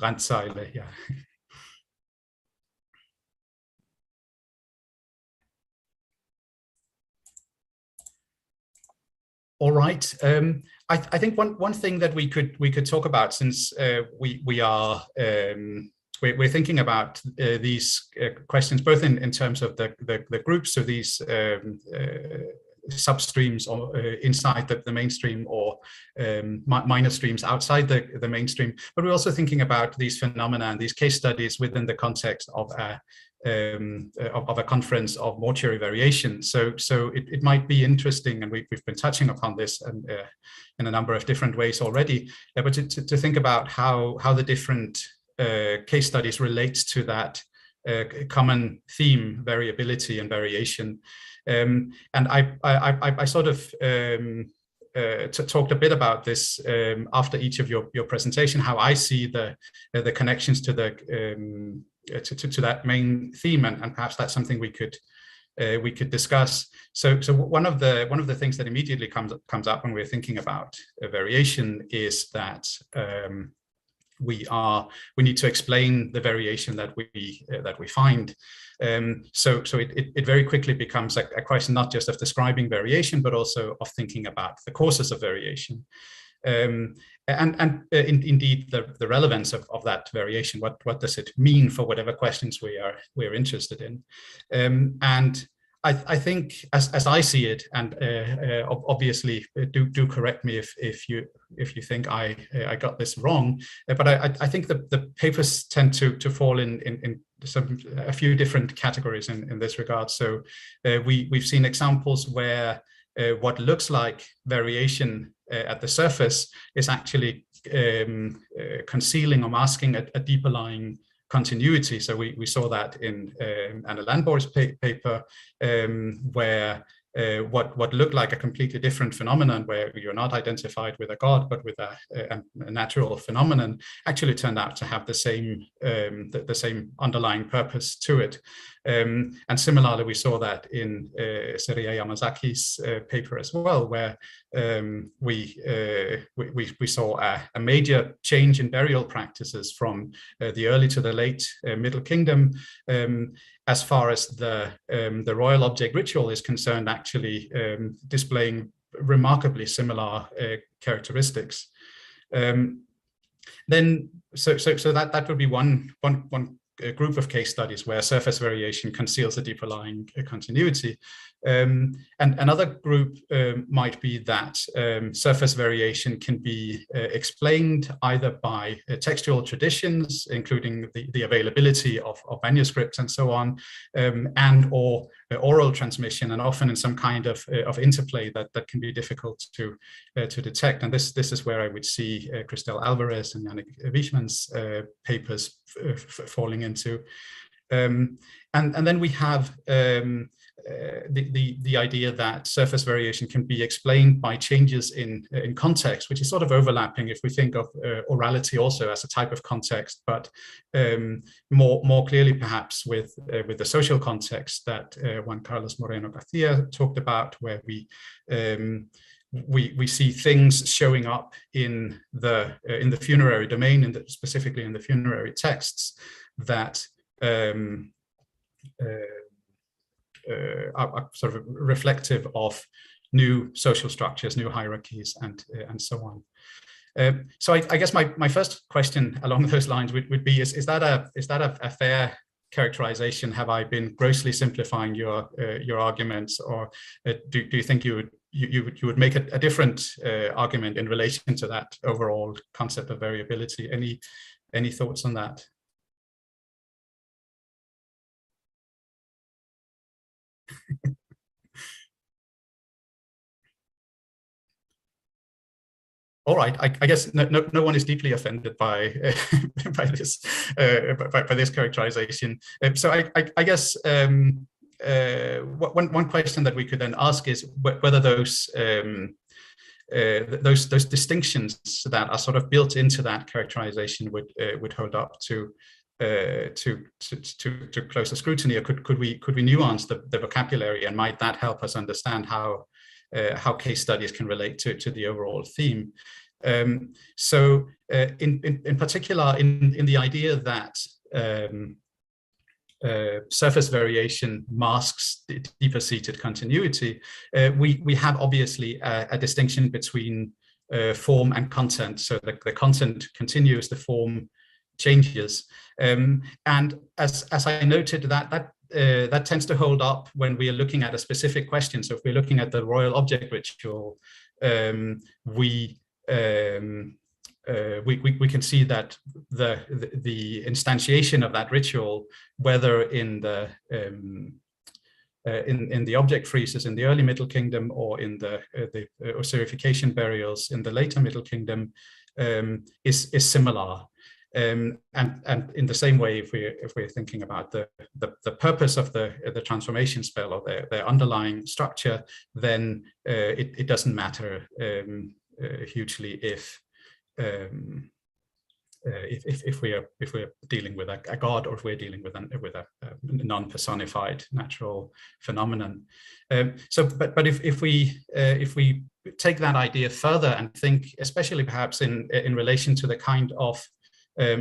Randzeile, yeah. All right. I think one thing that we could talk about, since we're thinking about these questions both in terms of the groups, so these substreams or inside the mainstream, or minor streams outside the mainstream, but we're also thinking about these phenomena and these case studies within the context of a conference of mortuary variation. So it might be interesting, and we've been touching upon this in a number of different ways already, but to think about how the different case studies relate to that common theme, variability and variation. And I sort of talked a bit about this after each of your presentation, how I see the connections to the to that main theme, and perhaps that's something we could discuss. So one of the things that immediately comes up when we're thinking about variation is that we need to explain the variation that we find. So it very quickly becomes a question not just of describing variation, but also of thinking about the causes of variation. Indeed the relevance of that variation. What does it mean for whatever questions we're interested in? And I think, as I see it, and obviously do correct me if you think I got this wrong, but I think the papers tend to fall in a few different categories in this regard. So we've seen examples where what looks like variation at the surface is actually concealing or masking a deeper lying continuity. So we saw that in Anna Landborg's paper, where what looked like a completely different phenomenon, where you're not identified with a god but with a natural phenomenon, actually turned out to have the same underlying purpose to it. And similarly, we saw that in Serie Yamazaki's paper as well, where we saw a major change in burial practices from the early to the late Middle Kingdom, as far as the royal object ritual is concerned, actually displaying remarkably similar characteristics. Then, so that would be one group of case studies where surface variation conceals a deeper lying continuity. And another group might be that surface variation can be explained either by textual traditions, including the availability of manuscripts and so on, and or oral transmission, and often in some kind of interplay that can be difficult to detect. And this is where I would see Christel Alvarez and Yannick Wichmann's papers falling into. And then we have the idea that surface variation can be explained by changes in context, which is sort of overlapping if we think of orality also as a type of context, but more clearly perhaps with the social context that Juan Carlos Moreno Garcia talked about, where we see things showing up in the funerary domain, specifically in the funerary texts, that are sort of reflective of new social structures, new hierarchies, and so on. So I guess my first question along those lines would be: is that a fair characterization? Have I been grossly simplifying your arguments, or do you think you would make a different argument in relation to that overall concept of variability? Any thoughts on that? All right, I guess no one is deeply offended by by this characterization. So I guess one question that we could then ask is whether those distinctions that are sort of built into that characterization would hold up to closer scrutiny, or could we nuance the vocabulary, and might that help us understand how case studies can relate to the overall theme? So in particular, in the idea that surface variation masks deeper seated continuity, we have obviously a distinction between form and content. So the content continues, the form changes, and as I noted, that tends to hold up when we are looking at a specific question. So if we're looking at the royal object ritual, we can see that the instantiation of that ritual, whether in the object friezes in the early Middle Kingdom or in the Osirification burials in the later Middle Kingdom, is similar. And in the same way, if we're thinking about the purpose of the transformation spell or the underlying structure, then it doesn't matter hugely if we're dealing with a god, or if we're dealing with a non-personified natural phenomenon. But if we take that idea further and think, especially perhaps in relation to the kind of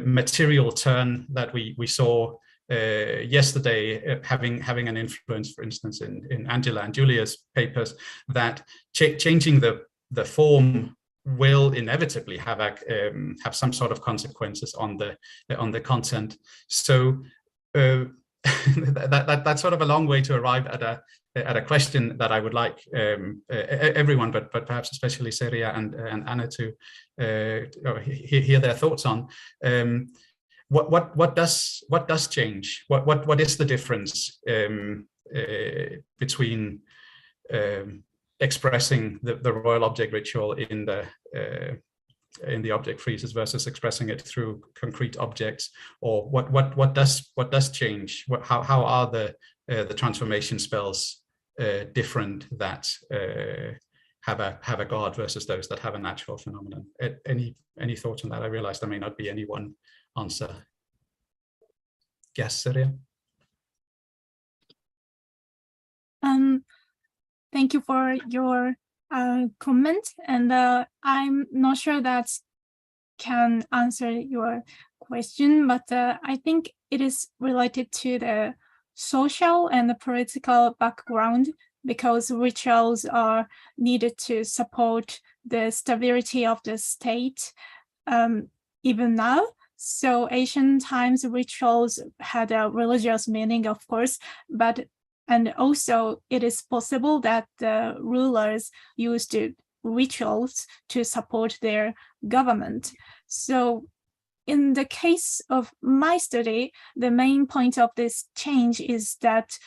material turn that we saw yesterday, having an influence, for instance, in Angela and Julia's papers, that changing the form will inevitably have some sort of consequences on the content. So that's sort of a long way to arrive at a question that I would like everyone, but perhaps especially Seria and Anna to hear their thoughts on. What does change? What is the difference between expressing the royal object ritual in the object friezes versus expressing it through concrete objects? Or what does change? How are the transformation spells different that have a god versus those that have a natural phenomenon? Any thoughts on that? I realize there may not be any one answer. Yes, Seria? Thank you for your comment, and I'm not sure that can answer your question, but I think it is related to the social and the political background, because rituals are needed to support the stability of the state even now. So ancient times rituals had a religious meaning, of course, and also it is possible that the rulers used rituals to support their government. So in the case of my study, the main point of this change is that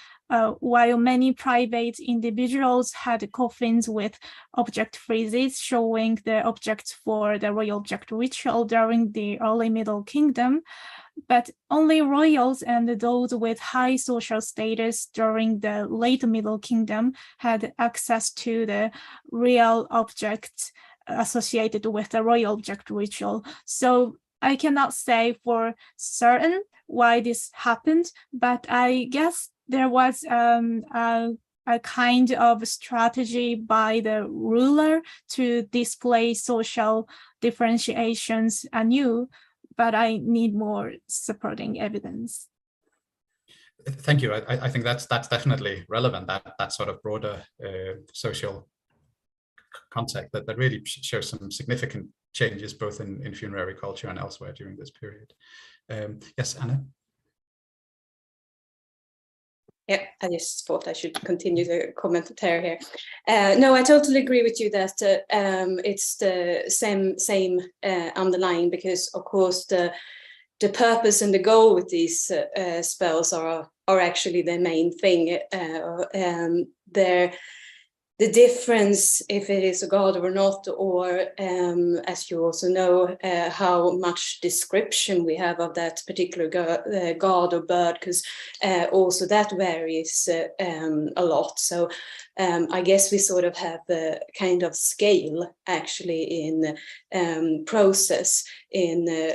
while many private individuals had coffins with object friezes showing the objects for the royal object ritual during the early Middle Kingdom, but only royals and those with high social status during the late Middle Kingdom had access to the real objects associated with the royal object ritual. So I cannot say for certain why this happened, but I guess there was a kind of strategy by the ruler to display social differentiations anew, but I need more supporting evidence. Thank you. I think that's definitely relevant, that sort of broader social context that really shows some significant changes both in funerary culture and elsewhere during this period. Yes, Anna? Yeah, I just thought I should continue the commentary here. No, I totally agree with you that it's the same underlying, because of course the purpose and the goal with these spells are actually the main thing. The difference, if it is a god or not, or as you also know, how much description we have of that particular god or bird, because also that varies a lot. So I guess we sort of have a kind of scale actually in process, in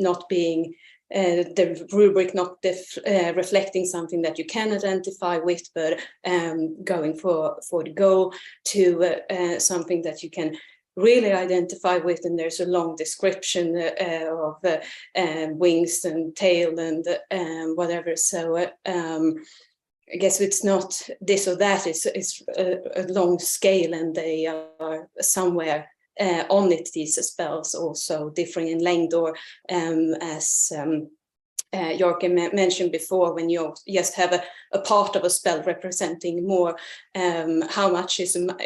not being the rubric not reflecting something that you can identify with, but going for the goal to something that you can really identify with, and there's a long description of wings and tail and whatever. So I guess it's not this or that, it's a long scale, and they are somewhere on it, these spells also differing in length, or as Joachim mentioned before, when you just have a part of a spell representing more, how much is enough?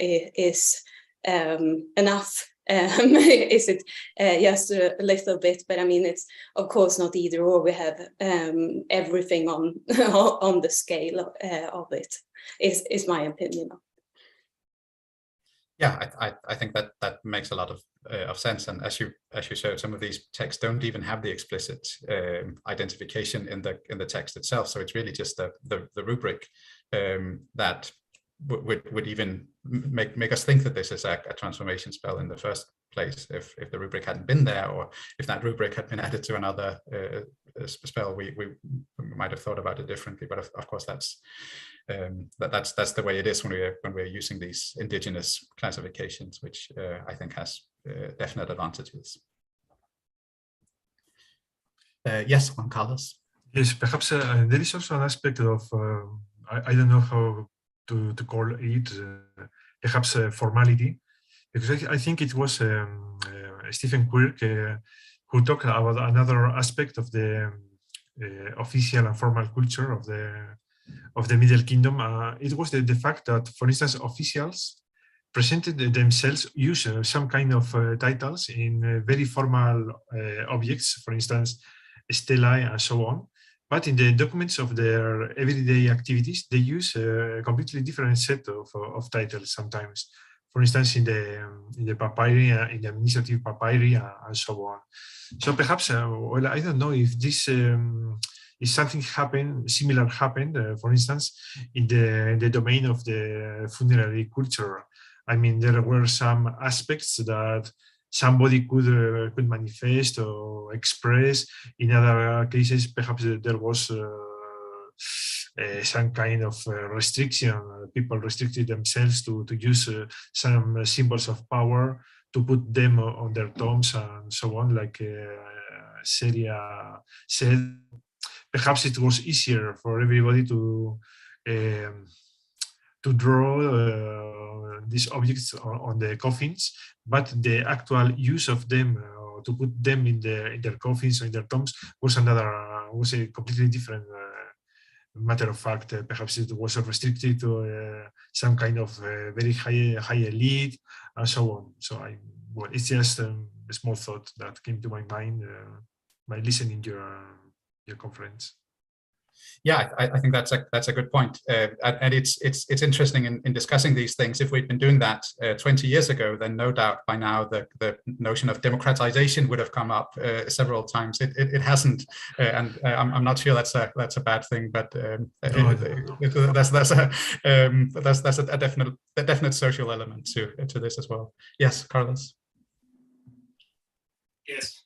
Is it just a little bit? But I mean, it's of course not either or. We have everything on the scale of it, is my opinion. Yeah, I think that makes a lot of sense. And as you showed, some of these texts don't even have the explicit identification in the text itself. So it's really just the rubric that would even make us think that this is a transformation spell in the first place. If the rubric hadn't been there, or if that rubric had been added to another spell, we might have thought about it differently. But of course, that's the way it is when we're using these indigenous classifications, which I think has definite advantages. Yes, Juan Carlos. Yes, perhaps there is also an aspect of I don't know how to call it, perhaps formality, because I think it was Stephen Quirk who talked about another aspect of the official and formal culture of the Middle Kingdom. It was the fact that, for instance, officials presented themselves, use some kind of titles in very formal objects, for instance, stelae and so on. But in the documents of their everyday activities, they use a completely different set of titles sometimes. For instance, in the papyri, in the administrative papyri, and so on. So perhaps, well, I don't know if this is something similar happened, for instance, in the domain of the funerary culture. I mean, there were some aspects that somebody could manifest or express. In other cases, perhaps there was some kind of restriction. People restricted themselves to use some symbols of power, to put them on their tombs and so on, like Celia said. Perhaps it was easier for everybody to draw these objects on the coffins, but the actual use of them to put them in their coffins or in their tombs was a completely different matter of fact. Perhaps it was restricted to some kind of very high elite and so on. So well, it's just a small thought that came to my mind by listening to your conference. Yeah, I think that's a good point, and it's interesting in discussing these things. If we'd been doing that 20 years ago, then no doubt by now the notion of democratization would have come up several times. It hasn't, and I'm not sure that's a bad thing, but that's a definite social element to this as well. Yes, Carlos. Yes.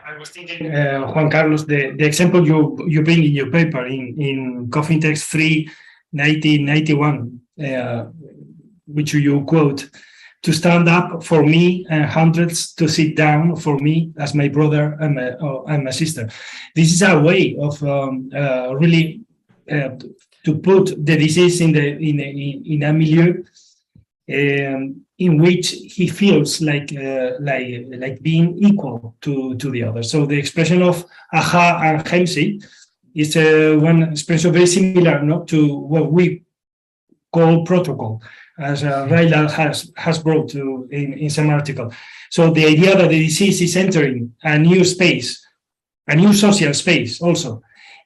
I was thinking, Juan Carlos, the example you bring in your paper in Coffin Text 3, 1991, which you quote, to stand up for me and hundreds to sit down for me as my brother and my sister. This is a way of really to put the disease in a milieu in which he feels like being equal to the other. So the expression of aha and hemsi is one expression very similar, not to what we call protocol, as Raila has brought to in some article. So the idea that the disease is entering a new space, a new social space also,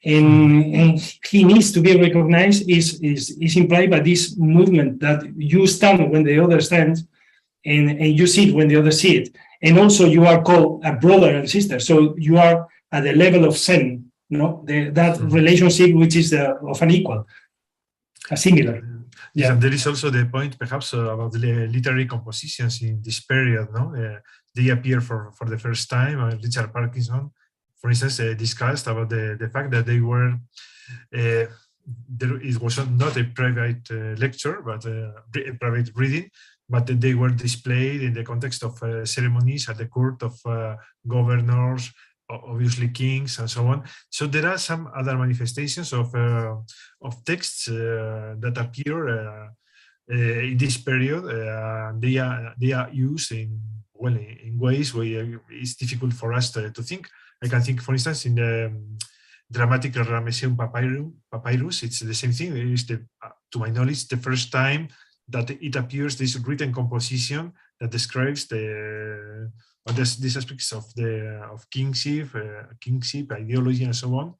and he needs to be recognized is implied by this movement that you stand when the other stands, and you sit when the other sit, and also you are called a brother and sister. So you are at the level of Zen, that relationship which is of an equal, a similar. Yeah, and there is also the point perhaps about the literary compositions in this period. They appear for the first time. Richard Parkinson, for instance, discussed about the fact that they were, it was not a private lecture, but a private reading, but they were displayed in the context of ceremonies at the court of governors, obviously kings, and so on. So there are some other manifestations of texts that appear in this period. They are used in ways where it's difficult for us to think. I can think, for instance, in the dramatic Ramesseum papyrus, it's the same thing. It is, to my knowledge, the first time that it appears, this written composition that describes these aspects of kingship, ideology, and so on.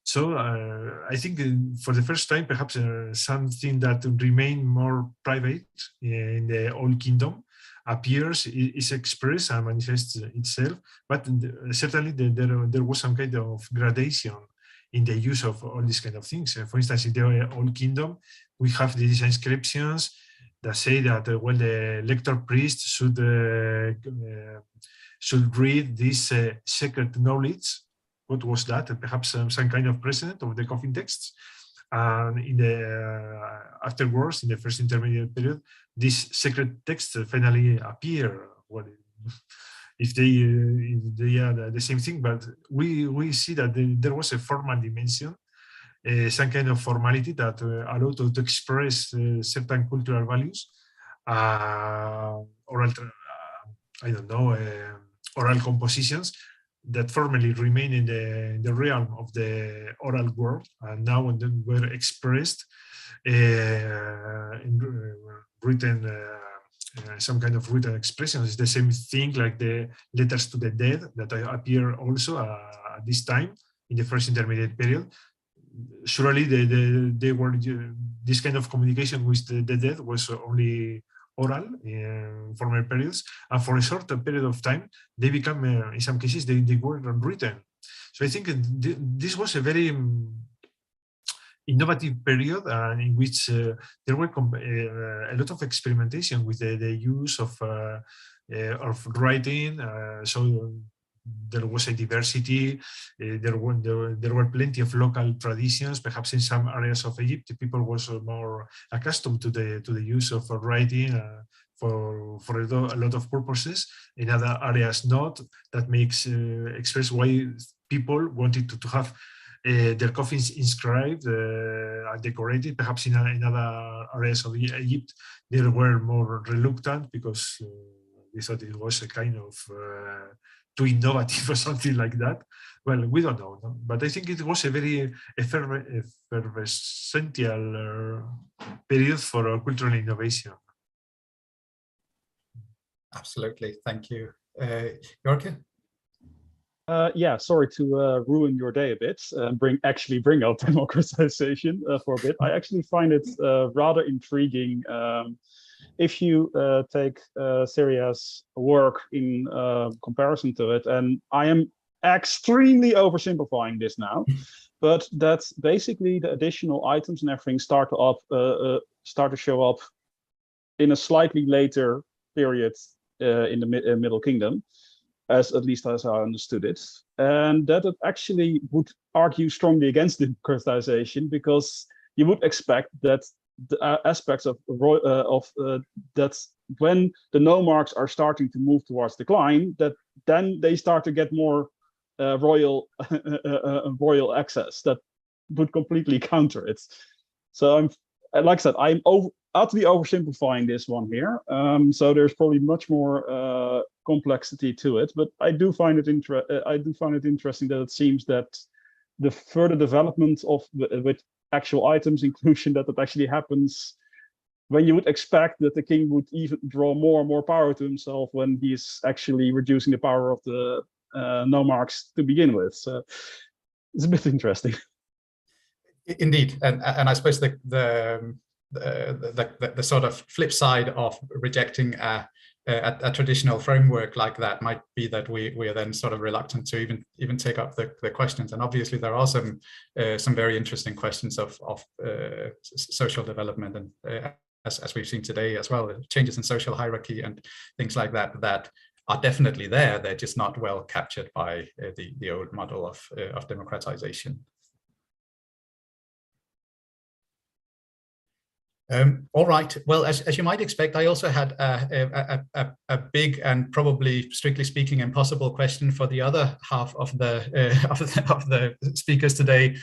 So I think for the first time, perhaps something that remained more private in the Old Kingdom appears, is expressed and manifests itself, but certainly there was some kind of gradation in the use of all these kind of things. For instance, in the Old Kingdom, we have these inscriptions that say that well, the lector priest should read this sacred knowledge. What was that? Perhaps some kind of precedent of the coffin texts. And in the afterwards, in the first intermediate period, these sacred texts finally appear. Well, if they are the same thing, but we see that there was a formal dimension, some kind of formality that allowed to express certain cultural values, oral, I don't know, oral compositions that formally remain in the realm of the oral world, and now and then were expressed in written, some kind of written expressions. It's the same thing like the letters to the dead that appear also at this time in the first intermediate period. Surely they were, this kind of communication with the dead was only oral in former periods, and for a short period of time they become, in some cases, they were written. So I think this was a very innovative period, in which there were a lot of experimentation with the use of writing. So there was a diversity. There were plenty of local traditions. Perhaps in some areas of Egypt, people was more accustomed to the use of writing for a lot of purposes. In other areas, not. That makes express why people wanted to have their coffins inscribed and decorated. Perhaps in other areas of Egypt, they were more reluctant because they thought it was a kind of too innovative or something like that. Well, we don't know, no? But I think it was a very effervescent period for cultural innovation. Absolutely, thank you. Jorge? Yeah, sorry to ruin your day a bit and bring up democratization for a bit. I actually find it rather intriguing. If you take Syria's work in comparison to it, and I am extremely oversimplifying this now, but that's basically the additional items and everything start to show up in a slightly later period in the Middle Kingdom, at least as I understood it, and that it actually would argue strongly against democratization, because you would expect that the aspects of that when the nomarchs are starting to move towards decline, that then they start to get more royal access that would completely counter it. So like I said, I'm utterly oversimplifying this one here. So there's probably much more complexity to it, but I do find it interesting that it seems that the further development of with actual items inclusion, that it actually happens when you would expect that the king would even draw more and more power to himself when he's actually reducing the power of the nomarchs to begin with. So it's a bit interesting. Indeed, and I suppose the sort of flip side of rejecting a traditional framework like that might be that we are then sort of reluctant to even take up the questions. And obviously there are some very interesting questions of social development, and as we've seen today as well, changes in social hierarchy and things like that are definitely there. They're just not well captured by the old model of democratization. All right. Well, as you might expect, I also had a big and probably, strictly speaking, impossible question for the other half of the speakers today,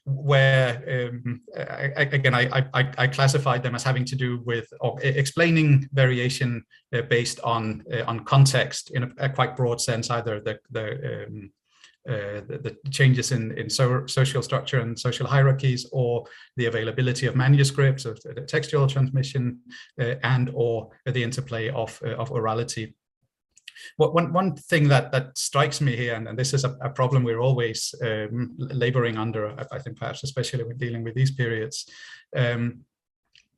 where again I classified them as having to do with explaining variation based on context in a quite broad sense, either the changes in social structure and social hierarchies, or the availability of manuscripts, of the textual transmission, and or the interplay of orality. One thing that strikes me here, and this is a problem we're always laboring under, I think perhaps especially when dealing with these periods,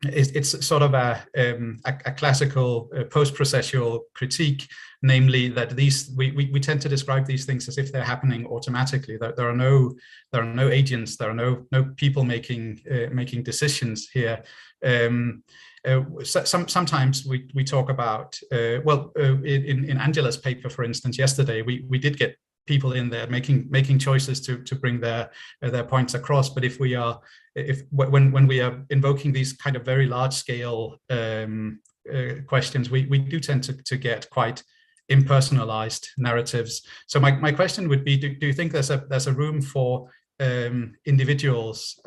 it's sort of a classical post-processual critique, namely that we tend to describe these things as if they're happening automatically. That there are no agents, there are no people making decisions here. Sometimes we talk about in Angela's paper, for instance, yesterday we did get people in there making choices to bring their points across. But when we are invoking these kind of very large scale questions, we do tend to get quite impersonalized narratives. So my question would be: do you think there's a room for individuals?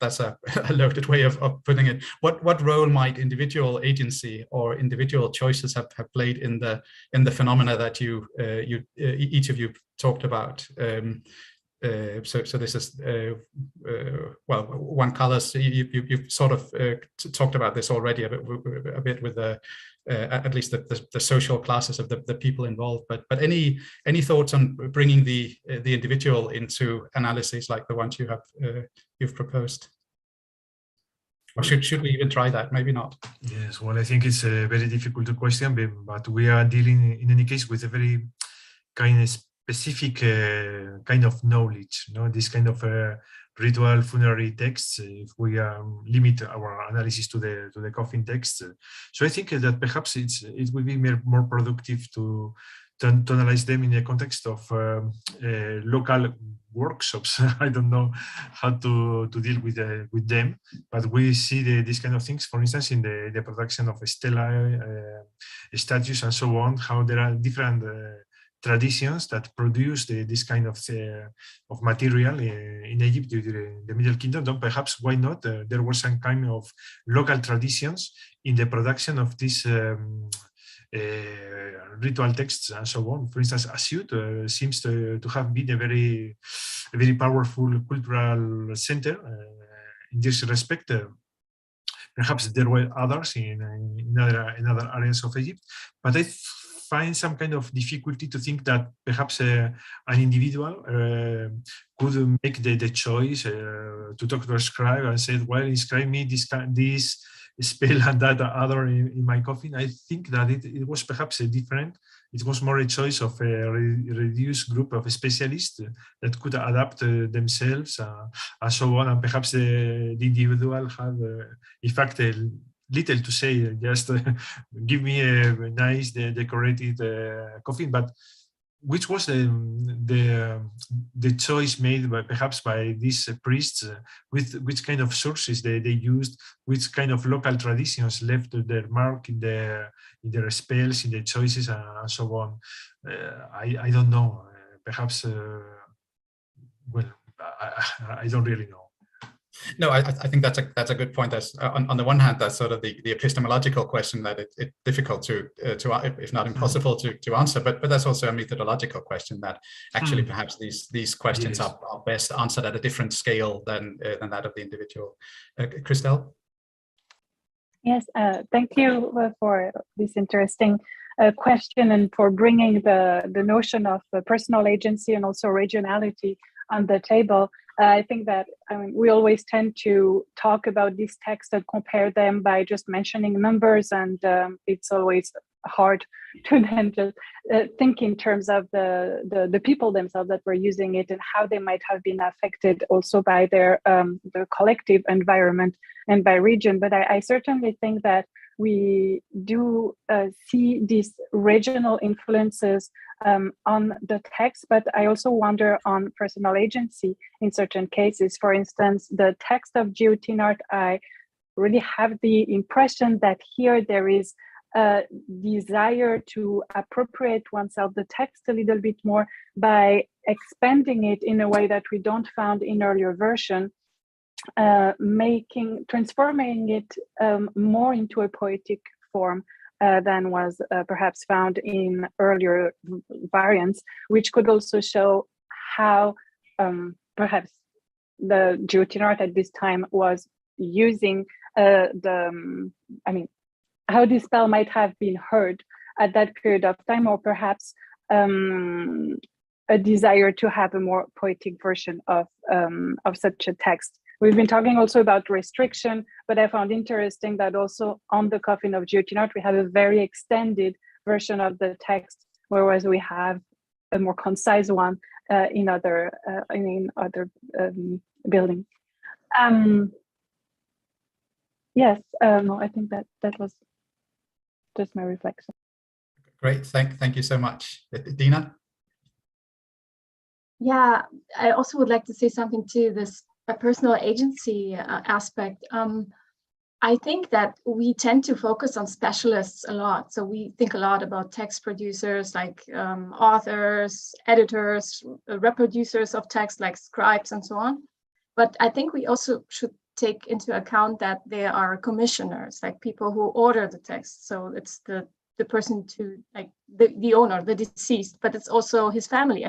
That's a loaded way of putting it. What role might individual agency or individual choices have played in the phenomena that each of you talked about? So this is one color. So you've sort of talked about this already a bit with the at least the social classes of the people involved. But any thoughts on bringing the individual into analyses like the ones you've proposed? Or should we even try that? Maybe not. Yes, well, I think it's a very difficult question, but we are dealing in any case with a very kind of specific kind of knowledge, this kind of ritual funerary texts, if we limit our analysis to the coffin text. So I think that perhaps it will be more productive to analyze them in the context of local workshops. I don't know how to deal with them, but we see these kind of things, for instance, in the production of stelae, statues, and so on, how there are different traditions that produce this kind of material in Egypt during the Middle Kingdom. Then perhaps why not? There was some kind of local traditions in the production of these ritual texts and so on. For instance, Asyut seems to have been a very powerful cultural center in this respect. Perhaps there were others in other areas of Egypt, but I find some kind of difficulty to think that perhaps an individual could make the choice to talk to a scribe and say, well, inscribe me this spell and that other in my coffin. I think that it was perhaps different. It was more a choice of a reduced group of specialists that could adapt themselves and so on. And perhaps the individual had, in fact, little to say, just give me a nice decorated coffin. But which was the choice made perhaps by these priests, with which kind of sources they used, which kind of local traditions left their mark in their spells, in their choices, and so on. I don't know. Perhaps, well, I don't really know. No, I think that's a good point. That's on the one hand, that's sort of the epistemological question that it's difficult to if not impossible to answer, but that's also a methodological question that actually perhaps these questions are best answered at a different scale than that of the individual. Christelle? Yes, thank you for this interesting question and for bringing the notion of personal agency and also regionality on the table. I think that we always tend to talk about these texts and compare them by just mentioning numbers, and it's always hard to then just think in terms of the people themselves that were using it and how they might have been affected also by their collective environment and by region. But I certainly think that we do see these regional influences on the text, but I also wonder on personal agency in certain cases. For instance, the text of Geotinart, I really have the impression that here there is a desire to appropriate oneself the text a little bit more by expanding it in a way that we don't found in earlier version, transforming it more into a poetic form than was perhaps found in earlier variants, which could also show how perhaps the Geotinart at this time was using how this spell might have been heard at that period of time, or perhaps a desire to have a more poetic version of such a text. We've been talking also about restriction, but I found interesting that also on the coffin of guillotine art, we have a very extended version of the text, whereas we have a more concise one in other buildings. Yes, no, I think that was just my reflection. Great, thank you so much. Dina? Yeah, I also would like to say something to this personal agency aspect. I think that we tend to focus on specialists a lot. So we think a lot about text producers like authors, editors, reproducers of text like scribes and so on. But I think we also should take into account that there are commissioners, like people who order the text. So it's the person to, like the owner, the deceased, but it's also his family,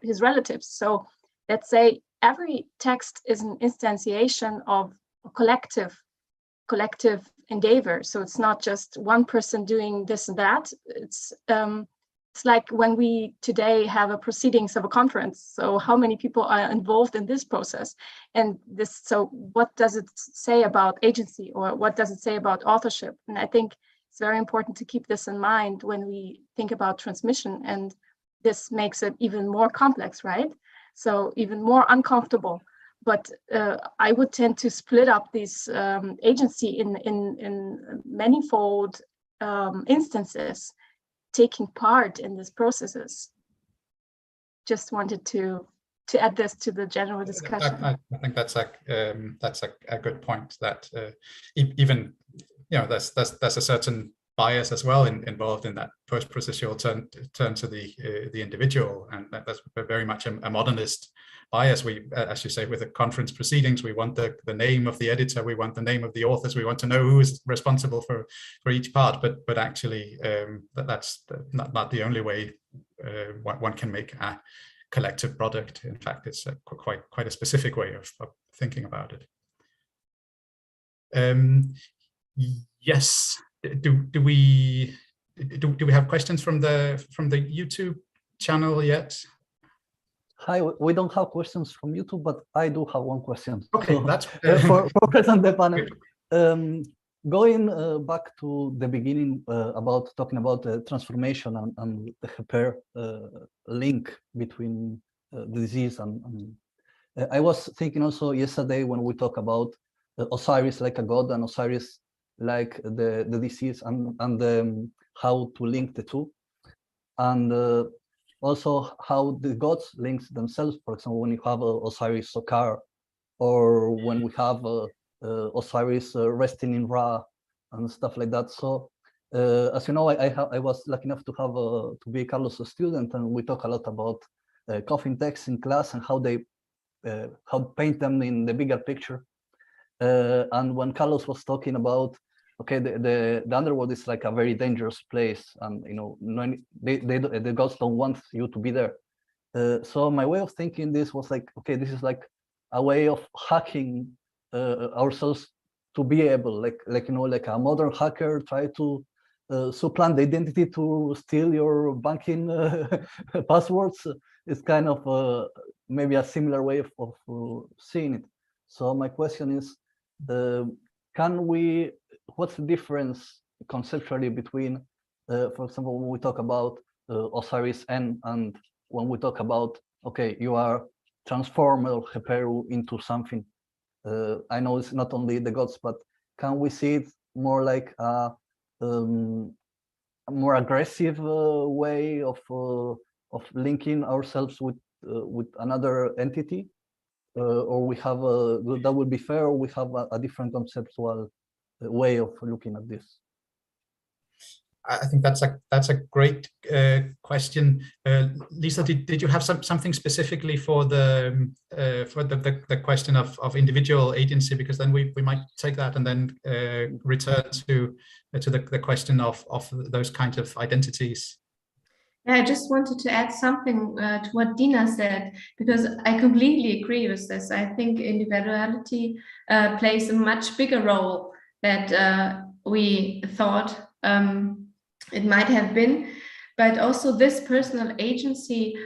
his relatives. So let's say every text is an instantiation of a collective endeavor. So it's not just one person doing this and that. It's like when we today have a proceedings of a conference. So how many people are involved in this process? And this, so what does it say about agency, or what does it say about authorship? And I think it's very important to keep this in mind when we think about transmission, and this makes it even more complex, right? So even more uncomfortable. But I would tend to split up this agency in manifold instances taking part in these processes. Just wanted to add this to the general discussion. I think that's a good point, that even, you know, there's a certain bias as well involved in that post-processual turn to the individual, and that's very much a modernist bias. We, as you say, with the conference proceedings, we want the name of the editor, we want the name of the authors, we want to know who is responsible for each part. But actually, that's not the only way one can make a collective product. In fact, it's quite a specific way of thinking about it. Yes. Do we have questions from the YouTube channel yet? Hi, we don't have questions from YouTube, but I do have one question. Okay, that's for present the panel. Going back to the beginning about talking about the transformation and the repair link between the disease and I was thinking also yesterday when we talk about Osiris like a god and Osiris like the disease, and how to link the two, and also how the gods links themselves. For example, when you have Osiris Sokar, or when we have Osiris resting in Ra and stuff like that. So as you know, I was lucky enough to have to be Carlos' student, and we talk a lot about coffin texts in class and how they how to paint them in the bigger picture. And when Carlos was talking about, okay, the underworld is like a very dangerous place, and you know, the gods don't want you to be there. So my way of thinking this was like, okay, this is like a way of hacking ourselves to be able, like you know, like a modern hacker try to supplant the identity to steal your banking passwords. It's kind of maybe a similar way of seeing it. So my question is, can we? What's the difference conceptually between, for example, when we talk about Osiris and when we talk about, okay, you are transformed or Heperu into something? I know it's not only the gods, but can we see it more like a more aggressive way of linking ourselves with another entity, or we have that would be fair, or we have a different conceptual way of looking at this? I think that's a great question. Lisa, did you have something specifically for the question of individual agency? Because then we might take that and then return to the question of those kinds of identities. Yeah, I just wanted to add something to what Dina said, because I completely agree with this. I think individuality plays a much bigger role that we thought it might have been, but also this personal agency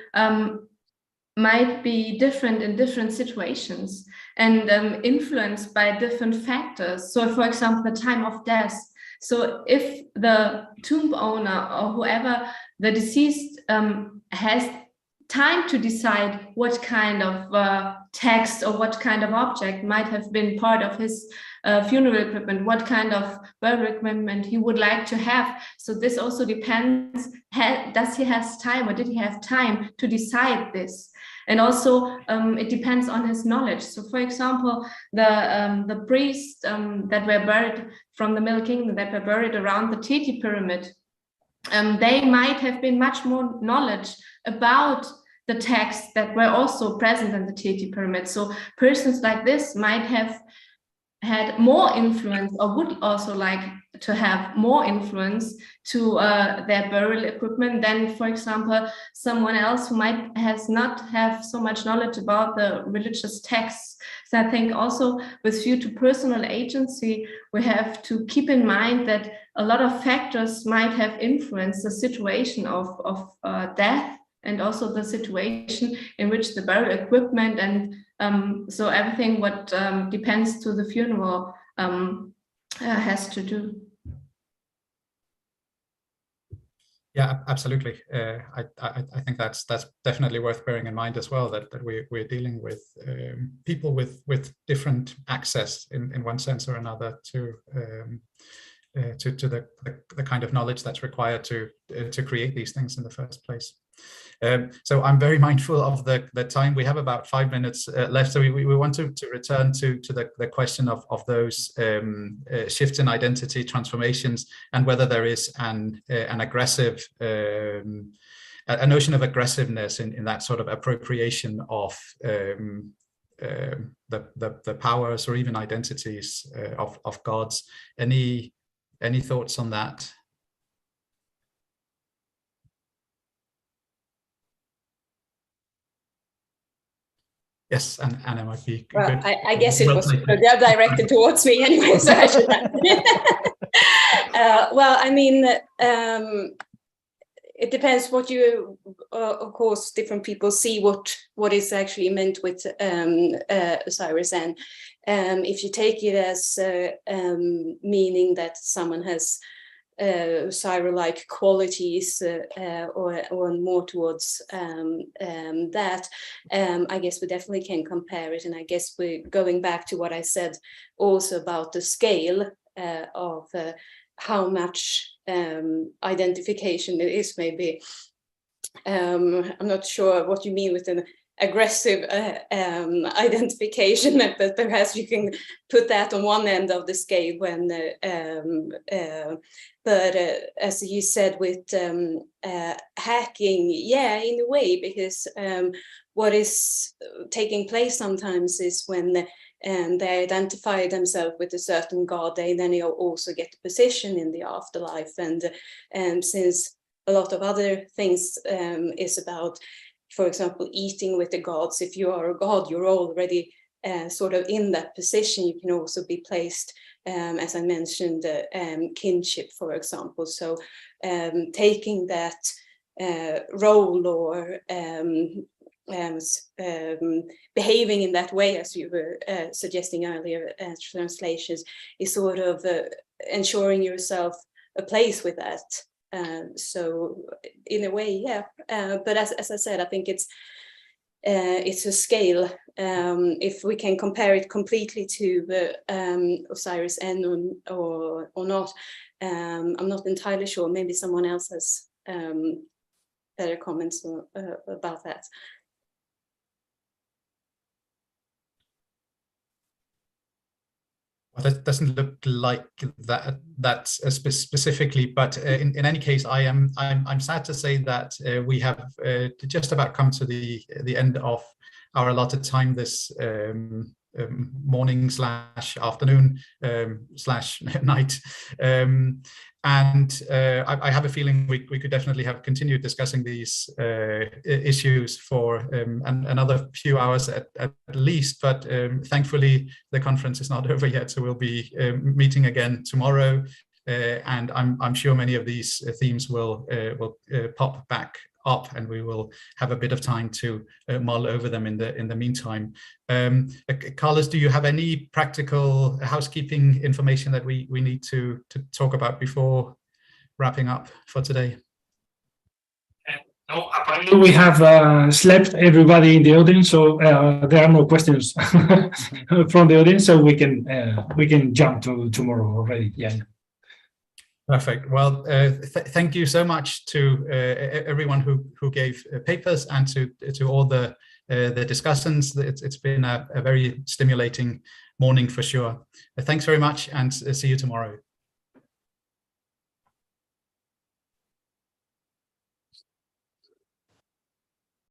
might be different in different situations and influenced by different factors. So for example, the time of death. So if the tomb owner or whoever the deceased has time to decide what kind of text or what kind of object might have been part of his funeral equipment, what kind of burial equipment he would like to have. So this also depends, does he have time or did he have time to decide this? And also it depends on his knowledge. So for example, the priests that were buried from the Middle Kingdom, that were buried around the Teti pyramid, they might have been much more knowledge about the texts that were also present in the Teti pyramid. So persons like this might have had more influence, or would also like to have more influence to their burial equipment than, for example, someone else who might not have so much knowledge about the religious texts. So I think also with view to personal agency, we have to keep in mind that a lot of factors might have influenced the situation of death, and also the situation in which the burial equipment and so everything what depends to the funeral has to do. Yeah, absolutely. I think that's definitely worth bearing in mind as well, that we're dealing with people with different access in one sense or another to the kind of knowledge that's required to create these things in the first place. So I'm very mindful of the time. We have about 5 minutes left, so we want to return to the question of those shifts in identity transformations, and whether there is an aggressive a notion of aggressiveness in that sort of appropriation of the powers or even identities of gods. Any thoughts on that? Yes, and Anna might be. Well, I guess it was directed towards me anyway, so I should well, I mean, it depends what you, of course, different people see what is actually meant with Osiris, and if you take it as meaning that someone has Osiris-like qualities or more towards that, I guess we definitely can compare it. And I guess we're going back to what I said also about the scale of how much identification there is, maybe. I'm not sure what you mean with an aggressive identification, but perhaps you can put that on one end of the scale when but as you said with hacking, yeah, in a way, because what is taking place sometimes is when they identify themselves with a certain god, then also get a position in the afterlife, and since a lot of other things is about, for example, eating with the gods. If you are a god, you're already sort of in that position. You can also be placed, as I mentioned, kinship, for example. So taking that role or behaving in that way, as you were suggesting earlier, translations, is sort of ensuring yourself a place with that. So in a way, yeah, but as I said, I think it's a scale. If we can compare it completely to Osiris N or not, I'm not entirely sure. Maybe someone else has better comments about that. Well, that doesn't look like that specifically, but in any case, I'm sad to say that we have just about come to the end of our allotted time this morning / afternoon / night. And I have a feeling we could definitely have continued discussing these issues for another few hours at least, but thankfully the conference is not over yet, so we'll be meeting again tomorrow and I'm sure many of these themes will pop back up, and we will have a bit of time to mull over them in the meantime. Carlos, do you have any practical housekeeping information that we need to talk about before wrapping up for today? No, apparently we have slept everybody in the audience, so there are no questions from the audience, so we can jump to tomorrow already. Yeah. Perfect. Well, thank you so much to everyone who gave papers, and to all the discussants. It's been a very stimulating morning for sure. Thanks very much, and see you tomorrow.